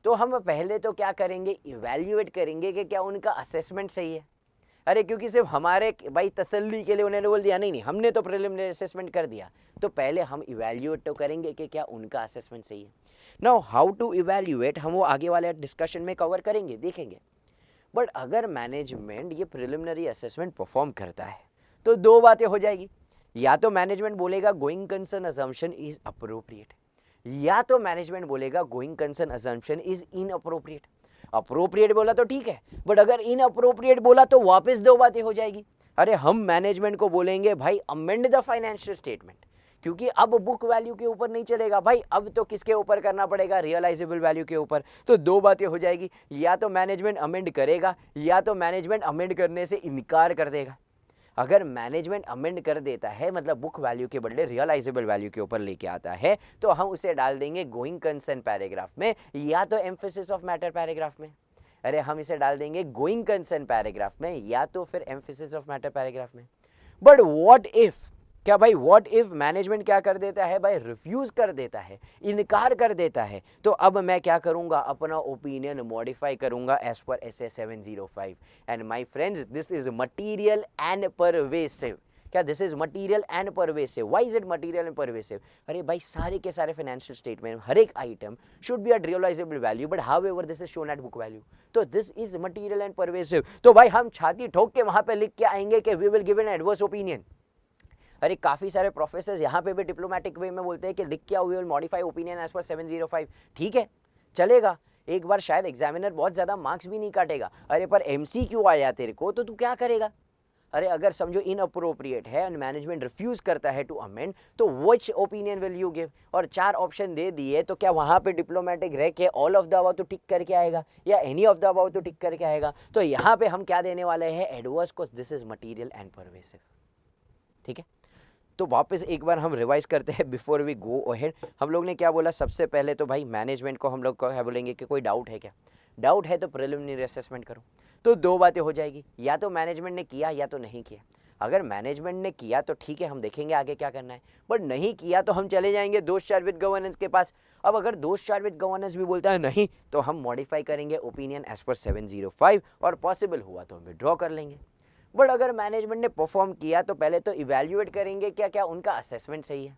तो हम पहले तो क्या करेंगे? इवैल्यूएट करेंगे कि क्या उनका असेसमेंट सही है। अरे क्योंकि सिर्फ हमारे भाई तसल्ली के लिए उन्होंने बोल दिया नहीं हमने तो प्रिलिमिनरी असेसमेंट कर दिया, तो पहले हम इवैल्यूएट तो करेंगे कि क्या उनका असेसमेंट सही है। नाउ हाउ टू इवैल्यूएट हम वो आगे वाले डिस्कशन में कवर करेंगे, देखेंगे। बट अगर मैनेजमेंट ये प्रिलिमिनरी असेसमेंट परफॉर्म करता है तो दो बातें हो जाएगी। या तो मैनेजमेंट बोलेगा going concern assumption is appropriate, या तो मैनेजमेंट बोलेगा going concern assumption is inappropriate. Appropriate बोला तो ठीक है, बट अगर इनअप्रोप्रिएट बोला तो वापस दो बातें हो जाएगी। अरे हम मैनेजमेंट को बोलेंगे भाई अमेंड द फाइनेंशियल स्टेटमेंट, क्योंकि अब बुक वैल्यू के ऊपर नहीं चलेगा भाई, अब तो किसके ऊपर करना पड़ेगा? रियलाइजेबल वैल्यू के ऊपर। तो दो बातें हो जाएगी, या तो मैनेजमेंट अमेंड करेगा या तो मैनेजमेंट अमेंड करने से इनकार कर देगा। अगर मैनेजमेंट अमेंड कर देता है, मतलब बुक वैल्यू के बदले रियलाइजेबल वैल्यू के ऊपर लेके आता है, तो हम उसे डाल देंगे गोइंग कंसर्न पैराग्राफ में या तो एम्फेसिस ऑफ मैटर पैराग्राफ में। अरे हम इसे डाल देंगे गोइंग कंसर्न पैराग्राफ में या तो फिर एम्फेसिस ऑफ मैटर पैराग्राफ में। बट व्हाट इफ, क्या भाई व्हाट इफ मैनेजमेंट क्या कर देता है भाई? रिफ्यूज कर देता है, इनकार कर देता है। तो अब मैं क्या करूंगा? अपना ओपिनियन मॉडिफाई करूंगा as per SA 705। And my friends, this is material and pervasive. क्या this is material and pervasive? Why is it material and pervasive? अरे भाई सारे के सारे फाइनेंशियल स्टेटमेंट, हर एक item should be at realisable value, but however this is shown at book value. तो this is material and pervasive. तो भाई हम छाती ठोक के वहां पे लिख के आएंगे कि we will give an adverse opinion. अरे काफ़ी सारे प्रोफेसर यहाँ पे भी डिप्लोमेटिक वे में बोलते हैं कि लिख के we will modify opinion as per 705। ठीक है, चलेगा, एक बार शायद एग्जामिनर बहुत ज़्यादा मार्क्स भी नहीं काटेगा। अरे पर MCQ आया तेरे को तो तू क्या करेगा? अरे अगर समझो इनअप्रोप्रिएट है एंड मैनेजमेंट रिफ्यूज करता है टू अमेंड, तो which opinion will you give? और 4 ऑप्शन दे दिए, तो क्या वहाँ पे डिप्लोमेटिक रह के ऑल ऑफ द अबव तो टिक करके आएगा या एनी ऑफ द अबव तो टिक करके आएगा? तो यहाँ पे हम क्या देने वाले हैं? एडवर्स को this is material and pervasive. ठीक है, तो वापस एक बार हम रिवाइज करते हैं बिफोर वी गो अहेड। हम लोग ने क्या बोला? सबसे पहले तो भाई मैनेजमेंट को हम लोग क्या बोलेंगे कि कोई डाउट है क्या? डाउट है तो प्रिलिमिनरी असेसमेंट करो। तो दो बातें हो जाएगी, या तो मैनेजमेंट ने किया या तो नहीं किया। अगर मैनेजमेंट ने किया तो ठीक है, हम देखेंगे आगे क्या करना है, बट नहीं किया तो हम चले जाएंगे दोष चार्ज विद गवर्नेंस के पास। अब अगर दोष चार्ज विद गवर्नेंस भी बोलता है नहीं, तो हम मॉडिफाई करेंगे ओपिनियन एज पर 705 और पॉसिबल हुआ तो हम विड्रॉ कर लेंगे। बट अगर मैनेजमेंट ने परफॉर्म किया तो पहले तो इवैल्यूएट करेंगे क्या क्या उनका असेसमेंट सही है।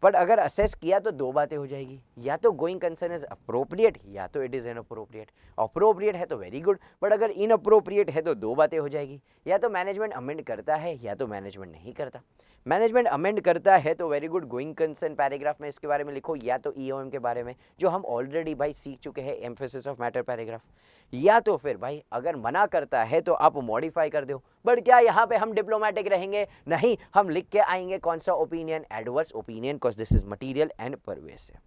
बट अगर असेस किया तो दो बातें हो जाएगी, या तो गोइंग कंसर्न इज अप्रोप्रिएट या तो इट इज़ इनअप्रोप्रिएट। अप्रोप्रिएट है तो वेरी गुड, बट अगर इनअप्रोप्रिएट है तो दो बातें हो जाएगी, या तो मैनेजमेंट अमेंड करता है या तो मैनेजमेंट नहीं करता। मैनेजमेंट अमेंड करता है तो very good, going concern paragraph में इसके बारे में लिखो, या तो ईओएम के बारे में जो हम ऑलरेडी भाई सीख चुके हैं, एम्फेसिस ऑफ मैटर पैराग्राफ, या तो फिर भाई अगर मना करता है तो आप मॉडिफाई कर दो। बट क्या यहाँ पे हम डिप्लोमेटिक रहेंगे? नहीं, हम लिख के आएंगे कौन सा opinion, adverse opinion, because this is material and pervasive.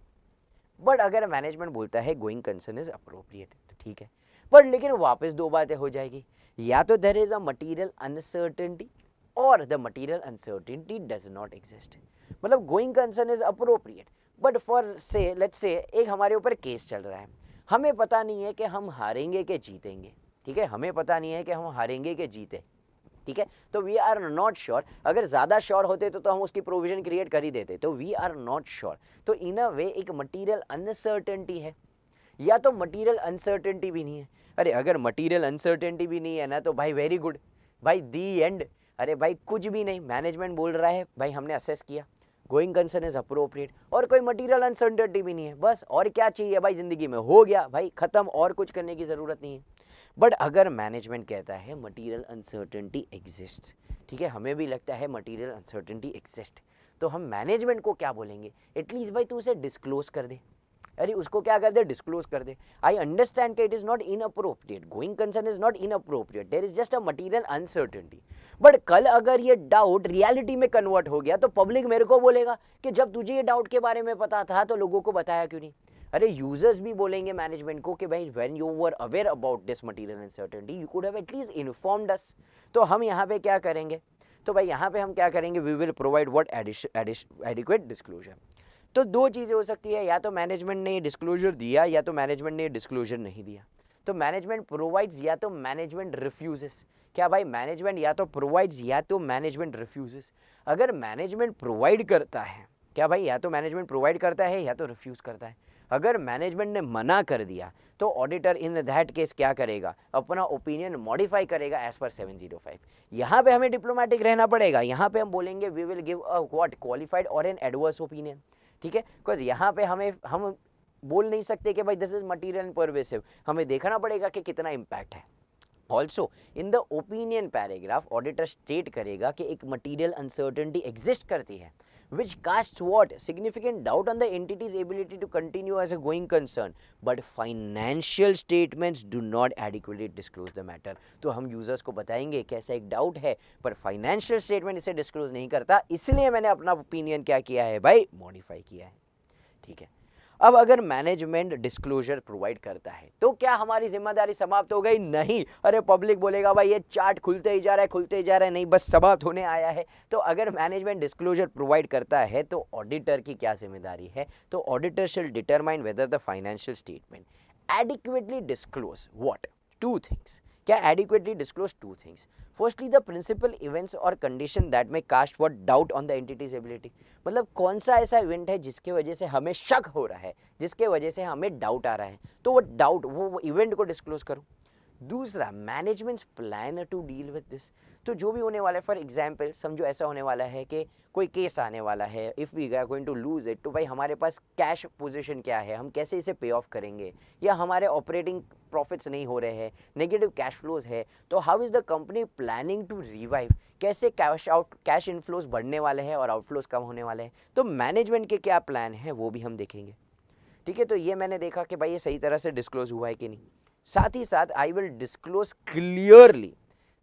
But अगर मैनेजमेंट बोलता है गोइंग कंसर्न इज अप्रोप्रिएट तो ठीक है, बट लेकिन वापस दो बातें हो जाएगी, या तो there is a material uncertainty और the material uncertainty does not exist. मतलब going concern is appropriate, but for say let's say एक हमारे ऊपर केस चल रहा है, हमें पता नहीं है कि हम हारेंगे कि जीतेंगे, ठीक है, हमें पता नहीं है कि हम हारेंगे कि जीते, ठीक है, तो वी आर नॉट श्योर। अगर ज़्यादा श्योर होते तो हम उसकी प्रोविजन क्रिएट कर ही देते, तो वी आर नॉट श्योर, तो इन अ वे एक मटीरियल अनसर्टेनिटी है, या तो मटीरियल अनसर्टेनिटी भी नहीं है। अरे अगर मटीरियल अनसर्टेनिटी भी नहीं है ना तो भाई वेरी गुड, भाई दी एंड। अरे भाई कुछ भी नहीं, मैनेजमेंट बोल रहा है भाई हमने असेस किया, गोइंग कंसर्न इज अप्रोप्रिएट, और कोई मटीरियल अनसर्टेनिटी भी नहीं है, बस और क्या चाहिए भाई ज़िंदगी में, हो गया भाई ख़त्म, और कुछ करने की ज़रूरत नहीं है। बट अगर मैनेजमेंट कहता है मटीरियल अनसर्टेनिटी एग्जिस्ट, ठीक है, हमें भी लगता है मटीरियल अनसर्टेनिटी एग्जिस्ट, तो हम मैनेजमेंट को क्या बोलेंगे, एटलीस्ट भाई तू उसे डिस्क्लोज कर दे। अरे उसको क्या कर दे, डिस्क्लोज कर दे। आई अंडरस्टैंड कि it is not inappropriate, going concern is not inappropriate, there is just a material uncertainty. But कल अगर ये डाउट रियलिटी में कन्वर्ट हो गया तो पब्लिक मेरे को बोलेगा कि जब तुझे ये डाउट के बारे में पता था तो लोगों को बताया क्यों नहीं। अरे यूजर्स भी बोलेंगे मैनेजमेंट को कि भाई when you were aware about this material uncertainty you could have at least informed us. तो हम यहाँ पे क्या करेंगे, तो भाई यहाँ पे हम क्या करेंगे, we will provide what adequate disclosure. तो दो चीज़ें हो सकती है, या तो मैनेजमेंट ने डिस्क्लोजर दिया या तो मैनेजमेंट ने डिस्क्लोजर नहीं दिया। तो मैनेजमेंट प्रोवाइड्स या तो मैनेजमेंट रिफ्यूजेस। क्या भाई, मैनेजमेंट या तो प्रोवाइड्स या तो मैनेजमेंट रिफ्यूजेस। अगर मैनेजमेंट प्रोवाइड करता है, क्या भाई, या तो मैनेजमेंट प्रोवाइड करता है या तो रिफ्यूज़ करता है। अगर मैनेजमेंट ने मना कर दिया तो ऑडिटर इन दैट केस क्या करेगा, अपना ओपिनियन मॉडिफाई करेगा एज पर 705। यहाँ पे हमें डिप्लोमेटिक रहना पड़ेगा, यहाँ पे हम बोलेंगे we will give a what qualified or an adverse opinion, ठीक है, बिकॉज यहाँ पे हम बोल नहीं सकते कि भाई दिस इज मटीरियल परवेसिव, हमें देखना पड़ेगा कि कितना इम्पैक्ट है। Also in the opinion paragraph auditor state करेगा कि एक मटीरियल अनसर्टेनिटी एग्जिस्ट करती है which casts what significant doubt on the entity's ability to continue as a going concern, but financial statements do not adequately disclose the matter। तो हम users को बताएंगे कि ऐसा एक डाउट है पर फाइनेंशियल स्टेटमेंट इसे डिस्क्लोज नहीं करता, इसलिए मैंने अपना ओपिनियन क्या किया है भाई, मॉडिफाई किया है, ठीक है। अब अगर मैनेजमेंट डिस्क्लोजर प्रोवाइड करता है तो क्या हमारी जिम्मेदारी समाप्त हो गई? नहीं। अरे पब्लिक बोलेगा भाई ये चार्ट खुलते ही जा रहा है, खुलते ही जा रहा है, नहीं बस समाप्त होने आया है। तो अगर मैनेजमेंट डिस्क्लोजर प्रोवाइड करता है तो ऑडिटर की क्या जिम्मेदारी है, तो auditor shall determine whether the financial statement adequately disclose what, two things. क्या adequately disclose two things, firstly the principal events और condition that may cast what doubt on the entity's ability. मतलब कौन सा ऐसा इवेंट है जिसके वजह से हमें शक हो रहा है, जिसके वजह से हमें डाउट आ रहा है, तो वो डाउट वो इवेंट को डिस्क्लोज करो। दूसरा, management plan to deal with this. तो जो भी होने वाला है, फॉर एग्जाम्पल समझो ऐसा होने वाला है कि कोई केस आने वाला है, if we are going to lose it, तो भाई हमारे पास कैश पोजीशन क्या है, हम कैसे इसे पे ऑफ करेंगे, या हमारे ऑपरेटिंग प्रॉफिट्स नहीं हो रहे हैं, नेगेटिव कैश फ्लोज है, तो how is the company planning to revive, कैसे कैश इनफ्लोज बढ़ने वाले हैं और आउटफ्लोज कम होने वाले हैं, तो मैनेजमेंट के क्या प्लान है वो भी हम देखेंगे, ठीक है। तो ये मैंने देखा कि भाई ये सही तरह से डिस्क्लोज हुआ है कि नहीं। साथ ही साथ I will disclose clearly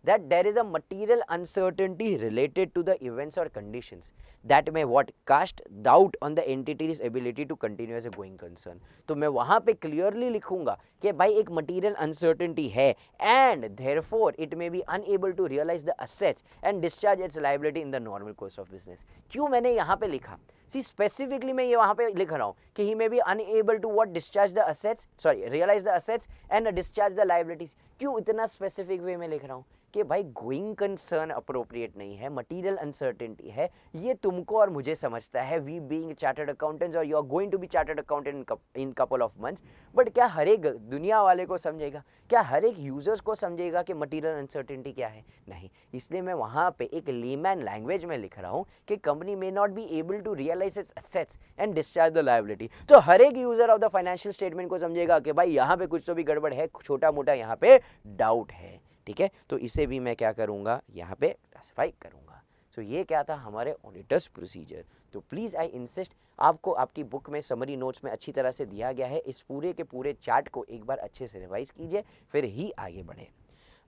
that there is a material uncertainty related to the events or conditions that may what cast doubt on the entity's ability to continue as a going concern। तो मैं वहाँ पे clearly लिखूंगा कि भाई एक material uncertainty है and therefore it may be unable to realize the assets and discharge its liability in the normal course of business। क्यों मैंने यहाँ पे लिखा, सी स्पेसिफिकली मैं ये वहाँ पे लिख रहा हूँ कि he may be unable to what discharge the assets, sorry realize the assets and discharge the liabilities। क्यों इतना स्पेसिफिक वे में लिख रहा हूँ, कि भाई गोइंग कंसर्न अप्रोप्रिएट नहीं है, मटीरियल अनसर्टेनिटी है, ये तुमको और मुझे समझता है, वी बीइंग चार्टर्ड अकाउंटेंट्स और you are going to be chartered accountant in couple of months, but क्या हर एक दुनिया वाले को समझेगा, क्या हर एक यूजर्स को समझेगा कि मटीरियल अनसर्टेनिटी क्या है? नहीं। इसलिए मैं वहाँ पे एक लेमैन लैंग्वेज में लिख रहा हूँ कि company may not be able to realise its assets and discharge the liability. तो हर एक user of the financial statement को समझेगा कि भाई यहाँ पे कुछ तो भी गड़बड़ है, छोटा मोटा यहाँ पे डाउट है, ठीक है। तो इसे भी मैं क्या करूँगा, यहाँ पे क्लासिफाई करूँगा। तो ये क्या था हमारे ऑडिटर्स प्रोसीजर। तो प्लीज़ आई इंसिस्ट, आपको आपकी बुक में समरी नोट्स में अच्छी तरह से दिया गया है, इस पूरे के पूरे चार्ट को एक बार अच्छे से रिवाइज कीजिए, फिर ही आगे बढ़े।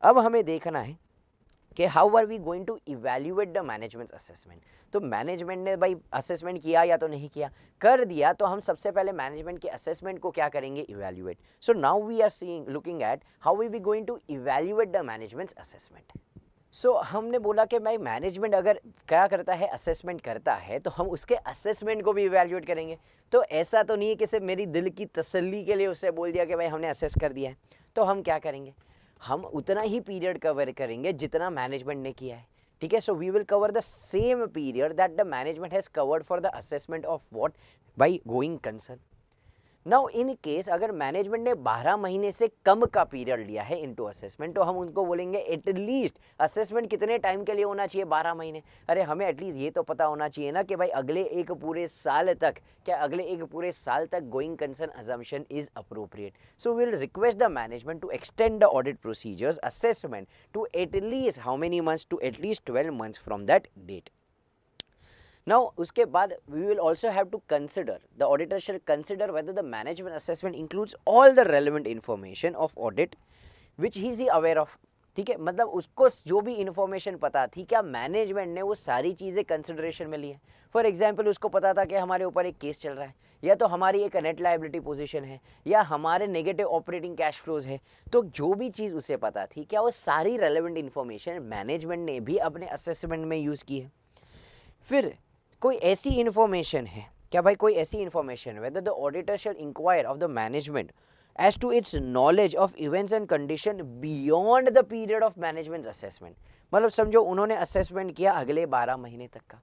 अब हमें देखना है कि how are we going to evaluate the management assessment. तो मैनेजमेंट ने भाई असेसमेंट किया या तो नहीं किया, कर दिया तो हम सबसे पहले मैनेजमेंट के असेसमेंट को क्या करेंगे, evaluate. So now we are seeing looking at how we be going to evaluate the management assessment. So हमने बोला कि भाई मैनेजमेंट अगर क्या करता है, असेसमेंट करता है, तो हम उसके असेसमेंट को भी इवैल्यूएट करेंगे। तो ऐसा तो नहीं है कि सिर्फ मेरी दिल की तसल्ली के लिए उससे बोल दिया कि भाई हमने असेस कर दिया है। तो हम क्या करेंगे, हम उतना ही पीरियड कवर करेंगे जितना मैनेजमेंट ने किया है, ठीक है। So we will cover the same period that the management has covered for the assessment of what, by going concern. Now in case अगर मैनेजमेंट ने 12 महीने से कम का पीरियड लिया है इनटू असेसमेंट, तो हम उनको बोलेंगे एटलीस्ट असेसमेंट कितने टाइम के लिए होना चाहिए, 12 महीने। अरे हमें एटलीस्ट ये तो पता होना चाहिए ना कि भाई अगले एक पूरे साल तक, क्या अगले एक पूरे साल तक going concern assumption is appropriate. So we will request the management to extend the audit procedures assessment to at least how many months, to at least 12 months from that date. Now, उसके बाद we will also have to consider, the auditor shall consider whether the management assessment includes all the relevant information of audit which he is aware of, ठीक है। मतलब उसको जो भी information पता थी, क्या मैनेजमेंट ने वो सारी चीज़ें कंसिडरेशन में ली है। फॉर एग्जांपल उसको पता था कि हमारे ऊपर एक केस चल रहा है, या तो हमारी एक नेट लायबिलिटी पोजीशन है, या हमारे नेगेटिव ऑपरेटिंग कैश फ्लोज है। तो जो भी चीज़ उसे पता थी, क्या वो सारी रेलेवेंट इंफॉर्मेशन मैनेजमेंट ने भी अपने असेसमेंट में यूज़ की है। फिर कोई ऐसी इन्फॉर्मेशन है, क्या भाई कोई ऐसी information, whether the auditor shall inquire of the management as to its knowledge of events and condition beyond the period of management assessment. मतलब समझो उन्होंने असेसमेंट किया अगले 12 महीने तक का,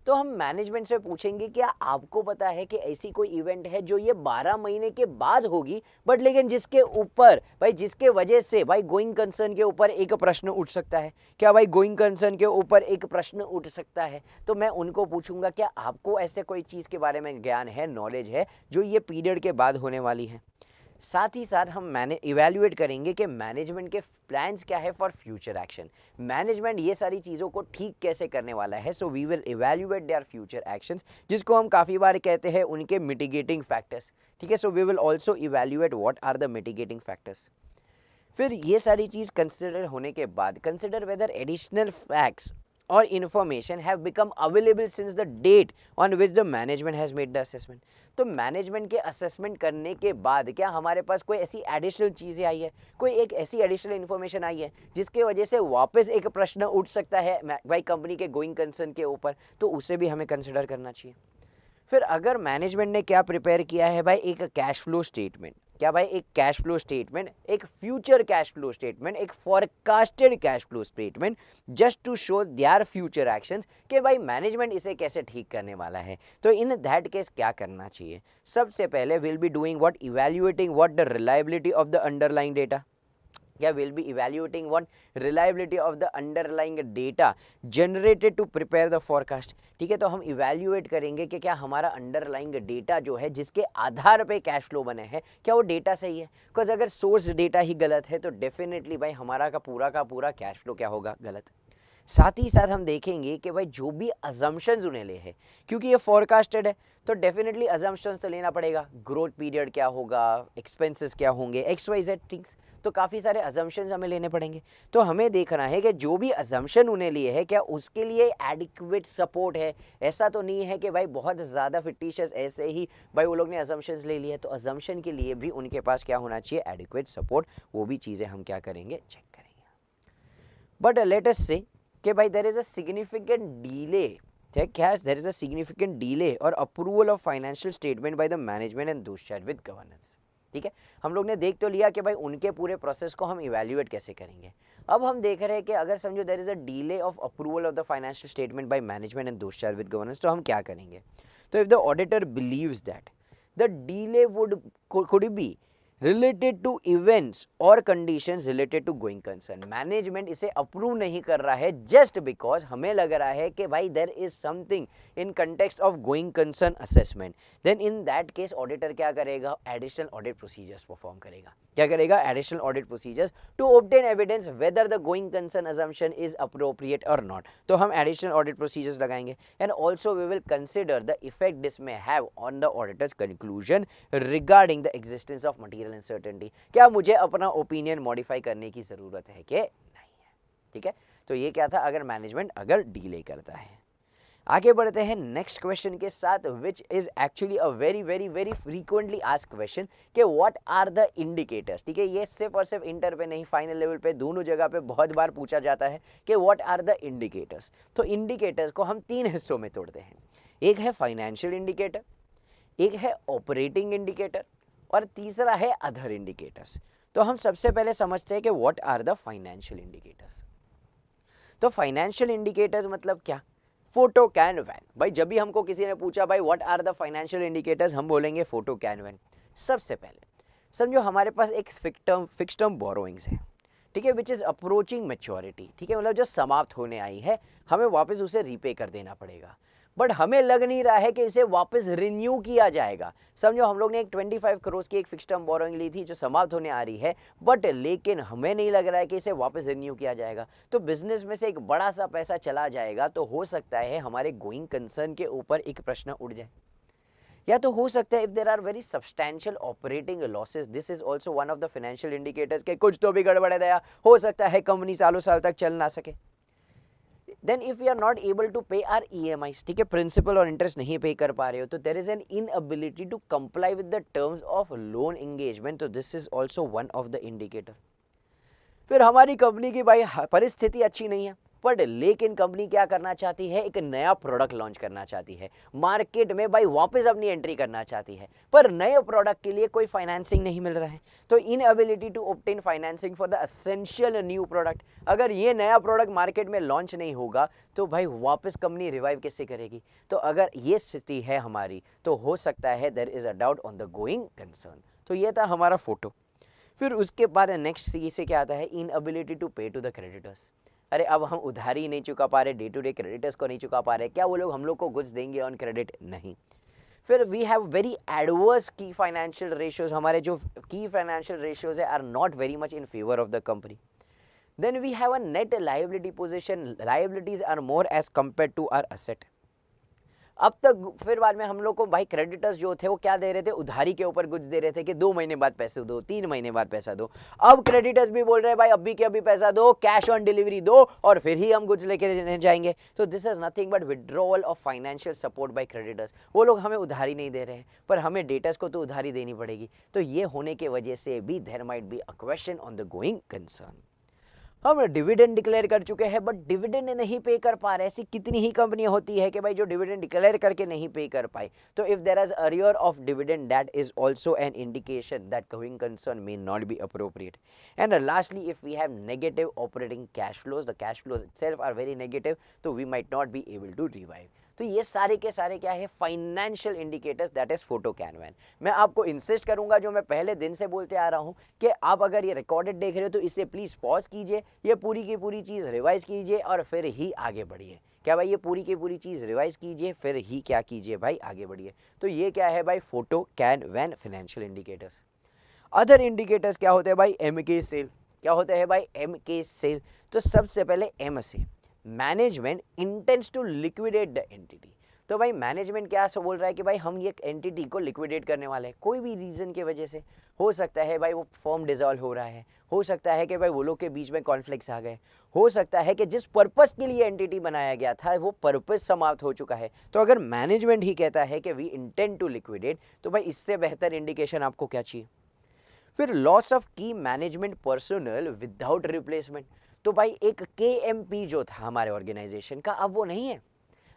तो हम मैनेजमेंट से पूछेंगे क्या आपको पता है कि ऐसी कोई इवेंट है जो ये 12 महीने के बाद होगी, बट लेकिन जिसके ऊपर भाई, जिसके वजह से भाई गोइंग कंसर्न के ऊपर एक प्रश्न उठ सकता है। क्या भाई गोइंग कंसर्न के ऊपर एक प्रश्न उठ सकता है? तो मैं उनको पूछूंगा क्या आपको ऐसे कोई चीज़ के बारे में ज्ञान है, नॉलेज है, जो ये पीरियड के बाद होने वाली है। साथ ही साथ हम इवैल्यूएट करेंगे कि मैनेजमेंट के प्लान्स क्या है फॉर फ्यूचर एक्शन, मैनेजमेंट ये सारी चीज़ों को ठीक कैसे करने वाला है। So we will evaluate their future actions, जिसको हम काफ़ी बार कहते हैं उनके मिटिगेटिंग फैक्टर्स, ठीक है। So we will also evaluate what are the mitigating factors. फिर ये सारी चीज़ कंसिडर होने के बाद consider whether additional facts or information have become available since the date on which the management has made the assessment। तो management के assessment करने के बाद क्या हमारे पास कोई ऐसी एडिशनल चीज़ें आई है, कोई एक ऐसी एडिशनल इन्फॉर्मेशन आई है जिसके वजह से वापस एक प्रश्न उठ सकता है भाई कंपनी के गोइंग कंसर्न के ऊपर, तो उसे भी हमें कंसिडर करना चाहिए। फिर अगर मैनेजमेंट ने क्या प्रिपेयर किया है भाई, एक कैश फ्लो स्टेटमेंट, क्या भाई एक कैश फ्लो स्टेटमेंट, एक फ्यूचर कैश फ्लो स्टेटमेंट, एक forecasted cash flow statement, just to show their future actions कि भाई मैनेजमेंट इसे कैसे ठीक करने वाला है। तो इन दैट केस क्या करना चाहिए, सबसे पहले will be doing what, evaluating what the reliability of the underlying data, क्या will be evaluating what, reliability of the underlying data generated to prepare the forecast, ठीक है। तो हम इवैल्यूएट करेंगे कि क्या हमारा अंडरलाइंग डेटा जो है जिसके आधार पे कैश फ्लो बने हैं, क्या वो डेटा सही है। बिकॉज अगर सोर्स डेटा ही गलत है तो डेफिनेटली भाई हमारा का पूरा कैश फ्लो क्या होगा, गलत। साथ ही साथ हम देखेंगे कि भाई जो भी अजम्पशंस उन्हें ले हैं, क्योंकि ये फॉरकास्टेड है तो डेफिनेटली अजम्पशंस तो लेना पड़ेगा, ग्रोथ पीरियड क्या होगा, एक्सपेंसेस क्या होंगे, XYZ थिंग्स, तो काफ़ी सारे अजम्पशंस हमें लेने पड़ेंगे। तो हमें देखना है कि जो भी अजम्पशन उन्हें लिए है क्या उसके लिए एडिक्वेट सपोर्ट है। ऐसा तो नहीं है कि भाई बहुत ज़्यादा फिक्टिशियस ऐसे ही भाई वो लोग ने अजम्पशंस ले लिए, तो अजम्पशन के लिए भी उनके पास क्या होना चाहिए, एडिक्वेट सपोर्ट। वो भी चीज़ें हम क्या करेंगे, चेक करेंगे। बट लेट अस से कि भाई there is a significant delay, ठीक है, there is a significant delay और approval of financial statement by the management and those charged with governance. ठीक है, हम लोग ने देख तो लिया कि भाई उनके पूरे प्रोसेस को हम इवैल्यूएट कैसे करेंगे। अब हम देख रहे हैं कि अगर समझो there is a delay of approval of the financial statement by management and those shall with governance, तो हम क्या करेंगे। तो if the auditor believes that the delay would could be related to events और conditions related to going concern, management इसे approve नहीं कर रहा है जस्ट बिकॉज हमें लग रहा है कि भाई there is something in context of going concern assessment, then in that case auditor क्या करेगा, एडिशनल ऑडिट प्रोसीजर्स परफॉर्म करेगा। क्या करेगा, additional audit procedures to obtain evidence whether the going concern assumption is appropriate or not, तो हम additional audit procedures लगाएंगे। And also we will consider the effect this may have on the auditor's conclusion regarding the existence of material uncertainty, क्या मुझे अपना opinion modify करने की जरूरत है कि नहीं है। ठीक है, तो ये क्या था, अगर मैनेजमेंट अगर डिले करता है। आगे बढ़ते हैं नेक्स्ट क्वेश्चन के साथ, which is actually a very very very frequently asked question कि व्हाट आर द इंडिकेटर्स। ठीक है, ये सिर्फ और सिर्फ इंटर पे नहीं, फाइनल लेवल पे दोनों जगह पे बहुत बार पूछा जाता है कि व्हाट आर द इंडिकेटर्स। तो इंडिकेटर्स को हम 3 हिस्सों में तोड़ते हैं, एक है फाइनेंशियल इंडिकेटर, एक है ऑपरेटिंग इंडिकेटर और तीसरा है अदर इंडिकेटर्स। तो हम सबसे पहले समझते हैं कि what are the financial indicators. तो फाइनेंशियल इंडिकेटर्स मतलब क्या, फोटो कैन वैन। भाई जब भी हमको किसी ने पूछा भाई what are the financial indicators, हम बोलेंगे फोटो कैन वैन। सबसे पहले समझो हमारे पास एक फिक्स्ड टर्म बोरोइंग्स है, ठीक है, विच इज अप्रोचिंग मैच्योरिटी। ठीक है, मतलब जो समाप्त होने आई है, हमें वापस उसे रीपे कर देना पड़ेगा, बट हमें लग नहीं रहा है कि इसे वापस रिन्यू किया जाएगा। समझो हम लोग ने एक 25 करोड़ की एक फिक्स्ड टर्म बोरोइंग ली थी जो समाप्त होने आ रही है, बट लेकिन हमें नहीं लग रहा है कि इसे वापस रिन्यू किया जाएगा, तो बिजनेस में से एक बड़ा सा पैसा चला जाएगा। तो हो सकता है हमारे गोइंग कंसर्न के ऊपर एक प्रश्न उठ जाए, या तो हो सकता है if there are very substantial operating losses, this is also one of the financial indicators के कुछ तो भी गड़बड़ है दया, हो सकता है कंपनी सालों साल तक चल ना सके। Then if you are not able to pay our EMIs, ठीक है, प्रिंसिपल और इंटरेस्ट नहीं पे कर पा रहे हो, तो there is an inability to comply with the terms of loan engagement, तो this is also one of the indicator. फिर हमारी कंपनी की भाई परिस्थिति अच्छी नहीं है, बट लेकिन कंपनी क्या करना चाहती है, एक नया प्रोडक्ट लॉन्च करना चाहती है, मार्केट में भाई वापस अपनी एंट्री करना चाहती है, पर नए प्रोडक्ट के लिए कोई फाइनेंसिंग नहीं मिल रहा है, तो inability to obtain financing for the essential new product. अगर ये नया प्रोडक्ट मार्केट में लॉन्च नहीं होगा तो भाई वापस कंपनी रिवाइव कैसे करेगी। तो अगर ये स्थिति है हमारी, तो हो सकता है there is a doubt on the going concern. तो ये था हमारा फोटो। फिर उसके बाद नेक्स्ट सी से क्या आता है, इनएबिलिटी टू पे टू द क्रेडिटर्स। अरे अब हम उधारी नहीं चुका पा रहे, डे टू डे क्रेडिटर्स को नहीं चुका पा रहे, क्या वो लोग हम लोग को गुड्स देंगे ऑन क्रेडिट, नहीं। फिर we have very adverse key financial ratios, हमारे जो की फाइनेंशियल रेशियोज है are not very much in favour of the company. Then we have a net liability position, liabilities are more as compare to our asset. अब तक फिर बाद में हम लोग को भाई क्रेडिटर्स जो थे वो क्या दे रहे थे, उधारी के ऊपर गुड्स दे रहे थे कि 2 महीने बाद पैसे दो, 3 महीने बाद पैसा दो। अब क्रेडिटर्स भी बोल रहे हैं भाई अभी के अभी पैसा दो, कैश ऑन डिलीवरी दो और फिर ही हम गुड्स लेके जाएंगे। तो this is nothing but withdrawal of financial support by creditors. वो लोग हमें उधारी नहीं दे रहे हैं, पर हमें डेटर्स को तो उधारी देनी पड़ेगी। तो ये होने की वजह से भी there might be a question on the going concern. हम डिविडेंड डिक्लेयर कर चुके हैं बट डिविडेंड नहीं पे कर पा रहे, ऐसी कितनी ही कंपनियां होती है कि भाई जो डिविडेंड डिक्लेयर करके नहीं पे कर पाए। तो if there is arrear of dividend that is also an indication that going concern may not be appropriate. And lastly if we have negative operating cash flows, the cash flows itself are very negative, तो we might not be able to revive. तो ये सारे के सारे क्या है, financial indicators that is photo can van. मैं आपको इंसिस्ट करूंगा, जो मैं पहले दिन से बोलते आ रहा हूं, कि आप अगर ये रिकॉर्डेड देख रहे हो तो इसे प्लीज पॉज कीजिए, ये पूरी की पूरी चीज रिवाइज कीजिए और फिर ही आगे बढ़िए। क्या भाई, ये पूरी की पूरी चीज रिवाइज कीजिए फिर ही क्या कीजिए भाई, आगे बढ़िए। तो ये क्या है भाई, फोटो कैन वैन फाइनेंशियल इंडिकेटर्स। अदर इंडिकेटर्स क्या होते हैं भाई, MK सेल। क्या होते हैं भाई, MK सेल। तो सबसे पहले M से management intends to liquidate the entity. तो भाई मैनेजमेंट क्या बोल रहा है कि भाई हम ये एंटिटी को लिक्विडेट करने वाले हैं, कोई भी रीजन की वजह से। हो सकता है भाई वो फॉर्म डिसॉल्व हो रहा है, हो सकता है कि भाई वो लोग के बीच में कॉन्फ्लिक्ट्स आ गए, हो सकता है कि जिस पर्पस के लिए एंटिटी बनाया गया था वो पर्पस समाप्त हो चुका है। तो अगर मैनेजमेंट ही कहता है कि वी इंटेंड टू लिक्विडेट, तो भाई इससे बेहतर इंडिकेशन आपको क्या चाहिए। फिर लॉस ऑफ की मैनेजमेंट पर्सनल विदाउट रिप्लेसमेंट। तो भाई एक KMP जो था हमारे ऑर्गेनाइजेशन का, अब वो नहीं है,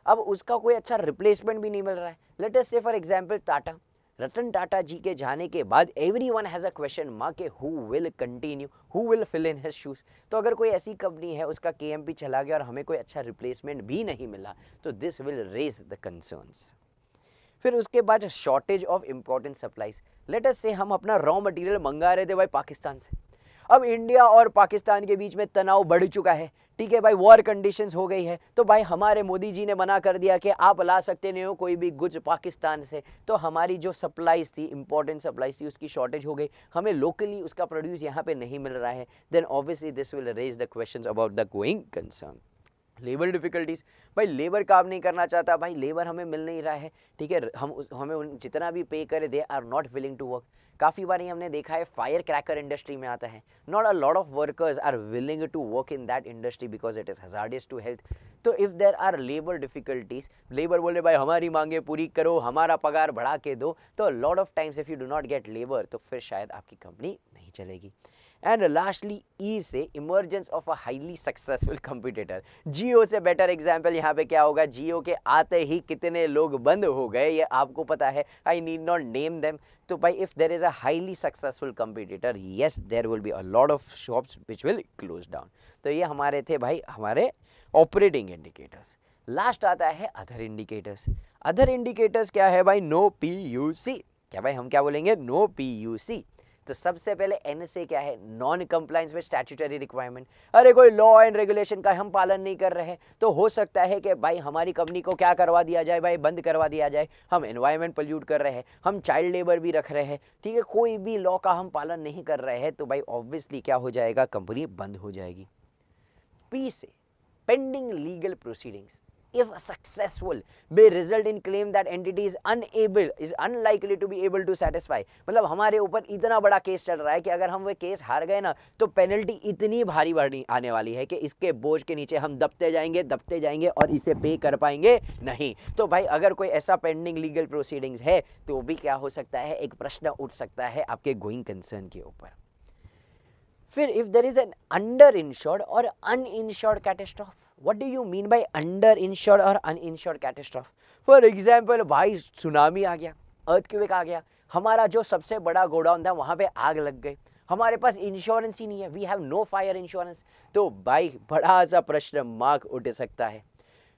अब उसका कोई अच्छा रिप्लेसमेंट भी नहीं मिल रहा है। Let us say for example Tata. Ratan Tata ji के जाने के बाद everyone has a question mark के who will continue, who will fill in his shoes. तो अगर कोई ऐसी कंपनी है उसका केएमपी चला गया और हमें कोई अच्छा रिप्लेसमेंट भी नहीं मिला, तो this will raise the concerns. फिर उसके बाद shortage of important supplies. Let us से हम अपना रॉ मटेरियल मंगा रहे थे भाई पाकिस्तान से। अब इंडिया और पाकिस्तान के बीच में तनाव बढ़ चुका है, ठीक है भाई, वॉर कंडीशंस हो गई है। तो भाई हमारे मोदी जी ने मना कर दिया कि आप ला सकते नहीं हो कोई भी गुड्स पाकिस्तान से। तो हमारी जो सप्लाईज थी, इंपॉर्टेंट सप्लाईज थी, उसकी शॉर्टेज हो गई, हमें लोकली उसका प्रोड्यूस यहाँ पे नहीं मिल रहा है। Then obviously this will raise the questions about the going concern. Labour difficulties, भाई लेबर काम नहीं करना चाहता, भाई लेबर हमें मिल नहीं रहा है, ठीक है, हमें जितना भी पे करे they are not willing to work. काफ़ी बार हमने देखा है फायर क्रैकर इंडस्ट्री में आता है, not a lot of workers are willing to work in that industry because it is hazardous to health. So if there are labour difficulties, labour बोले भाई हमारी मांगे पूरी करो, हमारा पगार बढ़ा के दो, तो lot of times if you do not gate labour तो फिर शायद आपकी कंपनी नहीं चलेगी। एंड लास्टली ई से emergence of a highly successful competitor. Jio से बेटर एग्जाम्पल यहाँ पे क्या होगा, जियो के आते ही कितने लोग बंद हो गए ये आपको पता है, I need not name them. तो भाई if there is a highly successful competitor, yes there will be a lot of shops which will close down. तो ये हमारे थे भाई हमारे ऑपरेटिंग इंडिकेटर्स। लास्ट आता है अदर इंडिकेटर्स। अदर इंडिकेटर्स क्या है भाई, नो PUC। क्या भाई हम क्या बोलेंगे, नो PUC। तो सबसे पहले NSA क्या है, non compliance with statutory requirement. अरे कोई लॉ एंड रेगुलेशन का हम पालन नहीं कर रहे हैं, तो हो सकता है कि भाई हमारी कंपनी को क्या करवा दिया जाए, भाई बंद करवा दिया जाए। हम एनवायरनमेंट पोल्यूट कर रहे हैं, हम चाइल्ड लेबर भी रख रहे हैं, ठीक है, कोई भी लॉ का हम पालन नहीं कर रहे हैं, तो भाई ऑब्वियसली क्या हो जाएगा, कंपनी बंद हो जाएगी। P से pending legal proceedings, if successful may result in claim that entity is unlikely to be able to satisfy। मतलब हमारे ऊपर इतना बड़ा केस चल रहा है कि अगर हम वो केस हार गए ना तो पेनल्टी इतनी भारी भारी आने वाली है कि इसके बोझ के नीचे हम दबते जाएंगे और इसे पे कर पाएंगे नहीं। तो भाई अगर कोई ऐसा पेंडिंग लीगल प्रोसीडिंग्स है तो भी क्या हो सकता है, एक प्रश्न उठ सकता है आपके गोइंग कंसर्न के ऊपर। फिर if there is an under insured or uninsured catastrophe, what do you mean by under insured or uninsured catastrophe? For example भाई सुनामी आ गया, अर्थक्वेक आ गया, हमारा जो सबसे बड़ा गोडाउन था वहां पे आग लग गई, हमारे पास इंश्योरेंस ही नहीं है, we have no fire insurance. तो भाई बड़ा सा प्रश्न मार्क उठ सकता है।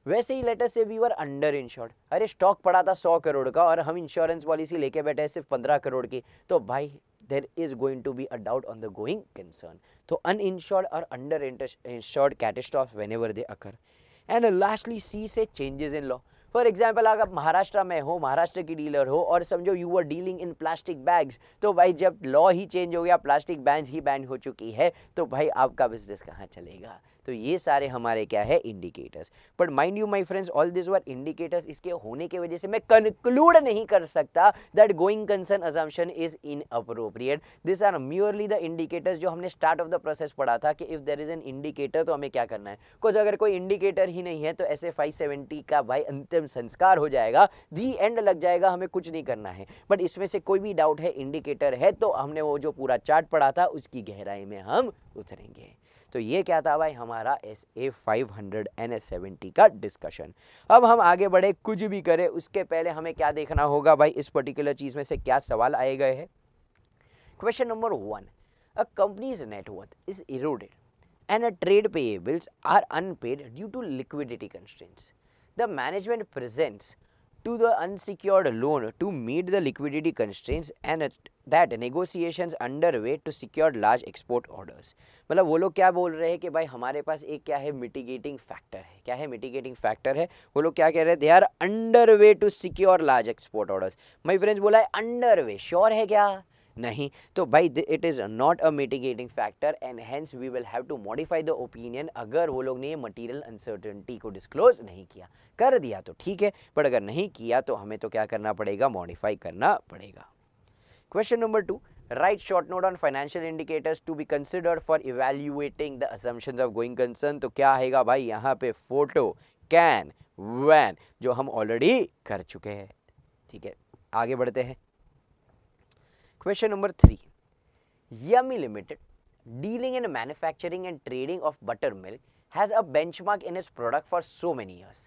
वैसे ही लेटर से वी वर अंडर इंश्योर्ड, अरे स्टॉक पड़ा था 100 करोड़ का और हम इंश्योरेंस पॉलिसी लेके बैठे हैं सिर्फ 15 करोड़ की, तो भाई there is going to be a doubt on the going concern। तो uninsured और under insured catastrophes whenever they occur। and lastly C से changes in law। For example अगर आप महाराष्ट्र में हो, महाराष्ट्र की डीलर हो और समझो you are dealing in plastic bags, तो भाई जब लॉ ही चेंज हो गया, प्लास्टिक बैग्स ही बैन हो चुकी है, तो भाई आपका बिजनेस कहाँ चलेगा? तो ये सारे हमारे क्या है, indicators. But mind you my friends, all this were indicators. इसके होने की वजह से मैं कंक्लूड नहीं कर सकता that going concern assumption is inappropriate. This are merely the indicators जो हमने स्टार्ट ऑफ द प्रोसेस पढ़ा था कि if there is an indicator तो हमें क्या करना है। कुछ अगर कोई इंडिकेटर ही नहीं है तो ऐसे 570 का भाई अंतिम संस्कार हो जाएगा, दी एंड लग जाएगा, हमें कुछ नहीं करना है। बट इसमें से कोई भी डाउट है, इंडिकेटर है, तो हमने वो जो पूरा चार्ट पढ़ा था उसकी गहराई में हम उतरेंगे। तो ये क्या था भाई हमारा SA 500 NS70 का डिस्कशन। अब हम आगे बढ़े, कुछ भी करें उसके पहले हमें क्या देखना होगा भाई, इस पर्टिकुलर चीज में से क्या सवाल आए गए हैं। Question number 1, a companies net worth is eroded and trade payables are unpaid due to liquidity constraints. The management presents to the unsecured loan to meet the liquidity constraints and that negotiations underway to secure large export orders। मतलब वो लोग क्या बोल रहे हैं कि भाई हमारे पास एक क्या है, मिटिगेटिंग फैक्टर है। क्या है मिटिगेटिंग फैक्टर है? वो लोग क्या कह रहे हैं, they are underway to secure large export orders. My friends बोला है अंडरवे, श्योर है क्या? नहीं। तो भाई it is not a mitigating factor and hence we will have to modify the opinion. अगर वो लोग ने मटीरियल अनसर्टेनिटी को डिस्क्लोज नहीं किया, कर दिया तो ठीक है, बट अगर नहीं किया तो हमें तो क्या करना पड़ेगा, मॉडिफाई करना पड़ेगा। Question number 2, write short note on financial indicators to be considered for evaluating the assumptions of going concern. तो क्या आएगा भाई यहाँ पे, फोटो, कैन, वैन, जो हम ऑलरेडी कर चुके हैं। ठीक है, आगे बढ़ते हैं। Question number 3, Yummy Limited, dealing in manufacturing and trading of buttermilk, has a benchmark in its product for so many years.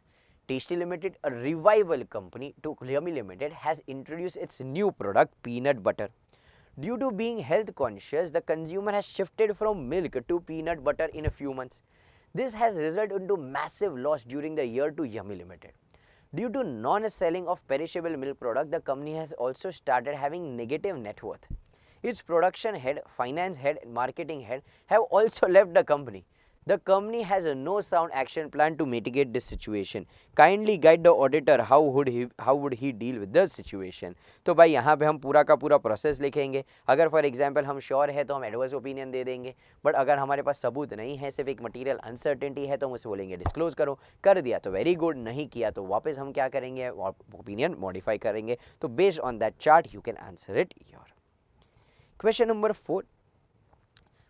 Tasty Limited, a revival company to Yummy Limited, has introduced its new product, peanut butter. Due to being health conscious, the consumer has shifted from milk to peanut butter in a few months. This has resulted into massive loss during the year to Yummy Limited. Due to non-selling of perishable milk product, the company has also started having negative net worth. Its production head, finance head, and marketing head have also left the company. The company has no sound action plan to mitigate this situation. Kindly guide the auditor how would he deal with the situation. तो भाई यहाँ पे हम पूरा का पूरा process लिखेंगे. अगर फॉर एग्जांपल हम श्योर है तो हम एडवर्स ओपिनियन दे देंगे, बट अगर हमारे पास सबूत नहीं है, सिर्फ एक मटीरियल अनसर्टेनिटी है, तो हम उसे बोलेंगे डिस्क्लोज करो. कर दिया तो वेरी गुड, नहीं किया तो वापस हम क्या करेंगे, ओपिनियन मॉडिफाई करेंगे. तो based on that chart you can answer it your. Question number 4.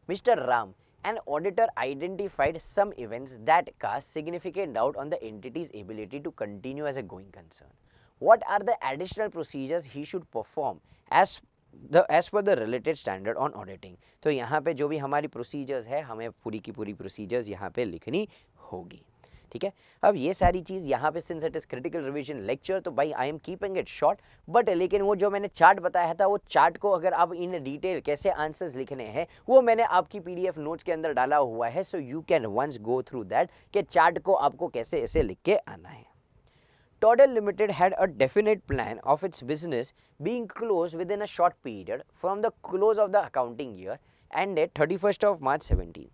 Mr. Ram, an auditor identified some events that cast significant doubt on the entity's ability to continue as a going concern. What are the additional procedures he should perform as per the related standard on auditing? तो यहाँ पे जो भी हमारी procedures है, हमें पूरी की पूरी प्रोसीजर्स यहाँ पे लिखनी होगी. ठीक है. अब ये सारी चीज़ यहाँ पे since it is critical revision lecture, तो भाई I am keeping it short, but लेकिन वो जो मैंने चार्ट बताया था, वो चार्ट को अगर आप इन डिटेल कैसे आंसर्स लिखने हैं वो मैंने आपकी पीडीएफ नोट्स के अंदर डाला हुआ है. So you can once go through that कि चार्ट को आपको कैसे ऐसे लिख के आना है. Total Limited had a definite plan of its business being closed within a short period from the close of the accounting year ended 31st of March 17.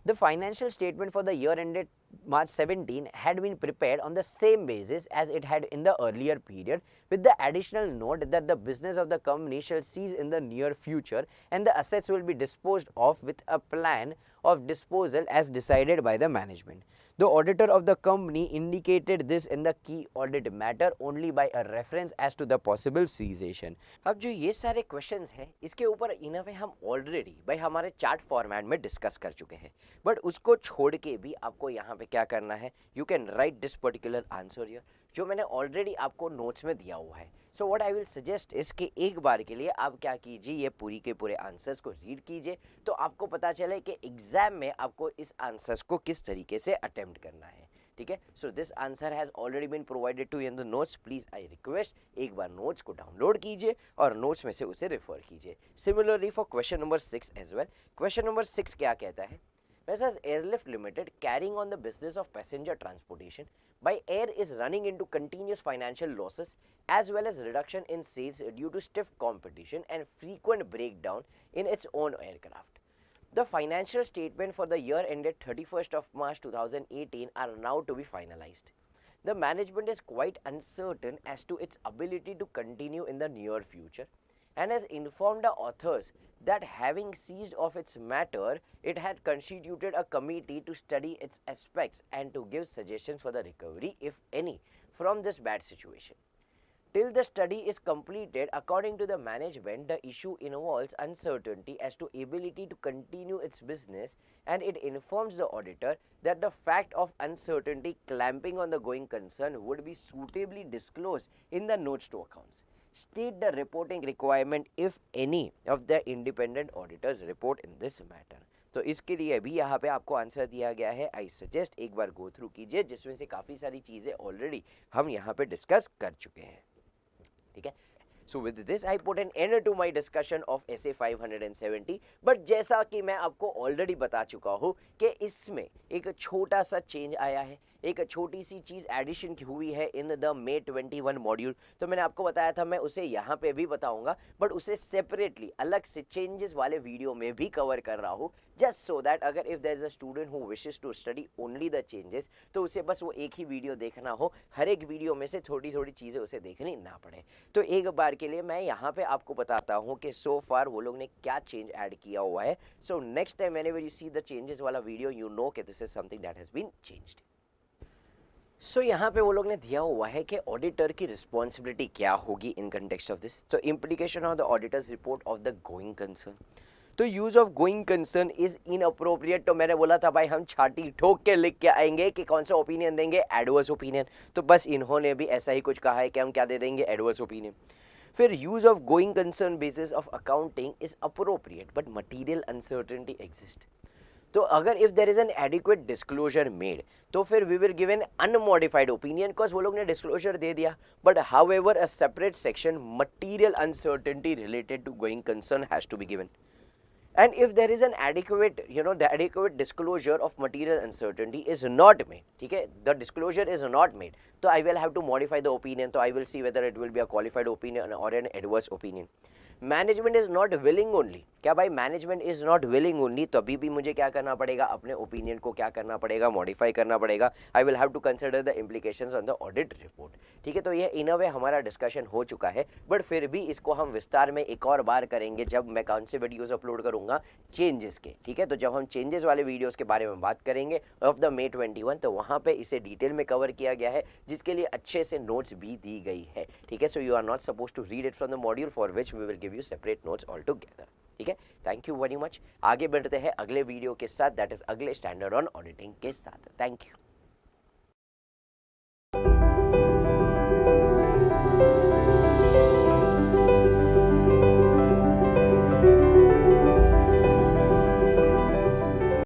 The financial statement for the year ended March 17 had been prepared on the same basis as it had in the earlier period, with the additional note that the business of the company shall cease in the near future and the assets will be disposed of with a plan of disposal as decided by the management. The auditor of the company indicated this in the key audit matter only by a reference as to the possible cessation. अब जो ये सारे questions हैं, इसके ऊपर इन अ वे हम already भाई हमारे चार्ट फॉर्मेट में डिस्कस कर चुके हैं, बट उसको छोड़ के भी आपको यहाँ पे क्या करना है, you can write this particular answer here, जो मैंने ऑलरेडी आपको नोट्स में दिया हुआ है. सो व्हाट आई विल सजेस्ट इस कि एक बार के लिए आप क्या कीजिए, ये पूरी के पूरे आंसर्स को रीड कीजिए, तो आपको पता चले कि एग्जाम में आपको इस आंसर्स को किस तरीके से अटेम्प्ट करना है. ठीक है. So this answer has already been provided to in the notes. Please I request एक बार नोट्स को डाउनलोड कीजिए और नोट्स में से उसे रेफर कीजिए. Similarly for question number 6 as well. Question number 6 क्या कहता है, Whereas Airlift Limited, carrying on the business of passenger transportation by air, is running into continuous financial losses as well as reduction in sales due to stiff competition and frequent breakdown in its own aircraft. The financial statement for the year ended 31st of March 2018 are now to be finalized. The management is quite uncertain as to its ability to continue in the near future and has informed the authors that having seized of its matter, it had constituted a committee to study its aspects and to give suggestions for the recovery, if any, from this bad situation. Till the study is completed, according to the management, the issue involves uncertainty as to ability to continue its business, and it informs the auditor that the fact of uncertainty clamping on the going concern would be suitably disclosed in the notes to accounts. State the reporting requirement if any of the independent auditors report in this matter. तो इसके लिए भी यहाँ पे आपको answer दिया गया है. आई सजेस्ट एक बार गो थ्रू कीजिए, जिसमें से काफ़ी सारी चीज़ें ऑलरेडी हम यहाँ पे डिस्कस कर चुके हैं. ठीक है. So with this I put an end to my discussion of SA 570. But जैसा कि मैं आपको ऑलरेडी बता चुका हूँ कि इसमें एक छोटा सा चेंज आया है, एक छोटी सी चीज़ एडिशन हुई है इन द May 21 मॉड्यूल. तो मैंने आपको बताया था मैं उसे यहाँ पे भी बताऊँगा, बट उसे सेपरेटली अलग से चेंजेस वाले वीडियो में भी कवर कर रहा हूँ, जस्ट सो दैट अगर if there is a student who wishes to study only the changes, तो उसे बस वो एक ही वीडियो देखना हो, हर एक वीडियो में से थोड़ी थोड़ी चीज़ें उसे देखनी ना पड़े. तो एक बार के लिए मैं यहाँ पे आपको बताता हूँ कि सो फार वो लोग ने क्या चेंज ऐड किया हुआ है. So next time whenever you see the changes वाला वीडियो, यू नो कि this is something that has been changed. So यहाँ पे वो लोग ने दिया हुआ है कि ऑडिटर की रिस्पॉन्सिबिलिटी क्या होगी इन कंटेक्स्ट ऑफ दिस. तो implication of the auditors report of the going concern. तो use of going concern is inappropriate. तो मैंने बोला था भाई हम छाती ठोक के लिख के आएंगे कि कौन सा ओपिनियन देंगे, एडवर्स ओपिनियन. तो बस इन्होंने भी ऐसा ही कुछ कहा है कि हम क्या दे देंगे, एडवर्स ओपिनियन. फिर use of going concern basis of accounting is appropriate but material uncertainty exist. तो अगर if there is an adequate disclosure made तो फिर we will give an unmodified opinion, because वो लोग ने डिस्क्लोजर दे दिया, but however a separate section material uncertainty related to going concern has to be given. And if there is an adequate, the adequate disclosure of material uncertainty is not made, ठीक है, the disclosure is not made, तो I will have to modify the opinion, तो I will see whether it will be a qualified opinion or an adverse opinion. Management is not willing only, क्या भाई management is not willing only, तभी भी मुझे क्या करना पड़ेगा, अपने ओपिनियन को क्या करना पड़ेगा, मॉडिफाई करना पड़ेगा. I will have to consider the implications on the audit report. ठीक है, तो ये इन अ वे हमारा डिस्कशन हो चुका है, बट फिर भी इसको हम विस्तार में एक और बार करेंगे जब मैं कौन से वीडियोस अपलोड करूंगा चेंजेस के. ठीक है, तो जब हम चेंजेस वाले वीडियोस के बारे में बात करेंगे ऑफ द May 21, तो वहाँ पे इसे डिटेल में कवर किया गया है, जिसके लिए अच्छे से नोट्स भी दी गई है. ठीक है, so you are not suppose to read it from the module for which we will give you separate notes all together. ठीक है, थैंक यू वेरी मच. आगे बढ़ते हैं अगले वीडियो के साथ, दैट इज अगले स्टैंडर्ड ऑन ऑडिटिंग के साथ. Thank you.